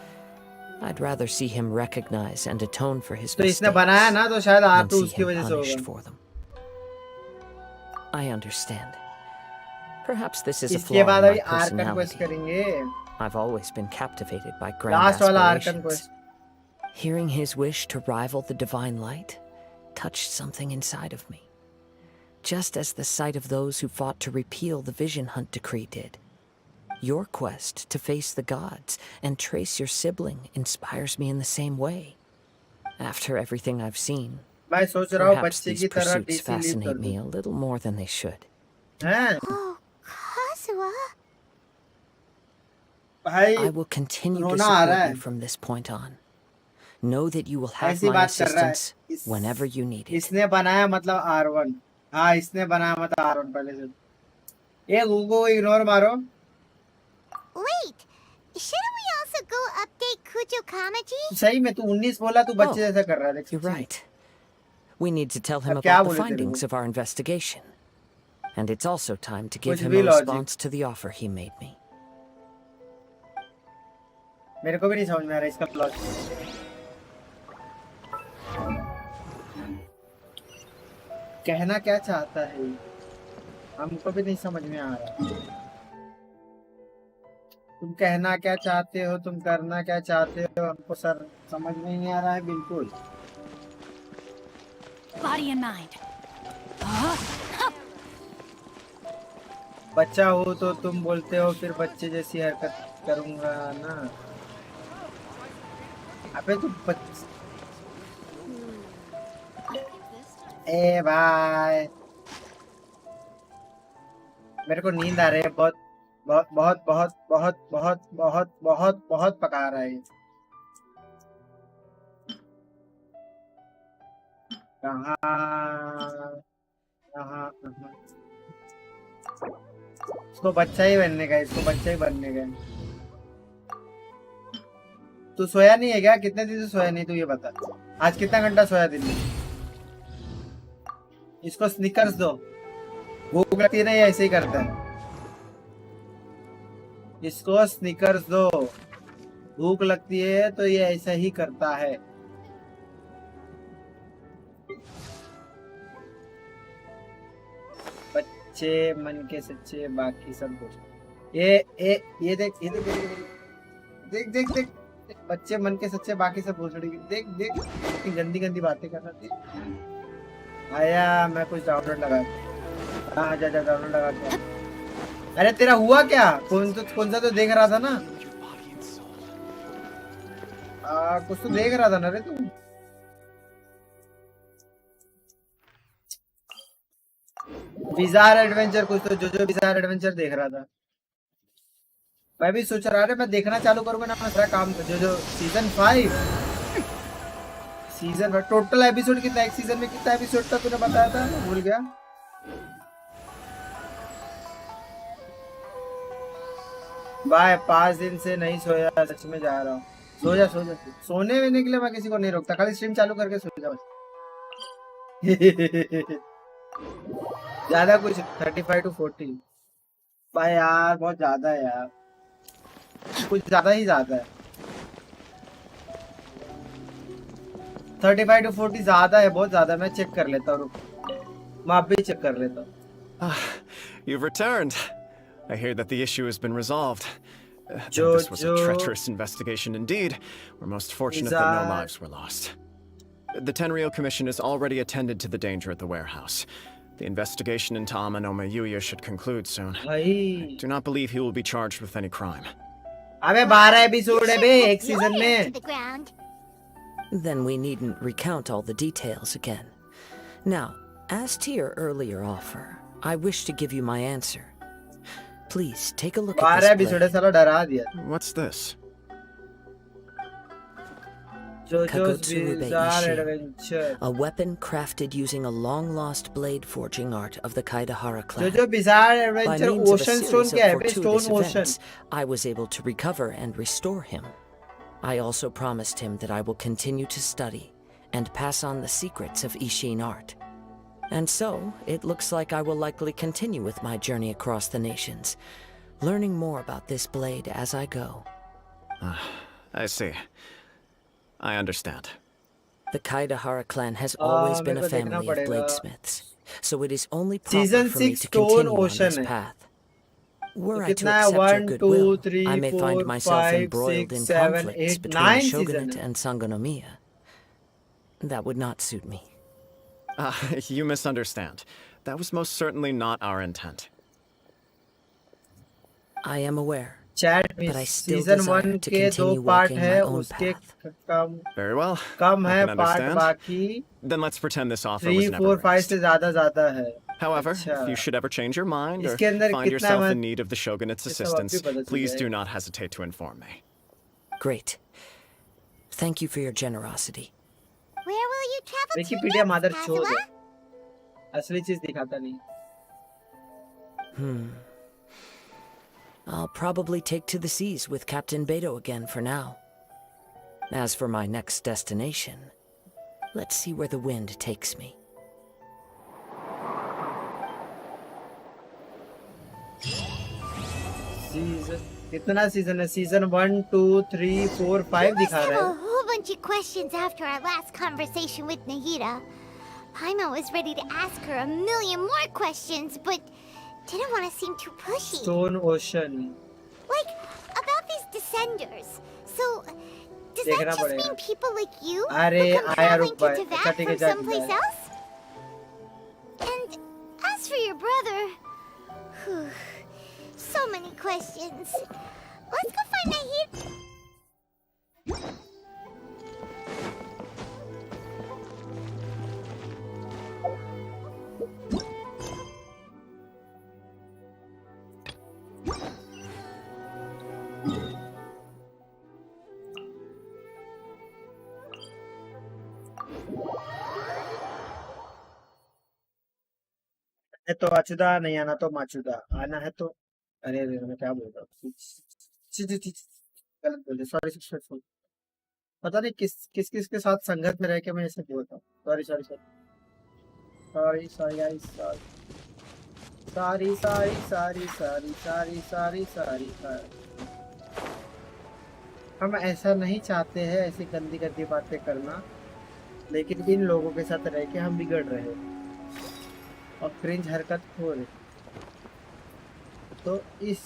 I'd rather see him recognize and atone for his तो इसने mistakes बनाया ना तो शायद than R2 see उसकी him वजह से punished होगा for them. I understand. Perhaps this is a इसके flaw बाद in अभी my आर्कन क्वेस्ट personality. करेंगे I've always been captivated by grand Last वाला Archon aspirations. Hearing his wish to rival the divine light touched something inside of me, just as the sight of those who fought to repeal the Vision Hunt decree did. Your quest to face the gods and trace your sibling inspires me in the same way. After everything I've seen, मैं सोच रहा हूँ perhaps बच्चे these की तरह pursuits DC leave कर fascinate me दूँ. a little more than they should. हैं? Oh, Kazuha. भाई I will continue to रोना आ रहा support है. you from this point on. Know that you will have ऐसी my बात कर रहा है. assistance whenever you need it. इसने बनाया मतलब R1. हाँ इसने बनाया मतलब R1 पहले से. ये गूगल को इग्नोर मारो. Wait, shouldn't we also go update Kujo Kamaji? सही में तू 19 बोला तू बच्चे जैसा कर रहा है. देख You're सच्ची. right. We need to tell him अब क्या about the बोले तेरे findings को? of our investigation. And it's also time to give कुछ him भी a logic. response to the offer he made me. मेरे को भी नहीं समझ में आ रहा इसका लॉजिक. कहना क्या चाहता है हमको भी नहीं समझ में आ रहा. तुम कहना क्या चाहते हो, तुम करना क्या चाहते हो, हमको सर समझ में नहीं आ रहा है बिल्कुल. Body and mind. बच्चा हो तो तुम बोलते हो फिर बच्चे जैसी हरकत करूंगा ना. अबे तू ए भाई मेरे को नींद आ रही है. बहुत बहुत बहुत बहुत बहुत बहुत बहुत बहुत बहुत पका रहा है. कहाँ कहाँ कहाँ इसको बच्चा ही बनने का. इसको बच्चा ही बनने का. तू सोया नहीं है क्या? कितने दिन से सोया नहीं? तू ये बता. आज कितना घंटा सोया दिन में? इसको स्निकर्स दो. भूख लगती है ना ये ऐसे ही करता है. इसको स्निकर्स दो. भूख लगती है तो ये ऐसा ही करता है. बच्चे मन के सच्चे बाकी सब कुछ. ये देख ये देख देख देख देख. बच्चे मन के सच्चे बाकी सब भोसड़ी. देख देख कितनी गंदी गंदी बातें कर रहा है. आया मैं कुछ डाउनलोड लगा. हाँ जा जा डाउनलोड लगा के. अरे तेरा हुआ क्या? कौन सा तो देख रहा था ना. कुछ तो देख रहा था ना रे तू. बिजार एडवेंचर कुछ तो जो बिजार एडवेंचर देख रहा था. मैं भी सोच रहा था मैं देखना चालू करूंगा ना. मेरा काम जो सीजन 5 टोटल एपिसोड कितना? एक सीजन में कितना एपिसोड था तूने बताया था? मैं भूल गया. भाई 5 दिन से नहीं सोया. सच में जा रहा हूँ. सो जा. सोने वेने के लिए मैं किसी को नहीं रोकता. खाली स्ट्रीम चालू करके सो जा बस. ज्यादा कुछ 35 to 40. भाई यार बहुत ज्यादा है यार. कुछ ज्यादा ही ज्यादा है. 35 to 40 ज्यादा है. बहुत ज्यादा. मैं चेक कर लेता हूँ. मैं अभी चेक कर लेता हूँ. You've returned. I hear that the issue has been resolved. Jojo. This was a treacherous investigation indeed. We're most fortunate that no lives were lost. The Tenryou Commission has already attended to the danger at the warehouse. The investigation into Amanoma Yuya should conclude soon. भाई Do not believe he will be charged with any crime. अबे 12 episode है बे एक season Lawyer में. to the ground. Then we needn't recount all the details again. Now, as to your earlier offer, I wish to give you my answer. Please take a look at 12 this episode है. blade. साला डरा दिया. What's this? जोजो's Kagotsuru Bizarre Beishi. Adventure. A weapon crafted using a long-lost blade forging art of the Kaidahara clan. जोजो Bizarre By Adventure means of a Ocean series Stone of क्या है बे? fortuitous Stone Ocean. events, I was able to recover and restore him. I also promised him that I will continue to study and pass on the secrets of Ishin art. And so, it looks like I will likely continue with my journey across the nations, learning more about this blade as I go. I see. I understand. The Kaidahara clan has always been a मेरे को देखना family of पड़ेगा. bladesmiths, so it is only proper Season for me 6 to Stone continue on Ocean this है. path. Were I to कितना है? accept your 1 2 goodwill, 3 I may find 4 myself 5 embroiled 6 in 7 conflicts 8 between the 9 season shogunate है. and Sangonomiya. That would not suit me. You misunderstand. That was most certainly not our intent. I am aware, chat में but I still season desire 1 to के 2 continue part walking है, my own उसके path. Come Very well. Come I है can part understand. बाकी. Then let's pretend this offer 3 was never 4 5 raised. से ज़्यादा है. However, अच्छा. if you should ever change your mind or इसके अंदर find कितना yourself मैं in need of the shogunate's ये सब अभी assistance, पता चल please do जाएगा. not hesitate to inform me. Great. Thank you for your generosity. Where will you travel to Wikipedia next, मादर चोद Kazuha? है. असली चीज दिखाता नहीं. I'll probably take to the seas with Captain Beto again for now. As for my next destination, let's see where the wind takes me. Season कितना season है? Season 1 2 3 4 5 You must दिखा have रहा a है. whole bunch of questions after our last conversation with Nahida. Paimon was ready to ask her a million more questions, but didn't want to seem too pushy. Stone ocean. Like, about these descenders. So, does that देखना just पड़ेगा. mean people like you अरे who come आया traveling रुक to भाई. Teyvat अच्छा ठीक है from जा someplace जा. else? And as for your brother, whew, so many questions. Let's go find Nahida. है तो अचुदा, नहीं आना तो माचुदा. आना है तो अरे अरे मैं क्या बोल रहा हूँ. गलत बोल दिया. सॉरी. पता नहीं किस के साथ संगत में रह के मैं ऐसे बोलता हूँ. Sorry guys. सॉरी. हम ऐसा नहीं चाहते हैं, ऐसी गंदी गंदी बातें करना, लेकिन इन लोगों के साथ रह के हम बिगड़ रहे हैं और क्रिंज हरकत हो रही. तो इन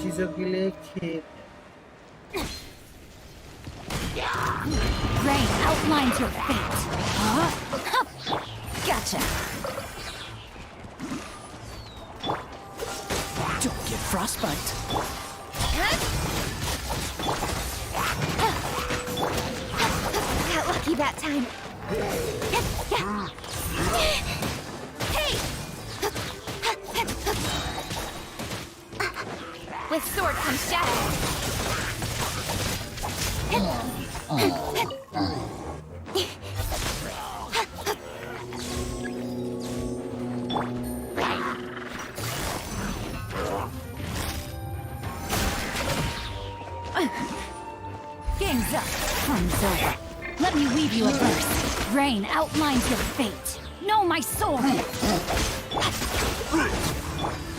चीजों के लिए खेद. Rain outlines your fate. Huh? Gotcha. Don't get frostbite. Got lucky that time. Hey! With sword comes shadow. Game's up. Fun's over. Let me weave you a verse. Rain outlines your fate. Know my sword.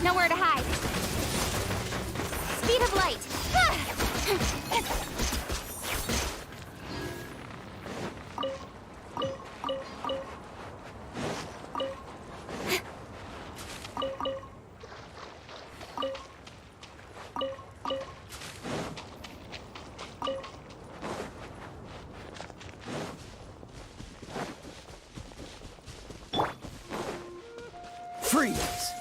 Nowhere to hide. Speed of light. Freeze!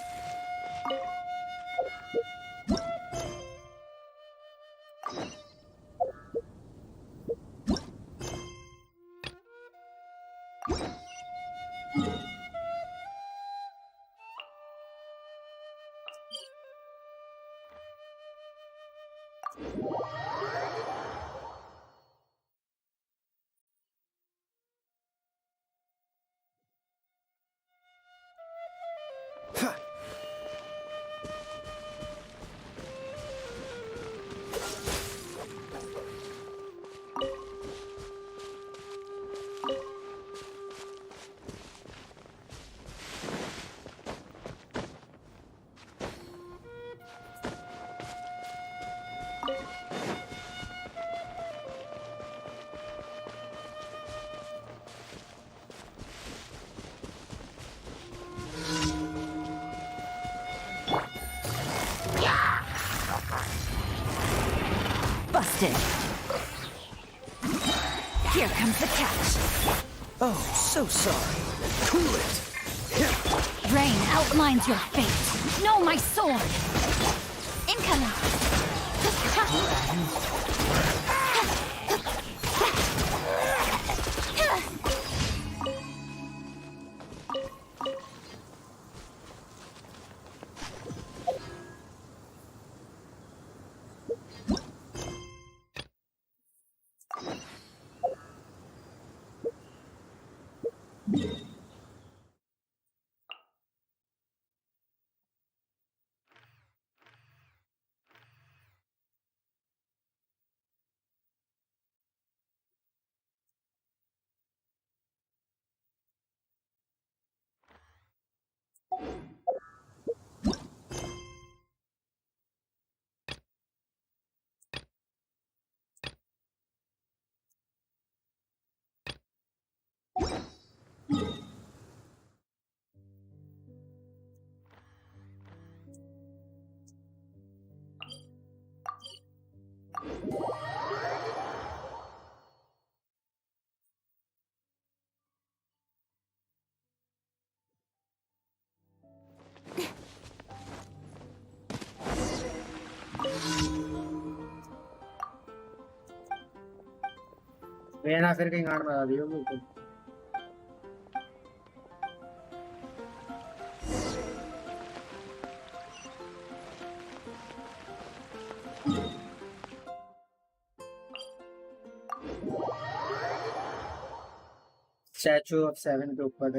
Ha! wasted. Here comes the catch. Oh, so sorry. Cool it. Rain outlines your fate. Know my sword. Incoming. Rena फिर कहीं गाड़ बजा दियो मुझको Statue of Seven के ऊपर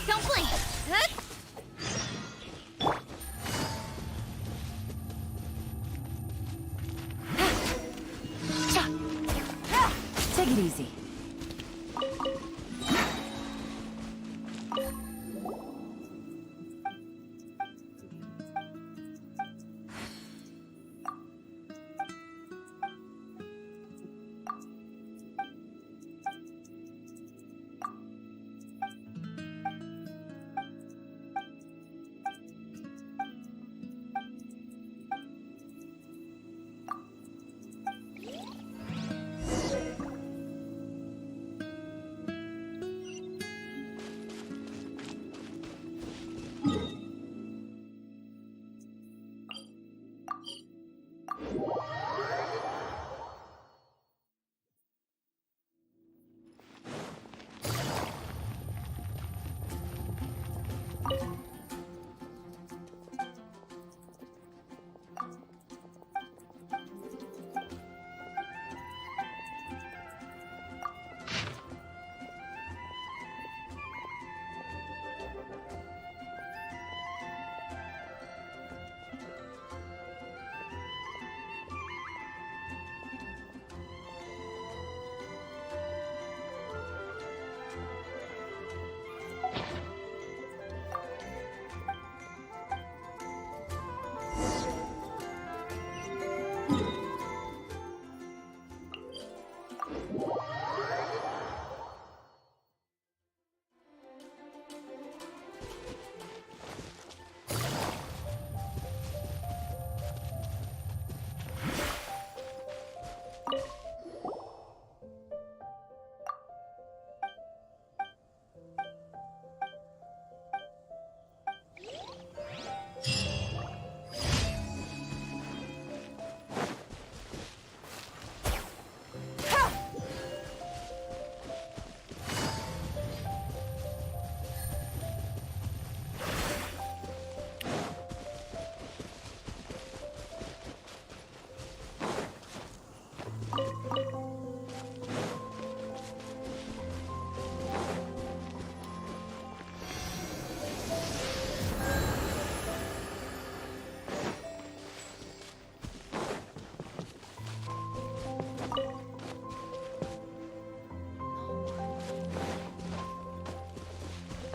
Don't blink! Take it easy.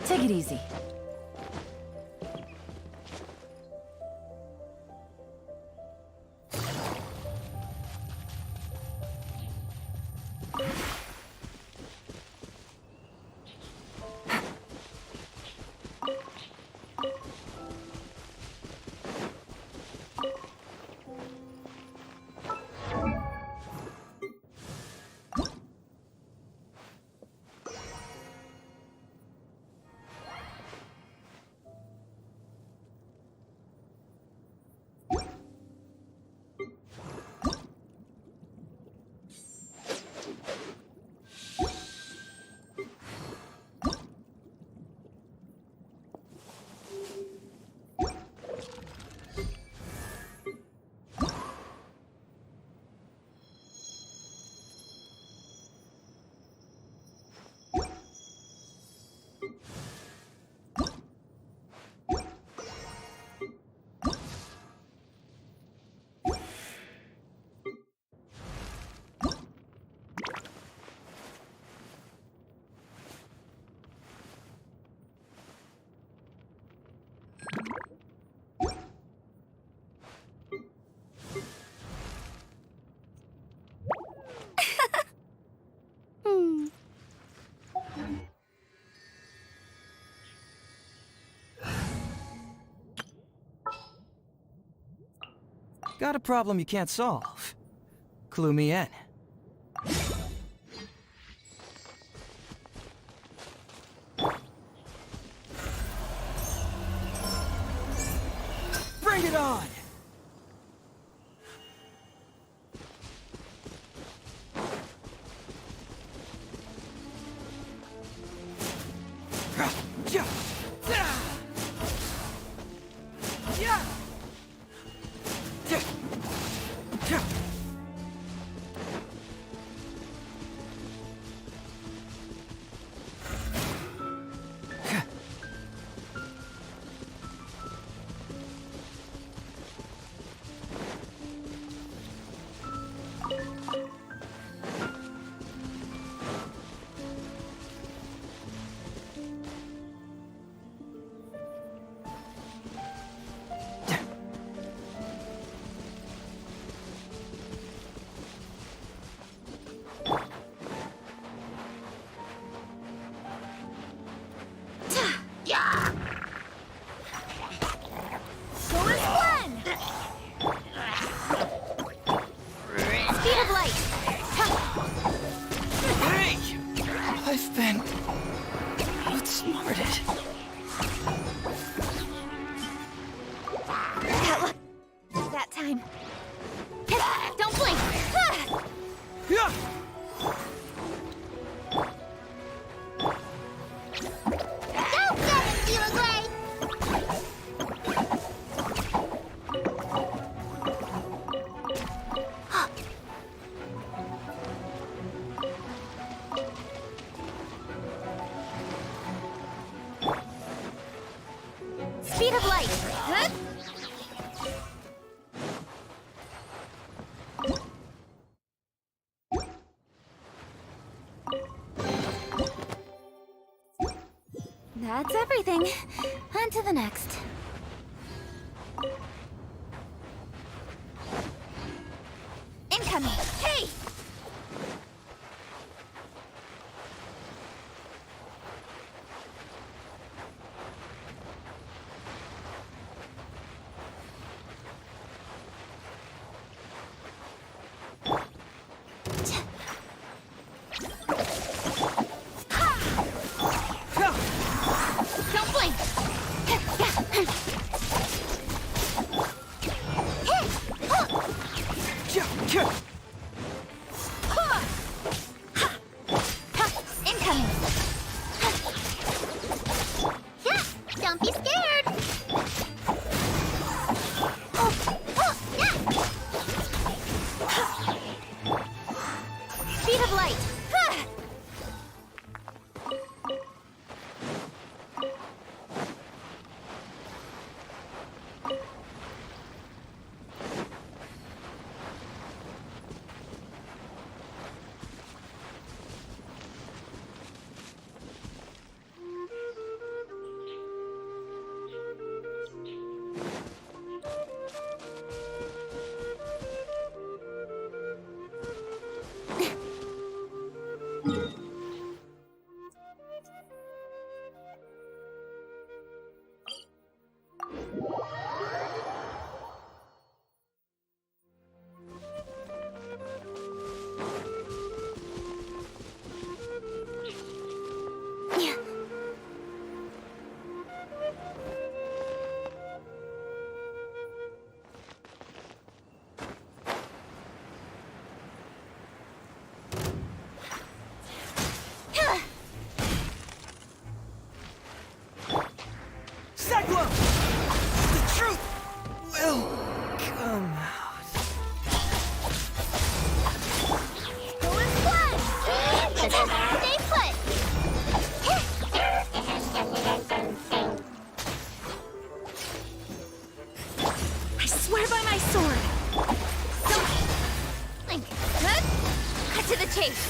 Take it easy. Got a problem you can't solve? Clue me in. Bring it on! Speed of light. Huh? That's everything. On to the next. Incoming. Hey! Don't blink! Stay put. I swear by my sword! Cut to the chase.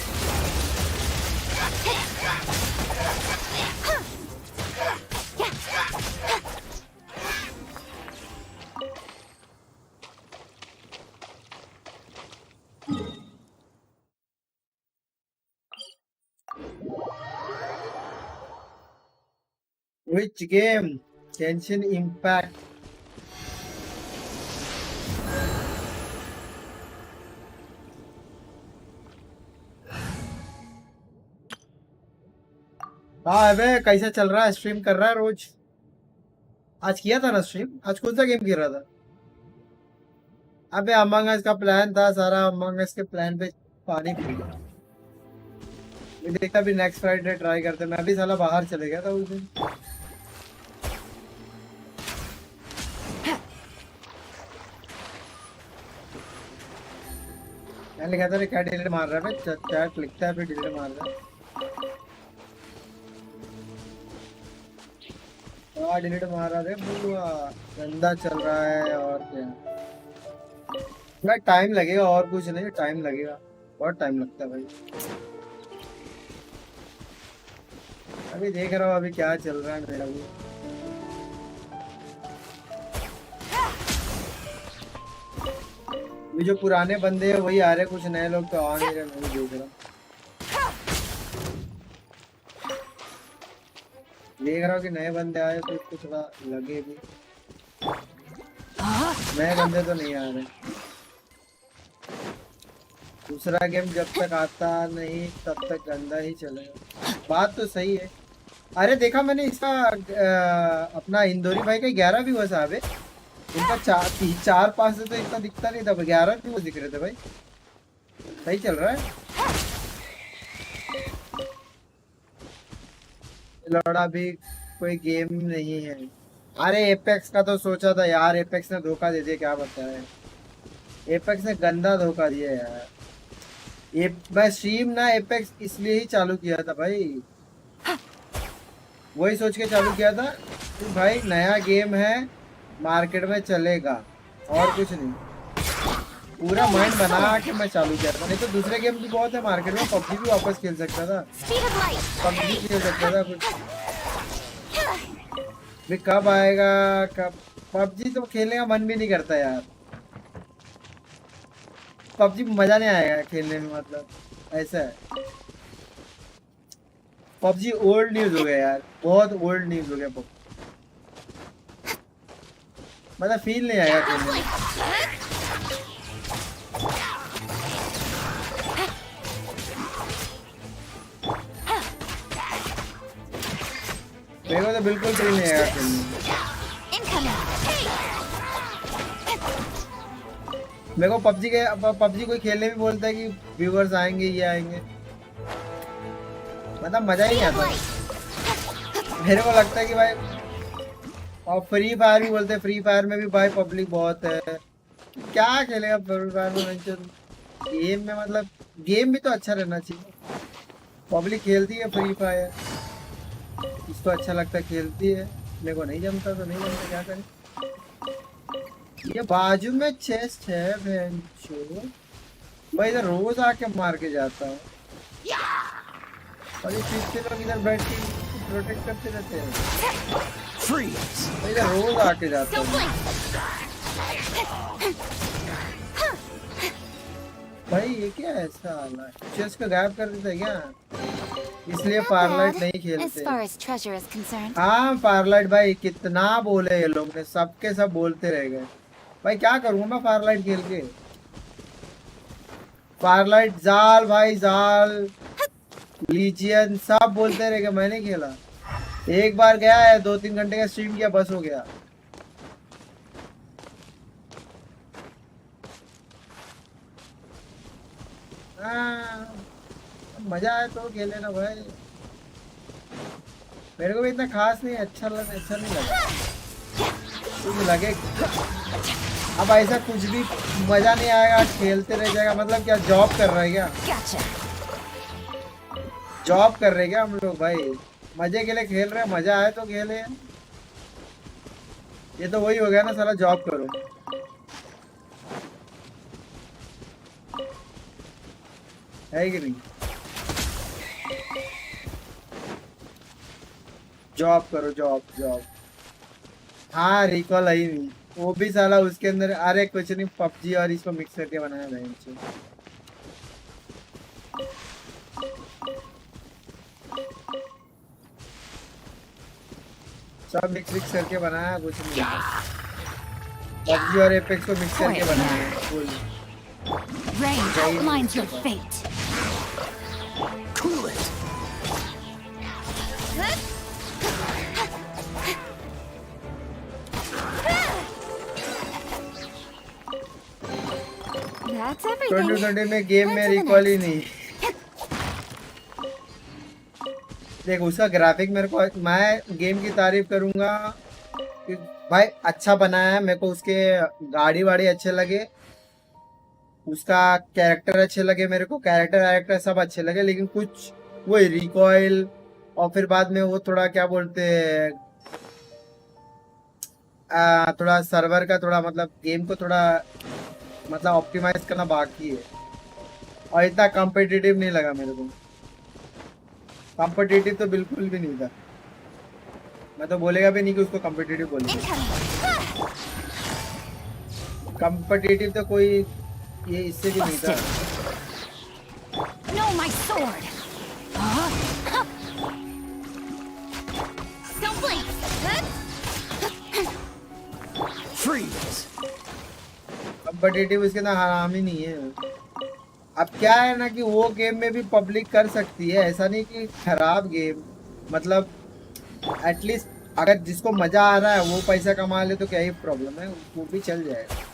Which game? Genshin Impact. हाँ अबे कैसा चल रहा है? Stream कर रहा है रोज? आज किया था ना स्ट्रीम? आज कौन सा गेम खेल रहा था? अबे अमंग अस का प्लान था, सारा अमंग अस के प्लान पे पानी फिर गया। मैं देखता भी नेक्स्ट फ्राइडे ट्राई करते। मैं भी साला बाहर चले गया था उस दिन। मैं लिखा था क्या डिलीट मार रहा है? चैट लिखता है फिर डिलीट मार रहा है। हाँ डिलीट मारा रे बुआ, गंदा चल रहा है। और क्या भाई, टाइम लगेगा और कुछ नहीं, टाइम लगेगा, बहुत टाइम लगता है भाई। अभी देख रहा हूँ अभी क्या चल रहा है मेरा भी। जो पुराने बंदे हैं वही आ रहे, कुछ नए लोग तो आ नहीं रहे। मैं भी देख रहा हूँ, कि नए बंदे आए तो उसको थोड़ा लगे भी। नए बंदे तो नहीं आ रहे। दूसरा गेम जब तक आता नहीं तब तक गंदा ही चलेगा। बात तो सही है। अरे देखा मैंने इसका अपना इंदौरी भाई का 11 भी हुआ साहब है। उनका 4-5 से तो इतना दिखता नहीं था, 11 भी वो दिख रहे थे भाई। सही चल रहा है। लौड़ा भी कोई गेम नहीं है। अरे एपेक्स का तो सोचा था यार, एपेक्स ने धोखा दे दिया, क्या बताया। एपेक्स ने गंदा धोखा दिया यार। मैं स्ट्रीम ना एपेक्स इसलिए ही चालू किया था भाई, वही सोच के चालू किया था कि भाई नया गेम है, मार्केट में चलेगा, और कुछ नहीं। पूरा माइंड बना के मैं चालू किया था। नहीं तो दूसरे गेम भी बहुत है मार्केट में। पबजी भी वापस खेल सकता था, पबजी खेल सकता था कुछ भी। कब आएगा कब? पबजी तो खेलने का मन भी नहीं करता यार। पबजी मजा नहीं आएगा खेलने में, मतलब ऐसा है। पबजी ओल्ड न्यूज हो गया यार, बहुत ओल्ड न्यूज हो गया पबजी। मतलब फील नहीं आएगा खेलने में। मेरे को तो बिल्कुल फील नहीं आएगा खेलने में। मेरे को पबजी कोई खेलने भी बोलता है कि व्यूअर्स आएंगे, ये आएंगे, मतलब मजा ही नहीं आता। मेरे को लगता है कि भाई, और फ्री फायर भी बोलते हैं, फ्री फायर में भी भाई पब्लिक बहुत है, क्या खेलेगा फ्री फायर में। गेम में मतलब गेम भी तो अच्छा रहना चाहिए। पब्लिक खेलती है फ्री फायर, इसको अच्छा लगता है, खेलती है। मेरे को नहीं जमता तो नहीं जमता, क्या करें। ये बाजू में चेस्ट है भाई, इधर रोज आके मार के जाता हूँ। और ये पीछे लोग इधर बैठ के प्रोटेक्ट करते रहते हैं। भाई इधर रोज आके जाता हूँ भाई। ये क्या ऐसा हाल है? चेस्ट को गायब कर देता है क्या? इसलिए फायरलाइट नहीं खेलते। हाँ फायरलाइट भाई कितना बोले ये लोग ने, सबके सब बोलते रह गए भाई। क्या करूँगा मैं फायरलाइट खेल के? फायरलाइट जाल भाई, जाल लीजियन सब बोलते रह गए, मैंने खेला। एक बार गया है, 2-3 घंटे का स्ट्रीम किया, बस हो गया। मजा आया तो खेले ना भाई। मेरे को भी इतना खास नहीं, अच्छा नहीं लगा। कुछ लगे अब ऐसा कुछ भी मजा नहीं आएगा, खेलते रह जाएगा। मतलब क्या जॉब कर रहा है क्या? जॉब कर रहे क्या हम लोग भाई? मजे के लिए खेल रहे हैं, मजा आए तो खेले। ये तो वही हो गया ना साला, जॉब करो। है कि नहीं? जॉब करो, जॉब जॉब। हाँ रिकॉल है ही नहीं, वो भी साला उसके अंदर। अरे कुछ नहीं, पबजी और इसको मिक्स करके बनाया था इनसे। सब मिक्स करके बनाया, कुछ नहीं। पबजी और एपेक्स को मिक्स करके बनाया है full. Range outlines your fate. Cool it. That's everything. 2020 में गेम में रिकॉल ही नहीं। देख उसका ग्राफिक मेरे को, मैं गेम की तारीफ करूंगा कि भाई अच्छा बनाया है। मेरे को उसके गाड़ी वाड़ी अच्छे लगे, उसका कैरेक्टर अच्छे लगे, मेरे को कैरेक्टर सब अच्छे लगे। लेकिन कुछ वो रिकॉइल और फिर बाद में वो थोड़ा क्या बोलते हैं, थोड़ा सर्वर का थोड़ा मतलब गेम को थोड़ा मतलब ऑप्टिमाइज करना बाकी है। और इतना कॉम्पिटिटिव नहीं लगा मेरे को। कॉम्पिटिटिव तो बिल्कुल भी नहीं था। मैं तो बोलेगा भी नहीं कि उसको कॉम्पिटिटिव बोलेगा। कॉम्पिटिटिव तो कोई ये इससे भी नहीं था। No, my sword. Don't blink. Freeze. Competitive इसके अंदर हराम ही नहीं है। अब क्या है ना कि वो गेम में भी पब्लिक कर सकती है, ऐसा नहीं कि खराब गेम। मतलब एटलीस्ट अगर जिसको मजा आ रहा है वो पैसा कमा ले तो क्या ही प्रॉब्लम है, वो भी चल जाएगा।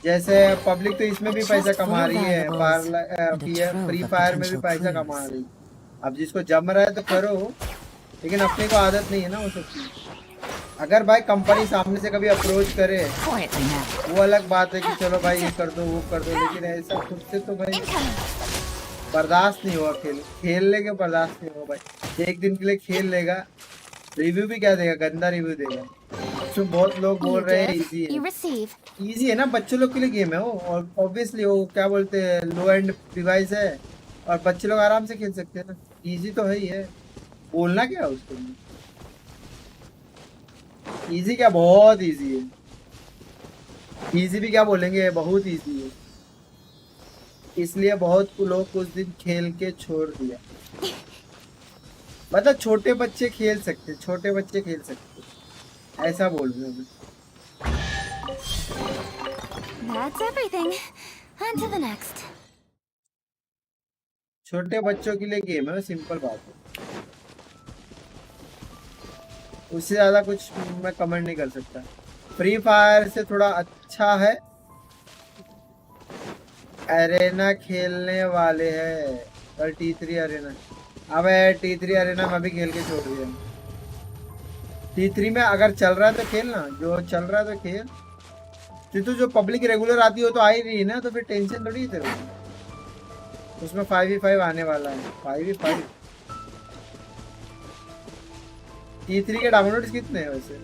जैसे पब्लिक तो इसमें भी पैसा कमा रही है, फ्री फायर में भी पैसा कमा रही। अब जिसको जम रहा है तो करो, लेकिन अपने को आदत नहीं है ना वो सब चीज। अगर भाई कंपनी सामने से कभी अप्रोच करे वो अलग बात है कि चलो भाई ये कर दो वो कर दो, लेकिन ऐसा खुद से तो भाई बर्दाश्त नहीं हुआ। खेल लेके बर्दाश्त नहीं हुआ भाई। एक दिन के लिए खेल लेगा, रिव्यू भी क्या देगा, गंदा रिव्यू देगा। तो बहुत लोग बोल रहे हैं इजी है। इजी है ना, बच्चों लोग के लिए गेम है वो। और ऑब्वियसली वो क्या बोलते हैं लो एंड डिवाइस है और बच्चे लोग आराम से खेल सकते हैं ना। इजी तो है ही है, बोलना क्या है उसको। इजी क्या, बहुत इजी है। इजी भी क्या बोलेंगे, बहुत इजी है। इसलिए बहुत लोग कुछ दिन खेल के छोड़ दिया। मतलब छोटे बच्चे खेल सकते, छोटे बच्चे खेल सकते, ऐसा बोल रहे हैं। That's everything. On to the next. छोटे बच्चों के लिए गेम है, सिंपल बात है। उससे ज्यादा कुछ मैं कमेंट नहीं कर सकता। फ्री फायर से थोड़ा अच्छा है। अरेना खेलने वाले हैं कल T3 अरेना। अब T3 अरेना मैं भी खेल के छोड़ दिया। T3 में अगर चल रहा है तो खेलना, जो चल रहा है तो खेल। तो जो पब्लिक रेगुलर आती हो तो आ ही रही ना, तो फिर टेंशन थोड़ी तेरे को। उसमें 5v5 आने वाला है। 5v5 T3 के डाउनलोड्स कितने हैं वैसे?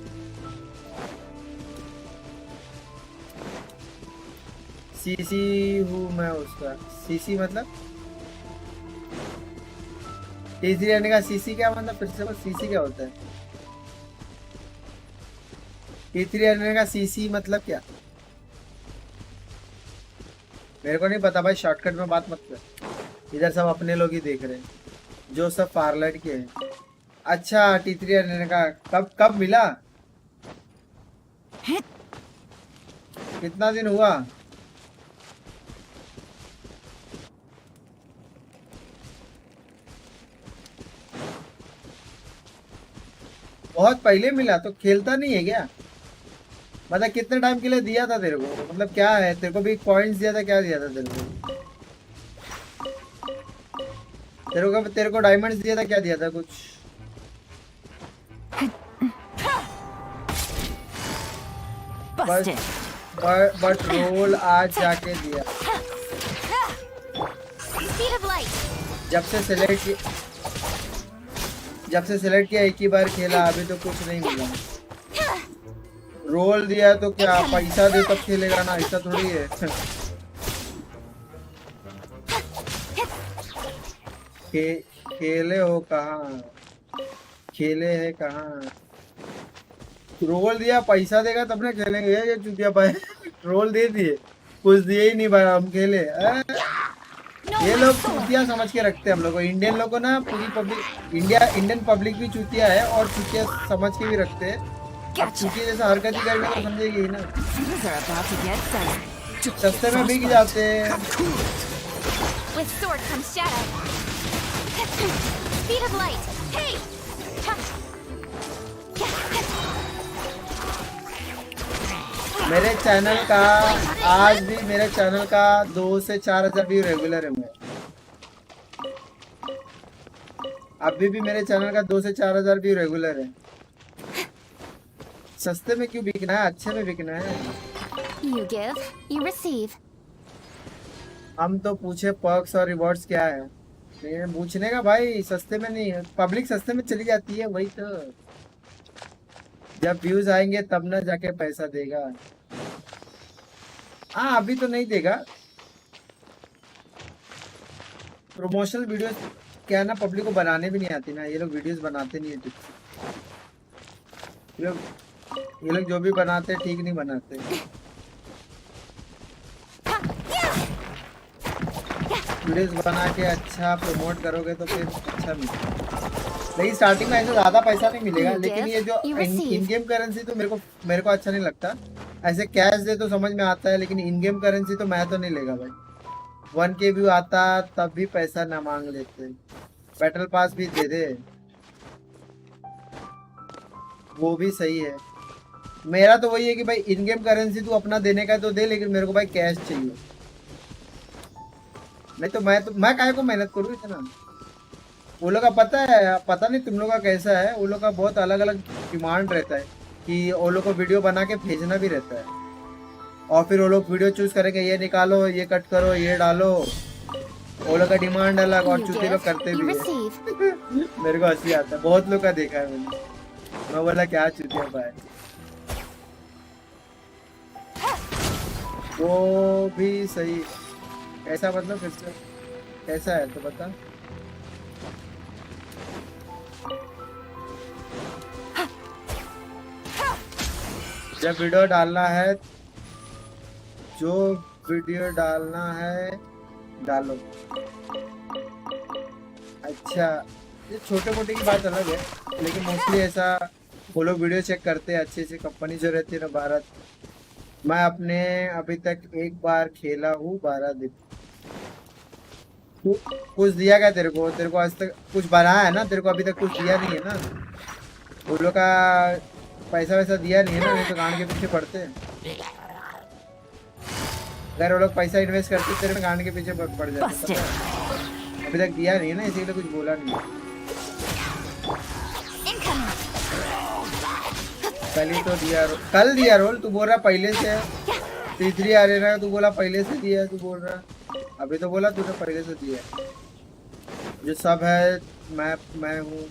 सीसी हूँ मैं उसका। सीसी मतलब T3 आने का सीसी क्या मतलब? फिर से सीसी क्या होता है? T3 आने का सीसी मतलब क्या? मेरे को नहीं पता भाई, शॉर्टकट में बात मत कर। इधर सब अपने लोग ही देख रहे हैं जो सब फारलाइट के हैं। अच्छा T3 आने का कब मिला? कितना दिन हुआ? बहुत पहले मिला तो खेलता नहीं है क्या? मतलब कितने टाइम के लिए दिया था तेरे को? मतलब क्या है, तेरे को भी पॉइंट्स दिया था, क्या दिया था तेरे को? तेरे को डायमंड्स दिया था, क्या दिया था? कुछ बस बट रोल आज जाके दिया। Speed of light. जब से सिलेक्ट किया एक ही बार खेला, अभी तो कुछ नहीं मिला। रोल दिया तो क्या पैसा दे तब खेलेगा ना, ऐसा थोड़ी है। खेले हो कहाँ, खेले है कहाँ? रोल दिया पैसा देगा तब ना खेलेंगे। ये चुतिया भाई रोल दे दिए, कुछ दिए ही नहीं भाई, हम खेले। ये लोग चुतिया समझ के रखते हैं हम लोग को। इंडियन लोग को ना पूरी पब्लिक, इंडियन पब्लिक भी चुतिया है और चुतिया समझ के भी रखते हैं। अब चुतिया जैसा हरकत ही करेंगे तो समझेगी ही ना। सस्ते में बिक जाते हैं। With sword comes shadow. Speed of light. Hey. मेरे चैनल का आज भी मेरे चैनल का 2 से 4,000 व्यू रेगुलर है। मैं अभी भी मेरे चैनल का 2 से 4,000 व्यू रेगुलर है। सस्ते में क्यों बिकना है, अच्छे में बिकना है। You give, you receive. हम तो पूछे पर्क्स और रिवॉर्ड्स क्या है, लेकिन पूछने का भाई सस्ते में नहीं है। पब्लिक सस्ते में चली जाती है, वही तो। जब व्यूज आएंगे तब ना जाके पैसा देगा। हाँ अभी तो नहीं देगा। प्रमोशनल वीडियोस क्या ना पब्लिक को बनाने भी नहीं आती ना, ये लोग वीडियोस बनाते नहीं है ठीक से। ये लोग जो भी बनाते हैं ठीक नहीं बनाते। वीडियोस बना के अच्छा प्रमोट करोगे तो फिर अच्छा मिलेगा। लेकिन स्टार्टिंग में ऐसे ज़्यादा पैसा नहीं मिलेगा। लेकिन ये जो इन गेम करेंसी तो मेरे को अच्छा नहीं लगता। ऐसे कैश दे तो समझ में आता है, लेकिन इन गेम करेंसी तो मैं तो नहीं लेगा भाई। 1K व्यू आता तब भी पैसा ना मांग लेते। बैटल पास भी दे दे, वो भी सही है। मेरा तो वही है कि भाई इन गेम करेंसी तू अपना देने का तो दे, लेकिन मेरे को भाई कैश चाहिए। नहीं तो मैं काहे को मेहनत करूँ इतना। वो लोग का पता नहीं तुम लोग का कैसा है। वो लोग का बहुत अलग अलग डिमांड रहता है कि वो लोग को वीडियो बना के भेजना भी रहता है, और फिर वो लोग वीडियो चूज करेंगे, ये निकालो, ये कट करो, ये डालो। वो लोग का डिमांड अलग और चूती लोग करते भी है। मेरे को हंसी आता है, बहुत लोग का देखा है मैंने। मैं बोला क्या चूतिया भाई। वो भी सही। ऐसा मतलब फिर से कैसा है तो बता। जब वीडियो डालना है, जो वीडियो डालना है डालो। अच्छा ये छोटे मोटे की बात अलग है, लेकिन मोस्टली ऐसा वो लोग वीडियो चेक करते हैं। अच्छी सी कंपनी जो रहती है ना भारत। मैं अपने अभी तक एक बार खेला हूँ 12 दिन। कुछ दिया क्या तेरे को आज तक कुछ बनाया है ना? तेरे को अभी तक कुछ दिया नहीं है ना। वो लोग का पैसा वैसा दिया नहीं है ना, नहीं तो गांड के पीछे पड़ते हैं। अगर वो लोग पैसा इन्वेस्ट करते तेरे में गांड के पीछे पड़ जाते। अभी तक दिया नहीं है ना, इसीलिए कुछ बोला नहीं। कल ही तो दिया, कल दिया रोल। तू बोल रहा पहले से तीसरी आ रही ना, तू बोला पहले से दिया। तू बोल रहा अभी तो बोला तूने पहले से दिया। जो सब है मैं हूँ।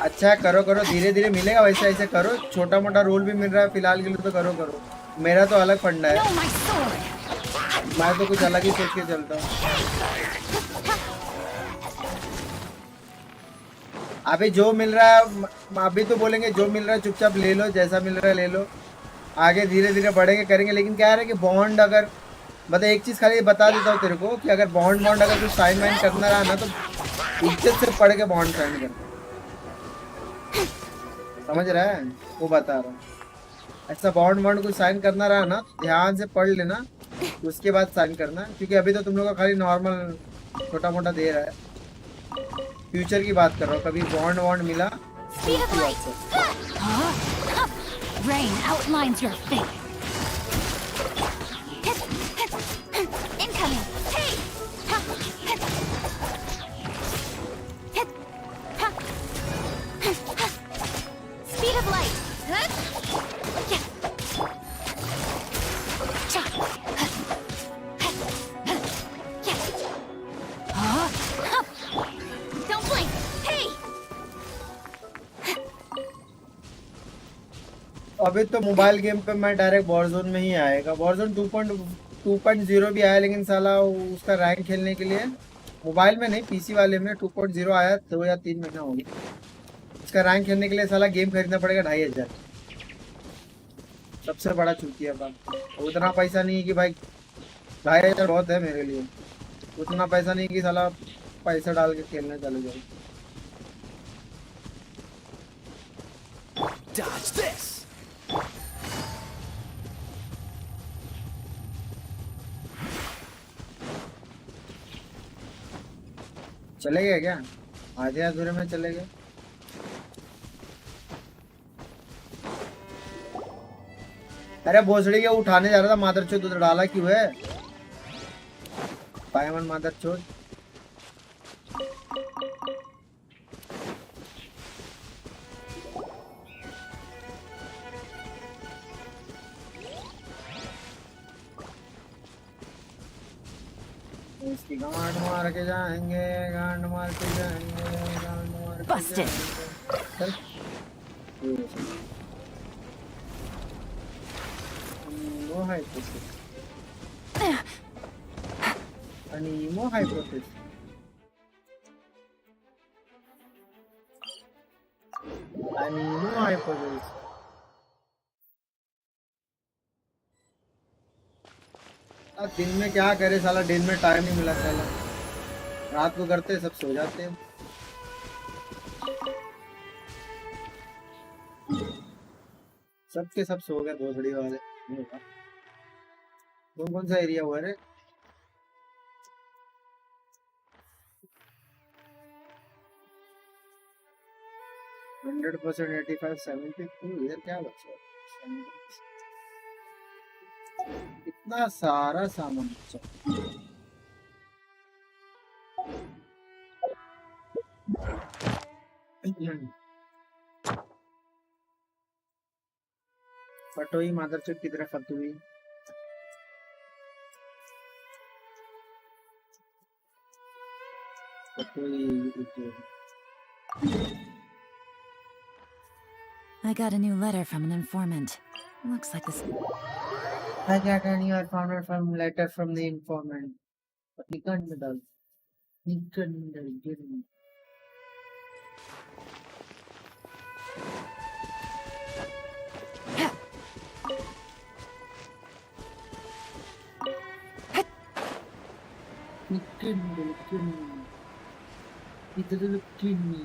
अच्छा करो धीरे धीरे मिलेगा। वैसे ऐसे करो, छोटा मोटा रोल भी मिल रहा है फिलहाल के लिए तो करो। मेरा तो अलग फंडा है, मैं तो कुछ अलग ही सोच के चलता हूँ। अभी जो मिल रहा है, अभी तो बोलेंगे जो मिल रहा है चुपचाप ले लो, जैसा मिल रहा है ले लो। आगे धीरे धीरे बढ़ेंगे करेंगे। लेकिन क्या है कि बॉन्ड अगर मतलब एक चीज़ खाली बता देता हूँ तेरे को कि अगर बॉन्ड अगर कुछ साइन वाइन करना रहा ना तो इज्जत से पढ़ के बॉन्ड साइन कर। समझ रहा है? वो बता रहा हूँ। ऐसा बॉन्ड कुछ साइन करना रहा ना, ध्यान से पढ़ लेना, उसके बाद साइन करना। क्योंकि अभी तो तुम लोग का खाली नॉर्मल छोटा मोटा दे रहा है। फ्यूचर की बात कर रहा हूँ। कभी बॉन्ड मिला Rain outlines your fate. Incoming. अभी तो मोबाइल गेम पे मैं डायरेक्ट वॉरजोन में ही आएगा। वॉरजोन 2.0 भी आया, लेकिन साला उसका रैंक खेलने के लिए मोबाइल में नहीं, पीसी वाले में 2.0 आया 2 या 3 महीना हो गया। इसका रैंक खेलने के लिए साला गेम खरीदना पड़ेगा 2500। सबसे बड़ा चूतिया बात, उतना पैसा नहीं है कि भाई 2500 बहुत है मेरे लिए। उतना पैसा नहीं कि साला पैसा डाल के खेलने चले जाओ। Dodge this! चले गए क्या? आधे अधूरे में चले गए। अरे भोसड़ी के उठाने जा रहा था, मादरचोद उधर डाला क्यों है? पायमन मादरचोद। इसकी गांड मार के जाएंगे, गांड मार के जाएंगे, गांड मार के Busted. चल। वो हाइपोथेसिस। अनीमो हाइपोथेसिस। अनीमो हाइपोथेसिस। दिन में क्या करे साला, दिन में टाइम नहीं मिला साला। रात को करते सब सो जाते हैं। सबके सब सो गए भोसड़ी वाले। तुम कौन सा एरिया हुआ रे? हंड्रेड परसेंट 85 72 इधर क्या बचा? इतना सारा सामान बचा। फटोई मादरचोद की तरफ फटोई। I got a new letter from an informant. Looks like this. I got a new informant from letter from the informant. But he couldn't medal. He couldn't give me. He couldn't give me. He didn't give me.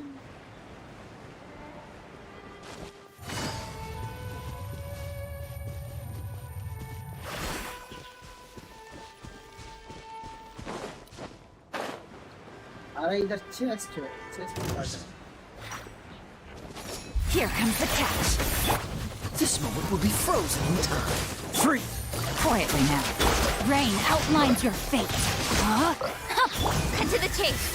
अरे इधर chest है, chest में काटा। Here comes the catch. This moment will be frozen in time. Free! Quietly now. Rain outlines your fate. Cut to the chase.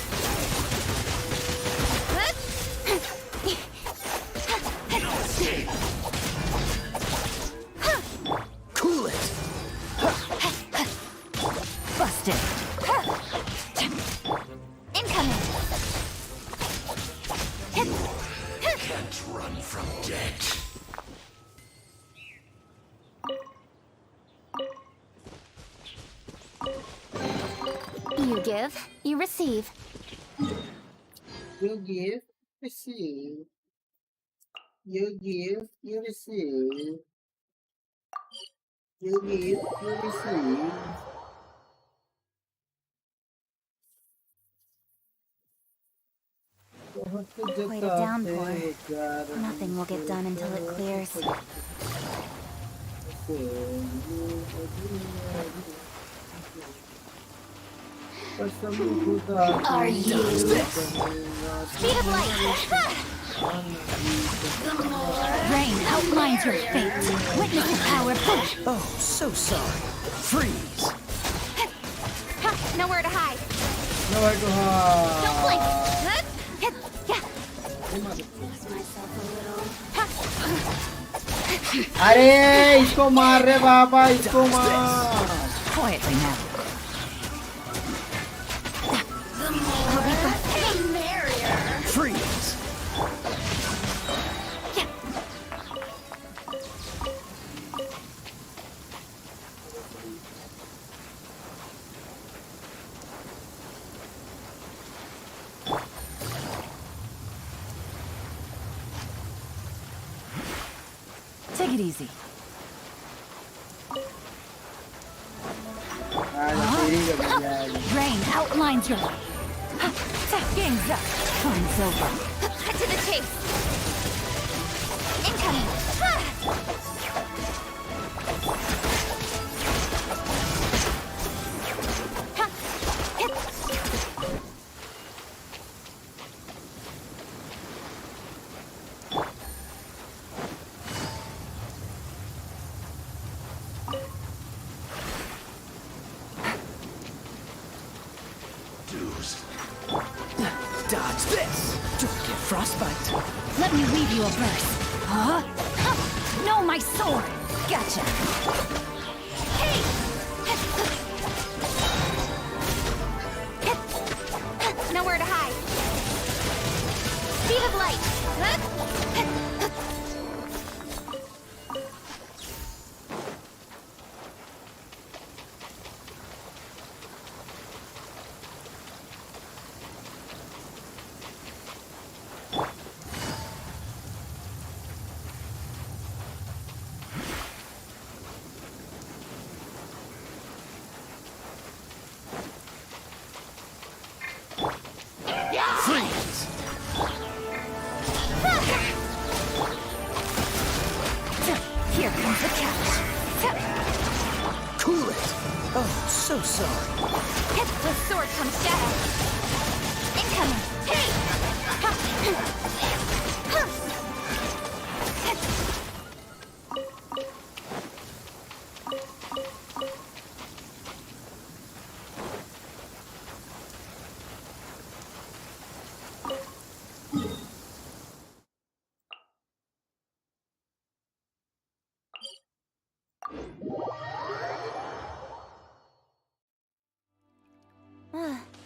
Cool it! Busted. Incoming. Can't run from death. You give, you receive. You give, receive. You give, you receive. You give, you receive. Quite a downpour. Nothing will get done until it clears. Are you? Speed of light! Rain outlines your fate. Witness the power push. Oh, so sorry. Freeze! Ha, nowhere to hide. Nowhere to hide. Don't blink. अरे इसको मार रे बाबा, इसको मार। Quietly now. Freeze! Take it easy. Rain outlines your way. Game's up. Fun's over. Cut to the chase. Incoming. Dodge this! Don't get frostbite. Let me leave you a verse. Huh? No, my sword! Gotcha! Hey! Nowhere to hide. Speed of light. Here comes the catch. Cool it! Oh, so sorry. With sword comes shadow. Incoming. Hey!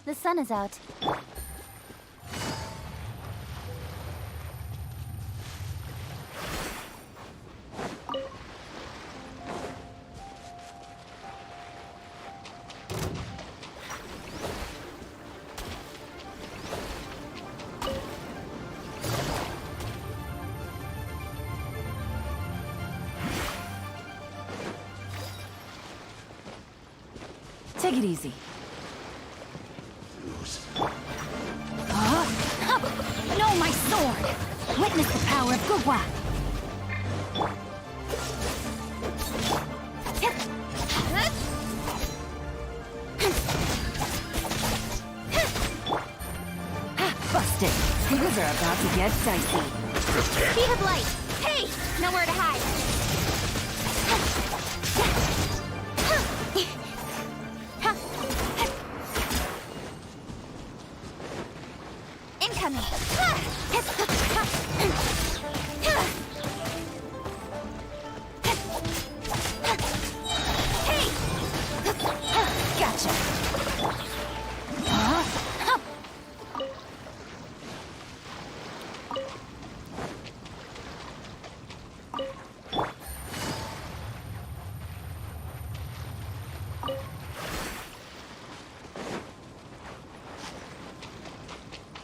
The sun is out. Take it easy. No, my sword! Witness the power of Gugwa! Busted! Things are about to get dicey. Speed of light. Hey! Nowhere to hide. Incoming. Hey! Gotcha!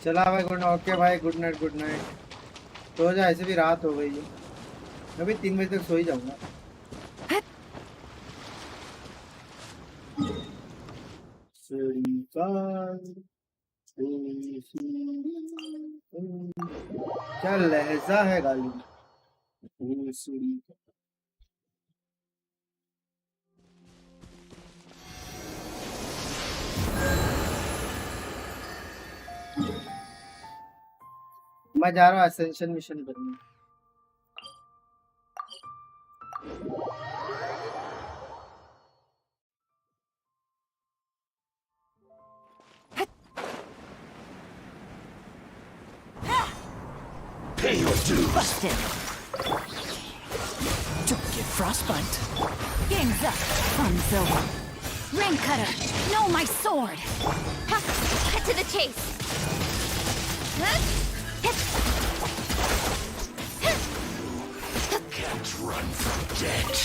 चला भाई good night. Okay भाई good night good night. सो जा, ऐसे भी रात हो गई है, मैं भी 3 बजे तक सो ही जाऊंगा। क्या लहजा है गाली। मैं जा रहा हूँ असेंशन मिशन करने। Pay your dues. Busted! Don't get frostbite. Game's up! Fun's over. Rain cutter! No, my sword! Cut to the chase. Can't run from death.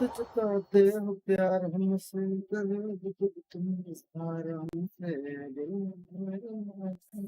तुझको दे हो प्यार हमसे कभी तुम इजहार हमसे दिल में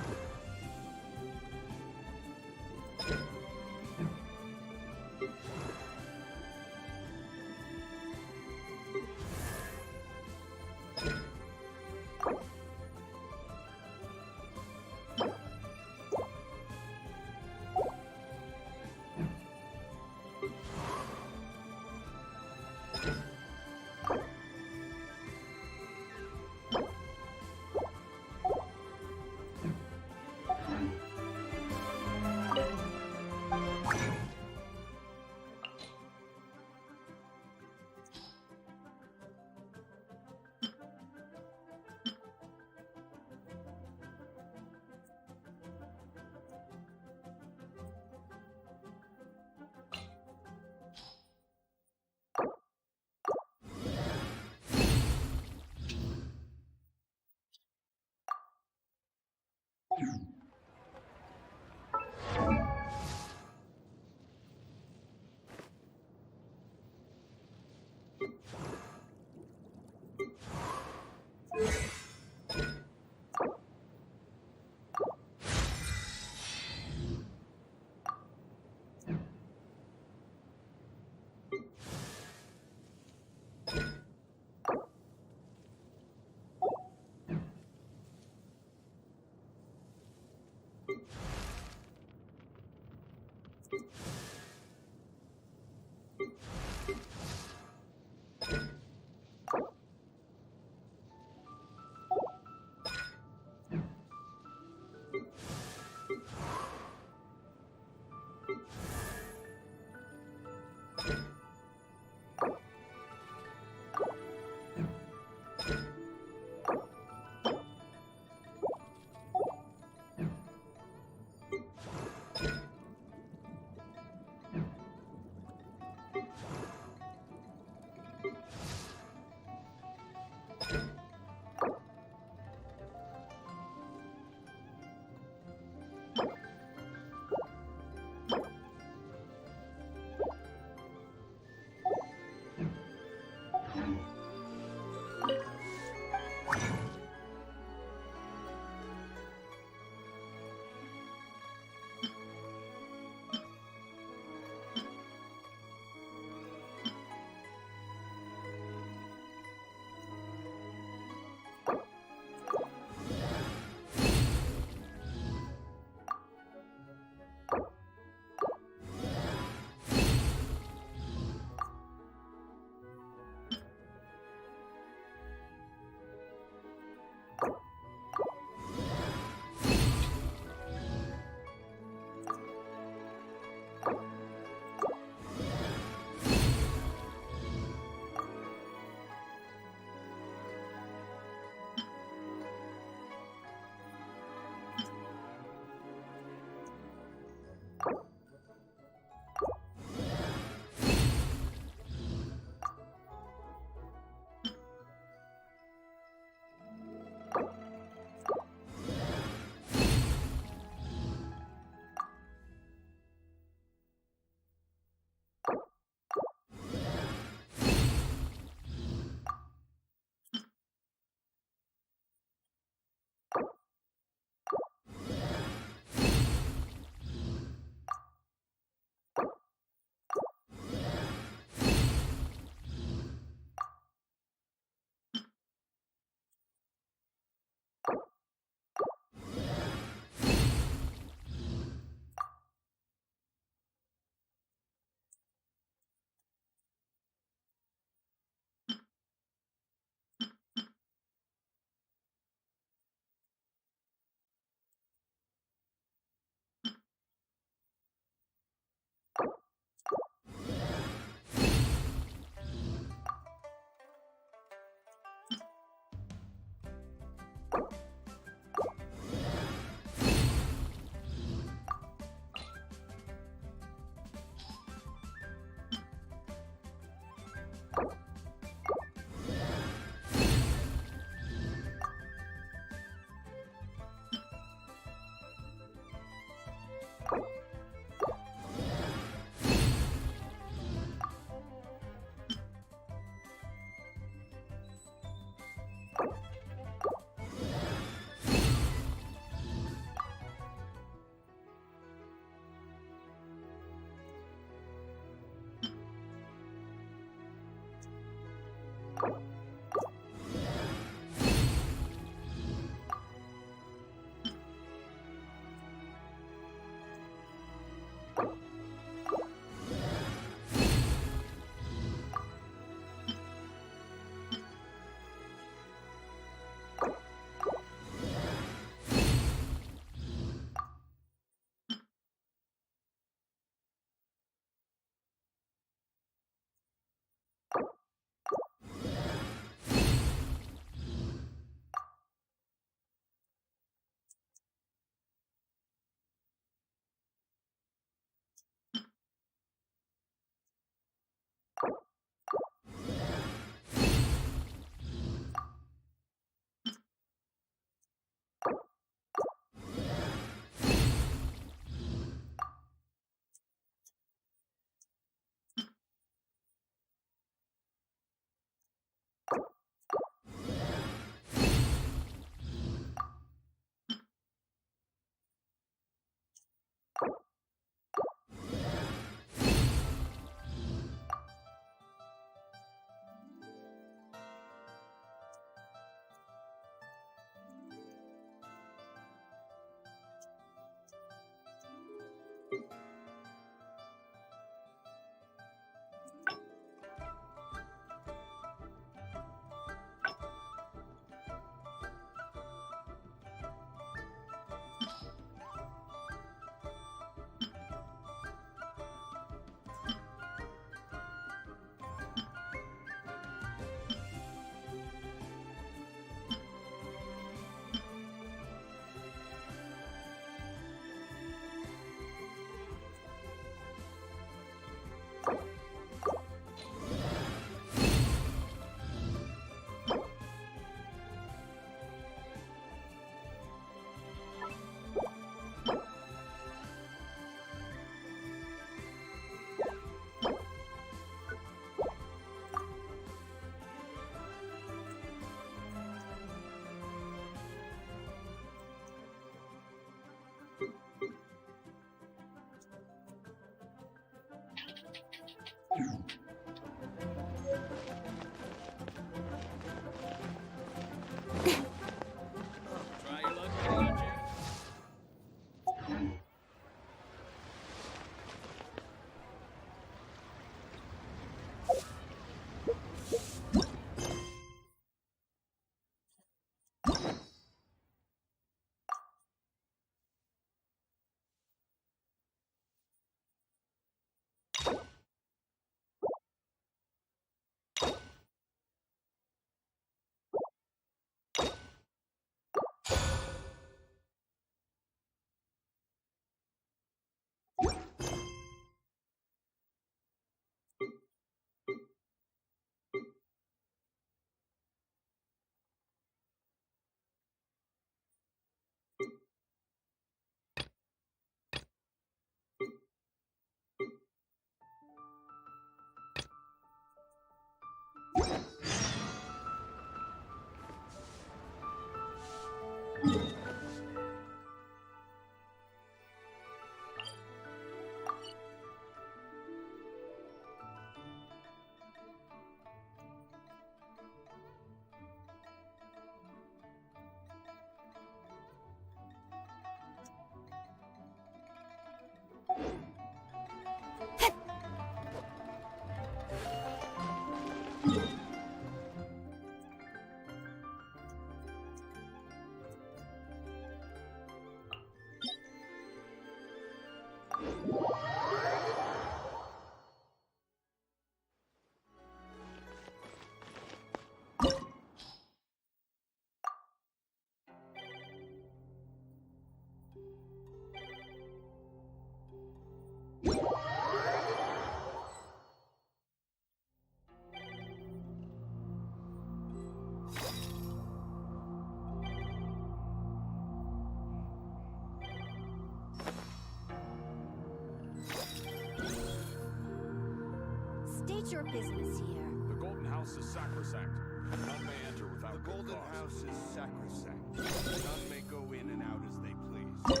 State your business here. The Golden House is sacrosanct. None may enter without The good Golden cause. House is sacrosanct. None may go in and out as they please.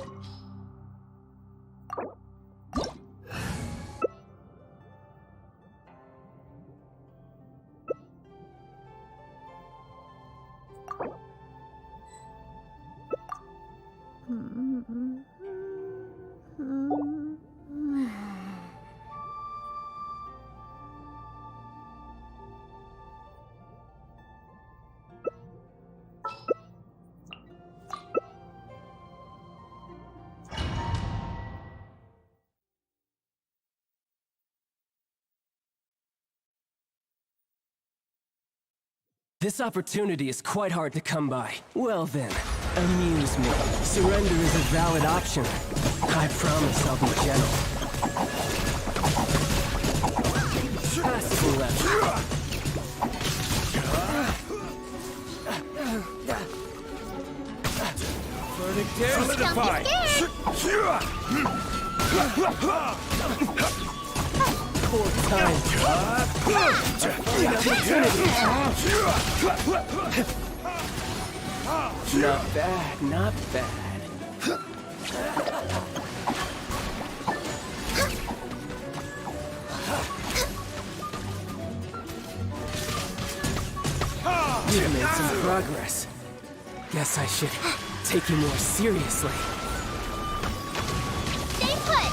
This opportunity is quite hard to come by. Well then, amuse me. Surrender is a valid option. I promise I'll be gentle. Passable left. Verdict is solidified. Fourth time. Not bad, not bad. You've made some progress. Guess I should take you more seriously. Stay put!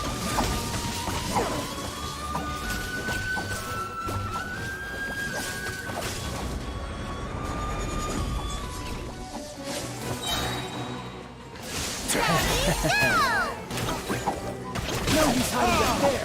No, he's hiding up there.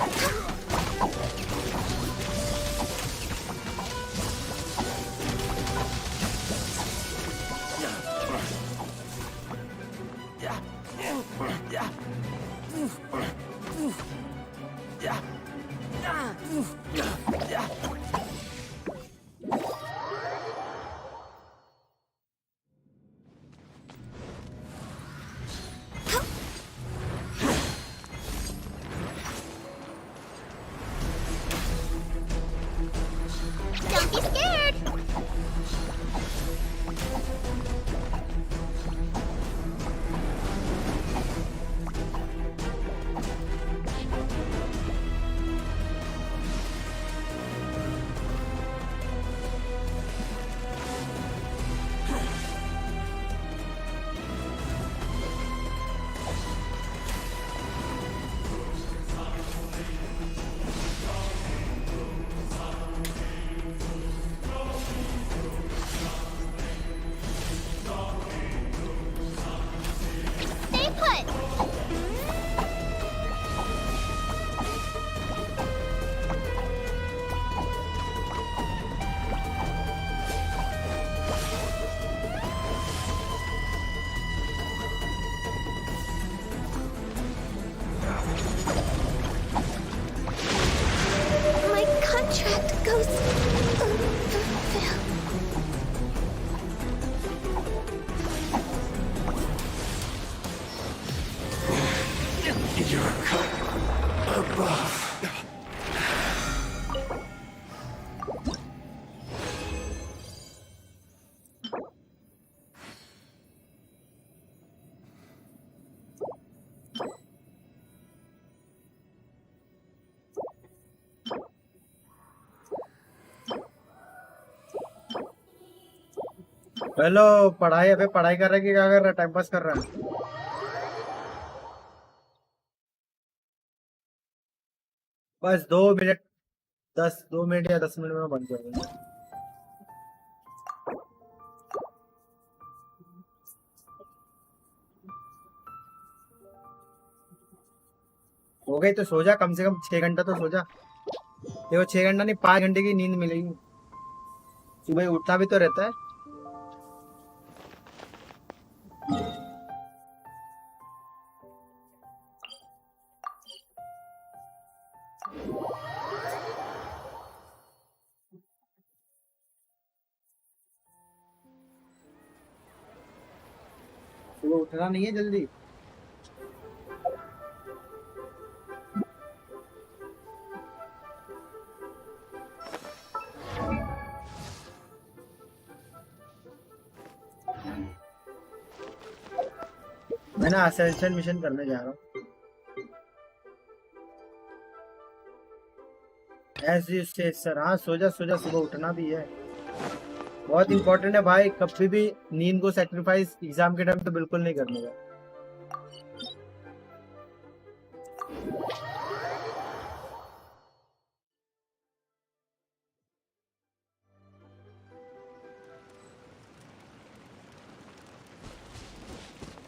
Don't be scared! Hello पढ़ाई अबे पढ़ाई कर रहा है कि क्या कर रहा है टाइम पास कर रहा है बस 2 मिनट 2 मिनट या 10 मिनट में बन जाएगा हो गई तो सो जा कम से कम 6 घंटा तो सो जा देखो 6 घंटा नहीं 5 घंटे की नींद मिलेगी सुबह उठना भी तो रहता है सुबह उठना नहीं है जल्दी मैं ना असेंशन मिशन करने जा रहा हूँ एज यू से सर हाँ सो जा सुबह उठना भी है बहुत इंपॉर्टेंट है भाई कभी भी नींद को सैक्रिफाइस एग्जाम के टाइम तो बिल्कुल नहीं करने का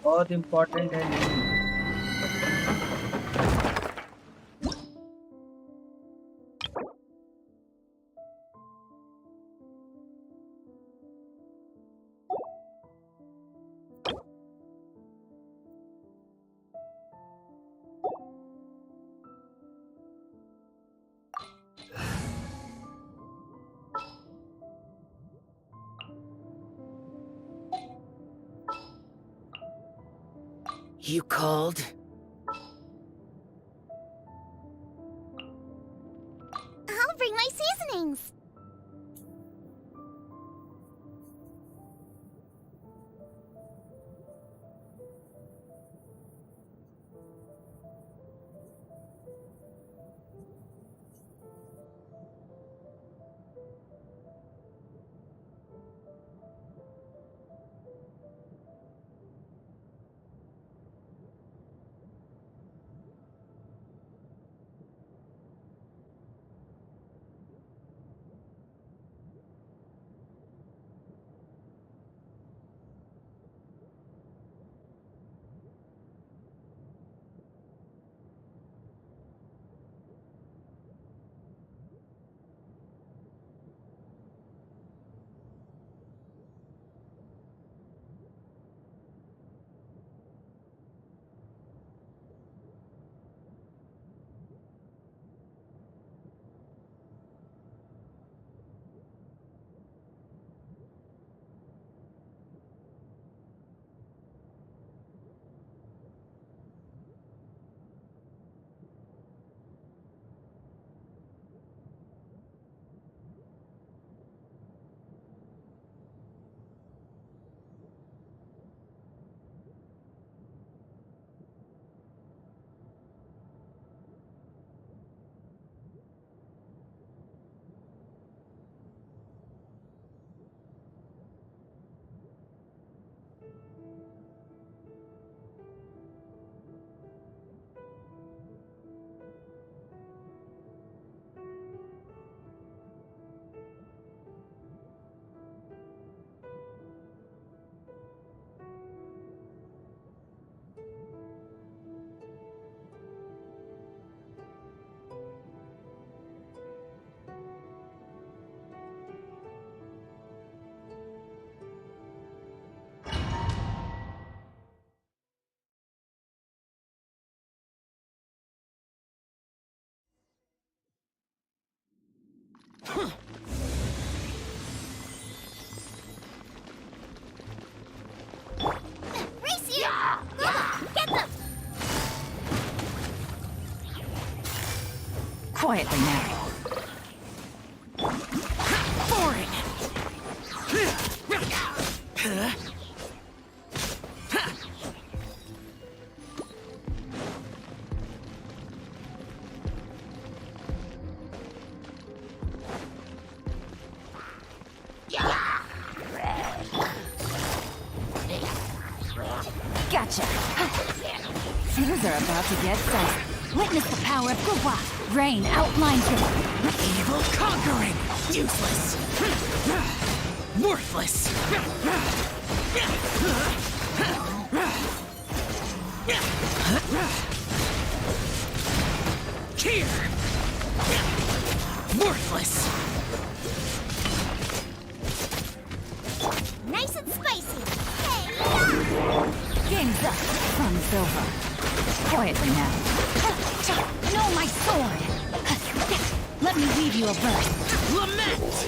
बहुत इंपॉर्टेंट है नींद You called? I'll bring my seasonings. Race you! Mora, get them! Quietly now. Things are about to get dicey. Witness the power of Guwa. Rain outlines your Evil conquering! Useless! Worthless! Here! Worthless! Nice and spicy. Hey, game's up from Silva. Quietly now. No, my sword! Let me weave you a verse. Lament!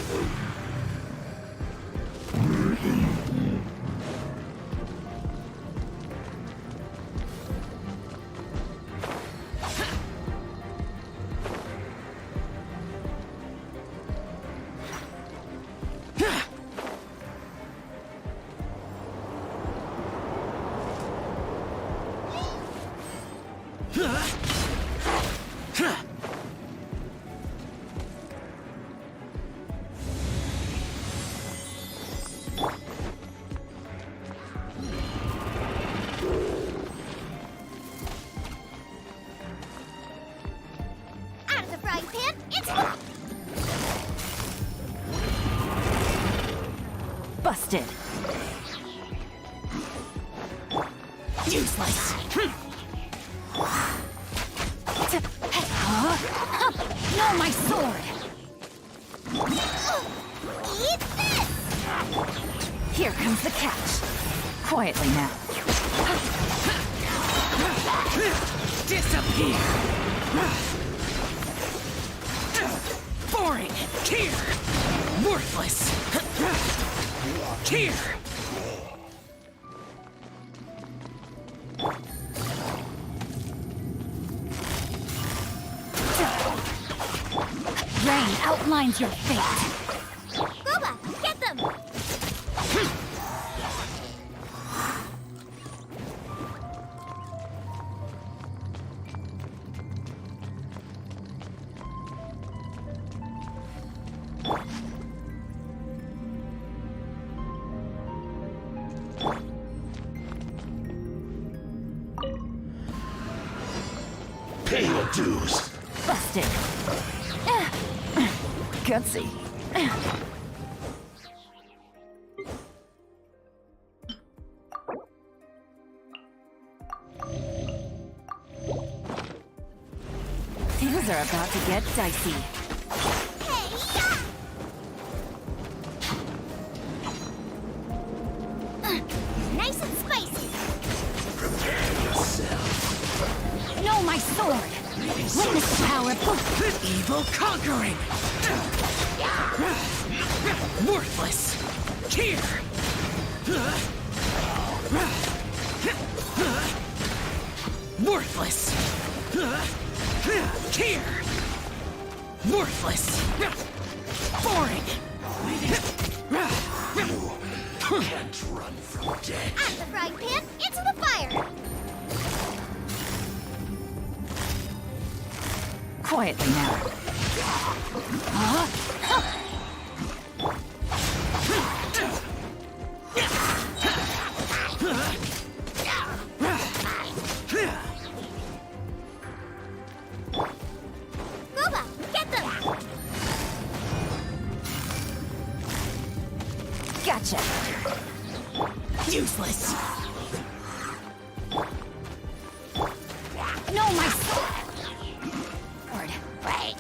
out of the frying pan, into the... Busted. Useless! No, my sword! Eat this! Here comes the catch. Quietly now. Disappear! Boring! Here! Worthless! Here! Rain outlines your fate. Boba, get them! Pay your dues. Busted. Gutsy. Things are about to get dicey. Nice and spicy. Prepare yourself. No, my sword! Witness the power of Evil conquering! Worthless! Here! Worthless! Here! Worthless! Boring! You can't run from death. Out of the frying pan, into the fire. Quietly now. Boba, get them! Gotcha. Useless! No, my sword! Wait.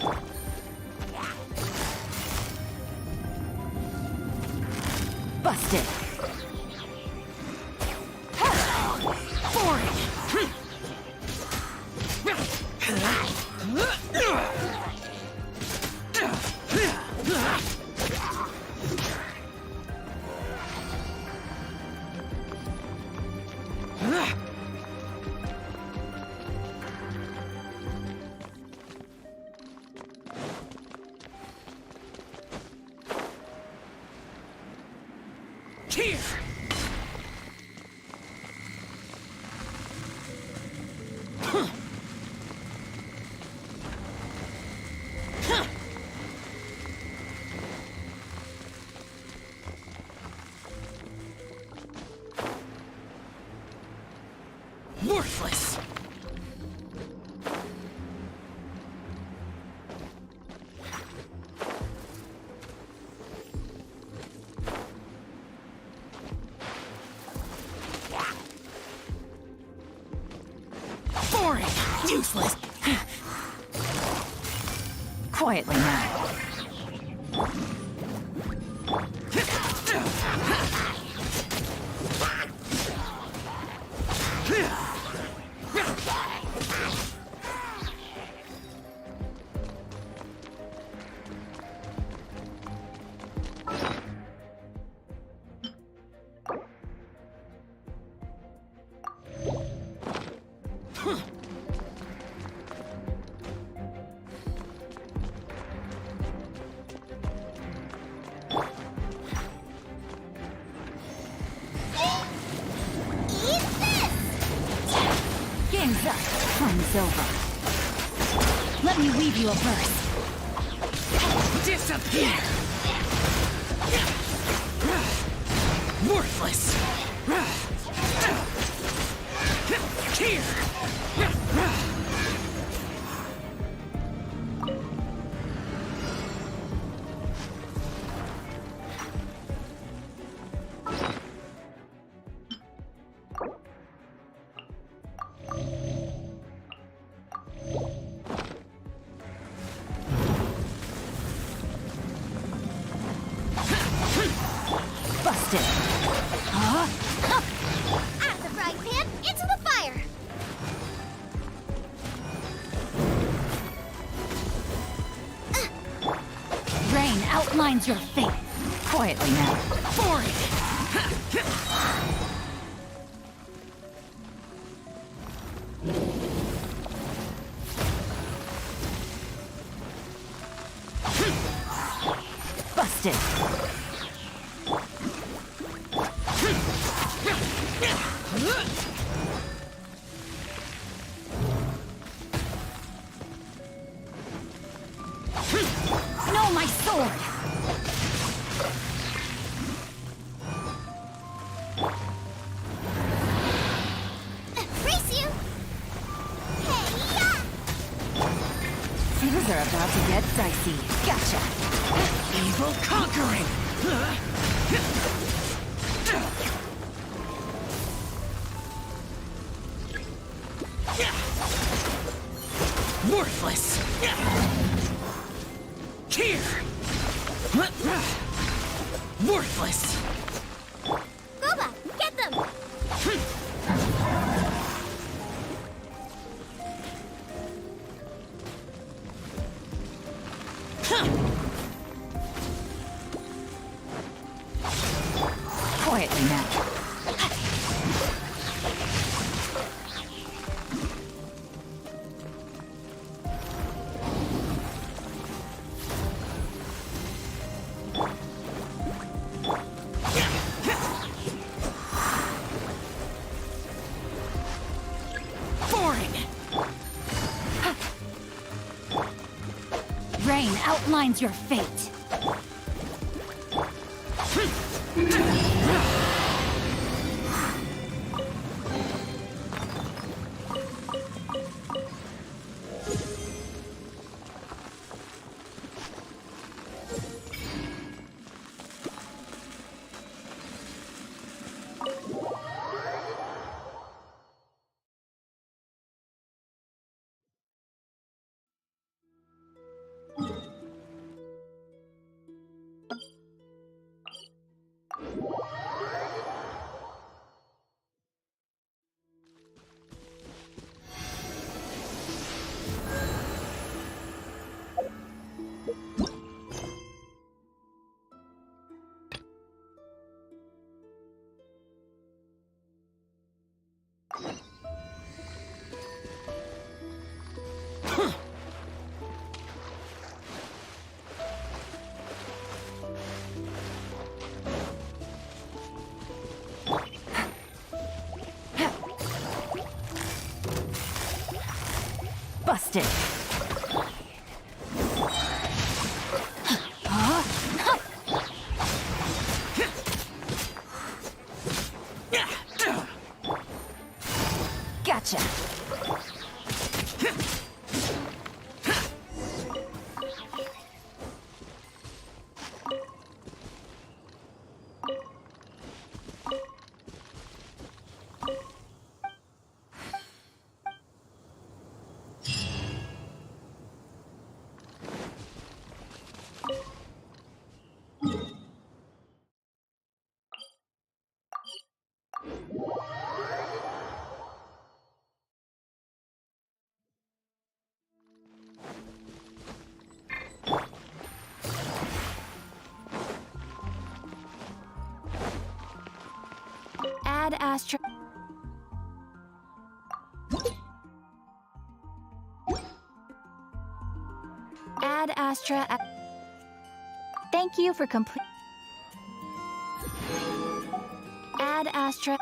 Busted. Boring! Here! Worthless! Useless. Quietly now. Game's up. Fun's over. Let me weave you a verse. Disappear! Worthless! Here! Busted! Huh? Out of the frying pan, into the fire! Rain outlines your fate. Quietly now. Boring! Busted! No, my sword! Race you! Hey-ya! Things are about to get dicey. Gotcha! Evil conquering! Worthless! Here! Worthless! Robot, get them! Quietly now. Boring! Rain outlines your fate. Busted! Gotcha! Add Astra. Add Astra. Thank you for complete. Add Astra.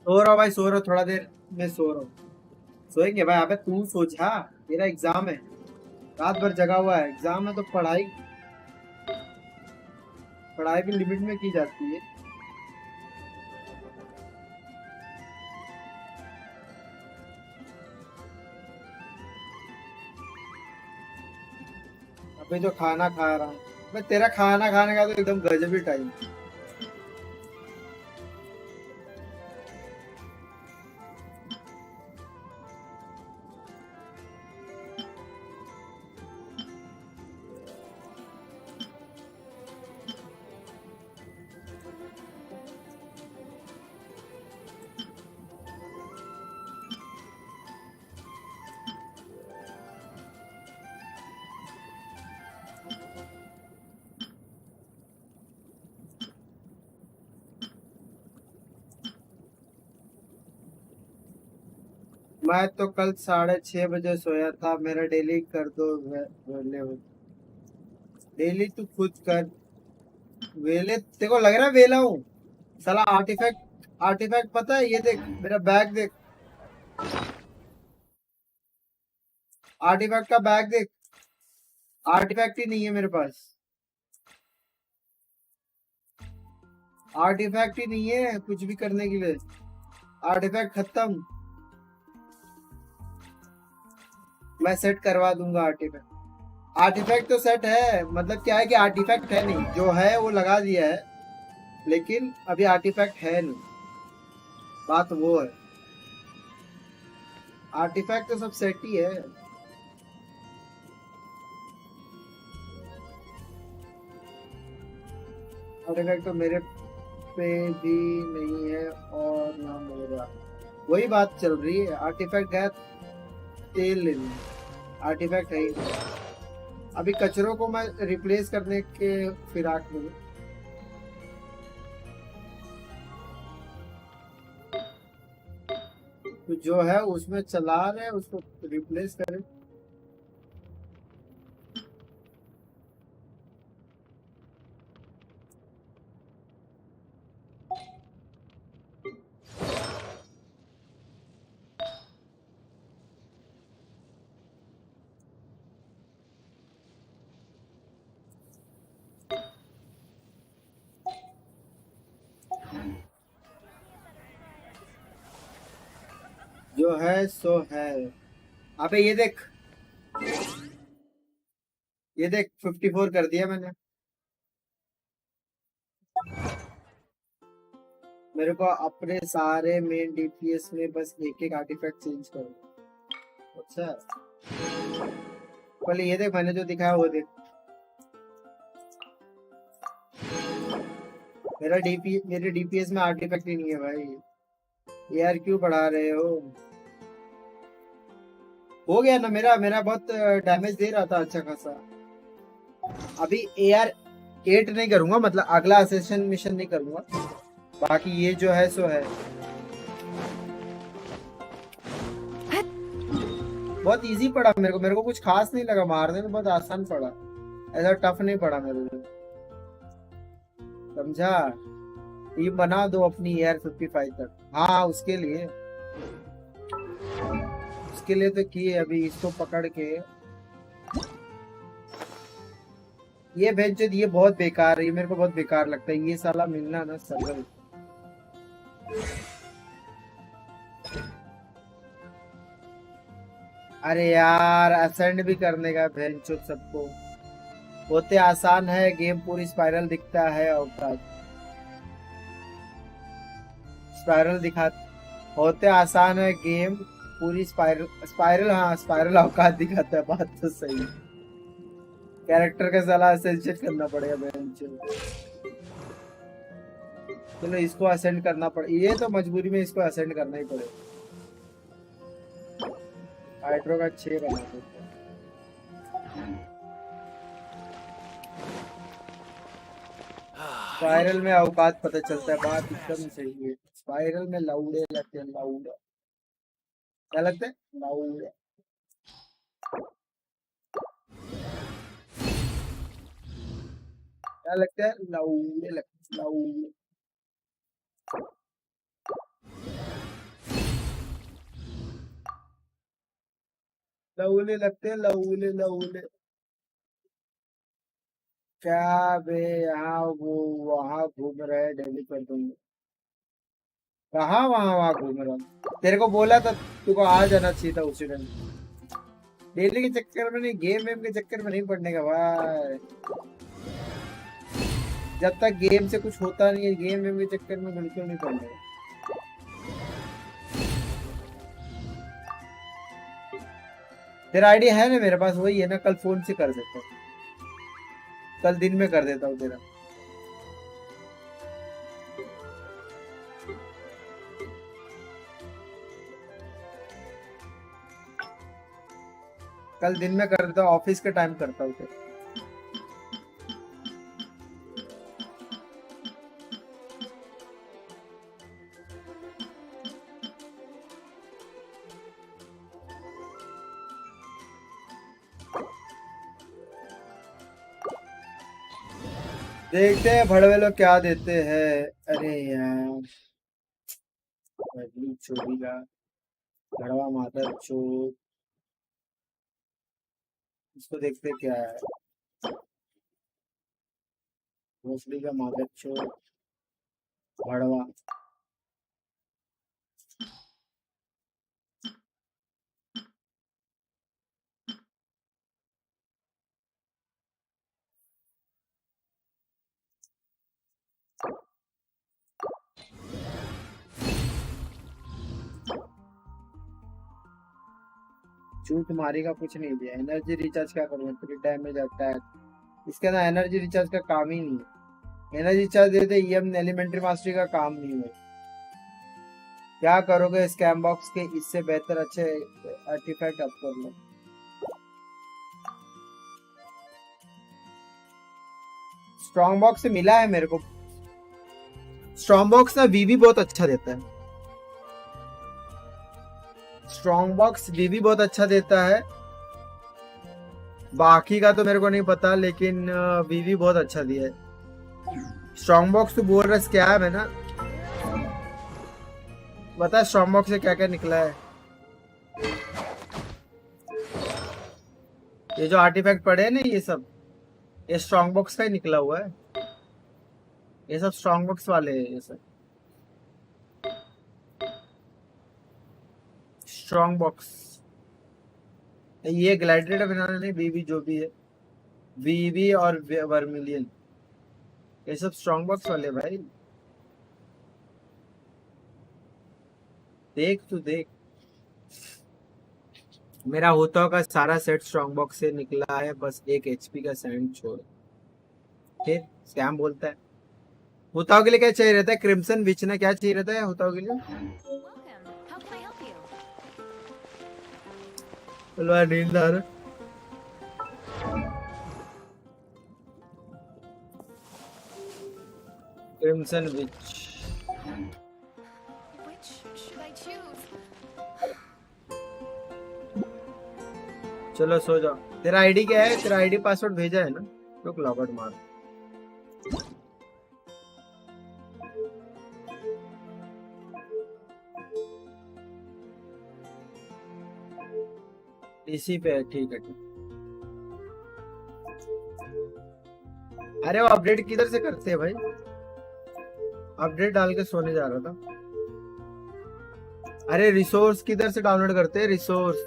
सो रहा हूँ भाई, सो रहा हूँ, थोड़ा देर में सो रहा हूँ। सोएंगे भाई। अबे तू सोचा, तेरा एग्जाम है, रात भर जगा हुआ है, एग्जाम है तो पढ़ाई भी लिमिट में की जाती है। अबे जो खाना खा रहा हूँ मैं, तेरा खाना खाने का तो एकदम गजब ही टाइम। मैं तो कल 6:30 बजे सोया था। मेरा डेली कर दो वेले हो। डेली तू खुद कर वेले। तेरे को लग रहा है वेला हूँ साला। आर्टिफैक्ट पता है? ये देख मेरा बैग, देख आर्टिफैक्ट का बैग देख। आर्टिफैक्ट ही नहीं है मेरे पास, आर्टिफैक्ट ही नहीं है कुछ भी करने के लिए। आर्टिफैक्ट खत्म। मैं सेट करवा दूंगा आर्टिफैक्ट। आर्टिफैक्ट तो सेट है, मतलब क्या है कि आर्टिफैक्ट है नहीं, जो है वो लगा दिया है, लेकिन अभी आर्टिफैक्ट है नहीं। बात वो है, आर्टिफैक्ट तो सब सेट ही है। आर्टिफैक्ट तो मेरे पे भी नहीं है और ना मेरा। वही बात चल रही है। आर्टिफैक्ट गया तेल लेने, आर्टिफैक्ट है ही नहीं। अभी कचरों को मैं रिप्लेस करने के फिराक में। तो जो है उसमें चला रहे, उसको रिप्लेस करें। जो है सो है। अबे ये देख, ये देख 54 कर दिया मैंने। मेरे को अपने सारे मेन डीपीएस में बस एक एक आर्टिफैक्ट चेंज करो। अच्छा पहले ये देख, मैंने जो दिखाया वो देख। मेरे डीपीएस में आर्टिफैक्ट ही नहीं है भाई। यार क्यों बढ़ा रहे हो गया ना मेरा बहुत डैमेज दे रहा था अच्छा खासा। अभी AR 8 नहीं करूंगा, मतलब अगला असेसन मिशन नहीं करूंगा। बाकी ये जो है सो है। बहुत इजी पड़ा मेरे को कुछ खास नहीं लगा मारने में, बहुत आसान पड़ा, ऐसा टफ नहीं पड़ा मेरे लिए, समझा? ये बना दो अपनी AR 55 तक। हाँ उसके लिए तो किए। अभी इसको पकड़ के ये बेंच, ये बहुत बेकार है, ये मेरे को बहुत बेकार लगता है। ये साला मिलना ना सरल। अरे यार असेंड भी करने का बेंच सबको होते आसान है, गेम पूरी स्पाइरल दिखता है। औकात स्पाइरल दिखा होते आसान है, गेम पूरी स्पाइरल हाँ स्पाइरल औकात दिखाता है। बात तो सही। कैरेक्टर का साला असेंशन करना पड़ेगा बेंच। चलो इसको असेंड करना पड़ेगा, ये तो मजबूरी में इसको असेंड करना ही पड़ेगा। हाइड्रो का 6 बना देते हैं। स्पाइरल में औकात पता चलता है। बात एकदम सही है। स्पाइरल में लाउडे लगते हैं, लाउडे क्या लगता है? लाउडे। क्या लगता है? लाउडे लगता है, लाउडे। लवले लगते हैं, लवले लवले। क्या बे, यहाँ वो वहां घूम रहे हैं दिल्ली पर तुम। कहाँ वहां वहां घूम रहा हूँ? तेरे को बोला था तुमको आ जाना चाहिए था उसी टाइम। डेली के चक्कर में नहीं, गेम वेम के चक्कर में नहीं पड़ने का भाई। जब तक गेम से कुछ होता नहीं है, गेम वेम के चक्कर में बिल्कुल नहीं पड़ने का। तेरा आईडी है ना मेरे पास, वही है ना, कल फोन से कर देता हूँ, कल दिन में कर देता हूँ तेरा। कल दिन में कर देता हूँ, ऑफिस के टाइम करता हूँ तेरा। देखते हैं भड़वे लोग क्या देते हैं। अरे यार, चोरी का भड़वा माता चोर। इसको देखते क्या है। भोसड़ी का माता चोर भड़वा। चूत मारी का कुछ नहीं दिया। एनर्जी रिचार्ज क्या करूँगा, फ्री डैमेज अटैक। इसके अंदर एनर्जी रिचार्ज का काम ही नहीं है। एनर्जी रिचार्ज देते ईएम एलिमेंट्री मास्टरी का काम नहीं है। क्या करोगे स्कैम बॉक्स के, इससे बेहतर अच्छे आर्टिफैक्ट अप कर लो। स्ट्रॉन्ग बॉक्स से मिला है मेरे को। स्ट्रॉन्ग बॉक्स ना वीवी बहुत अच्छा देता है। स्ट्रॉन्ग बॉक्स वीवी बहुत अच्छा देता है। बाकी का तो मेरे को नहीं पता, लेकिन वीवी बहुत अच्छा दिया है। स्ट्रॉन्ग बॉक्स तो बोल रहा है स्कैम है ना। बता स्ट्रॉन्ग बॉक्स से क्या क्या निकला है। ये जो आर्टिफैक्ट पड़े हैं ना, ये सब ये स्ट्रॉन्ग बॉक्स का ही निकला हुआ है। ये सब स्ट्रॉन्ग बॉक्स वाले हैं। ये सब स्ट्रॉन्ग बॉक्स। ये ग्लैडिएटर बनाने नहीं, वीवी जो भी है, वीवी और वर्मिलियन, ये सब स्ट्रॉन्ग बॉक्स वाले भाई। देख तू देख, मेरा होता का सारा सेट स्ट्रॉन्ग बॉक्स से निकला है, बस एक एचपी का सैंड छोड़। फिर स्कैम बोलता है। होताओ के लिए क्या चाहिए रहता है, क्रिम्सन विच ने क्या चाहिए रहता है होताओ के लिए। चलो यार, नींद आ रहा। क्रिम्सन विच। चलो सो जाओ। तेरा आईडी क्या है, तेरा आईडी पासवर्ड भेजा है ना, रुक लॉगआउट मार। इसी पे है, ठीक है ठीक। अरे वो अपडेट किधर से करते हैं भाई, अपडेट डाल के सोने जा रहा था। अरे रिसोर्स किधर से डाउनलोड करते हैं, रिसोर्स।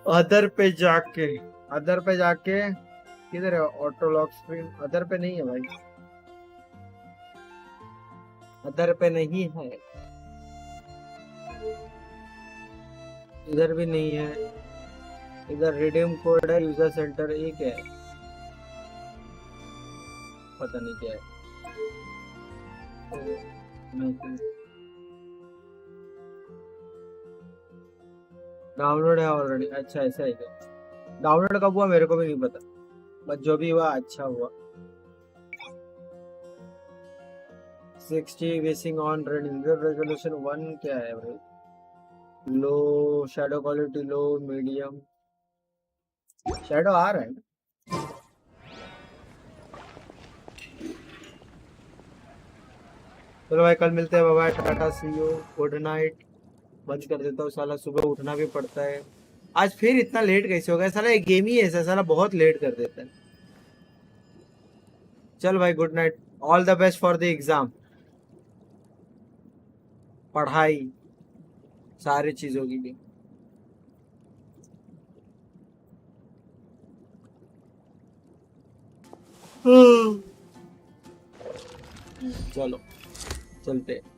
अदर पे जाके, अदर पे जाके किधर है ऑटो लॉक स्क्रीन। अदर पे नहीं है भाई, अदर पे नहीं है, इधर भी नहीं है। इधर रिडीम कोड है, यूजर सेंटर, ये क्या है पता नहीं क्या है। डाउनलोड है ऑलरेडी। अच्छा ऐसा है क्या, डाउनलोड कब हुआ मेरे को भी नहीं पता, बस जो भी हुआ अच्छा हुआ। 60 बेसिंग ऑन रेजोल्यूशन 1 क्या है भाई, low shadow quality low, medium shadow आ रहा है। चलो भाई कल मिलते हैं, bye bye, tata, see you, good night. बंद कर देता हूँ साला, सुबह उठना भी पड़ता है। आज फिर इतना लेट कैसे हो गया साला, एक गेम ही ऐसा साला बहुत लेट कर देता है। चल भाई good night, all the best for the exam. पढ़ाई सारी चीजों के लिए। चलो चलते हैं।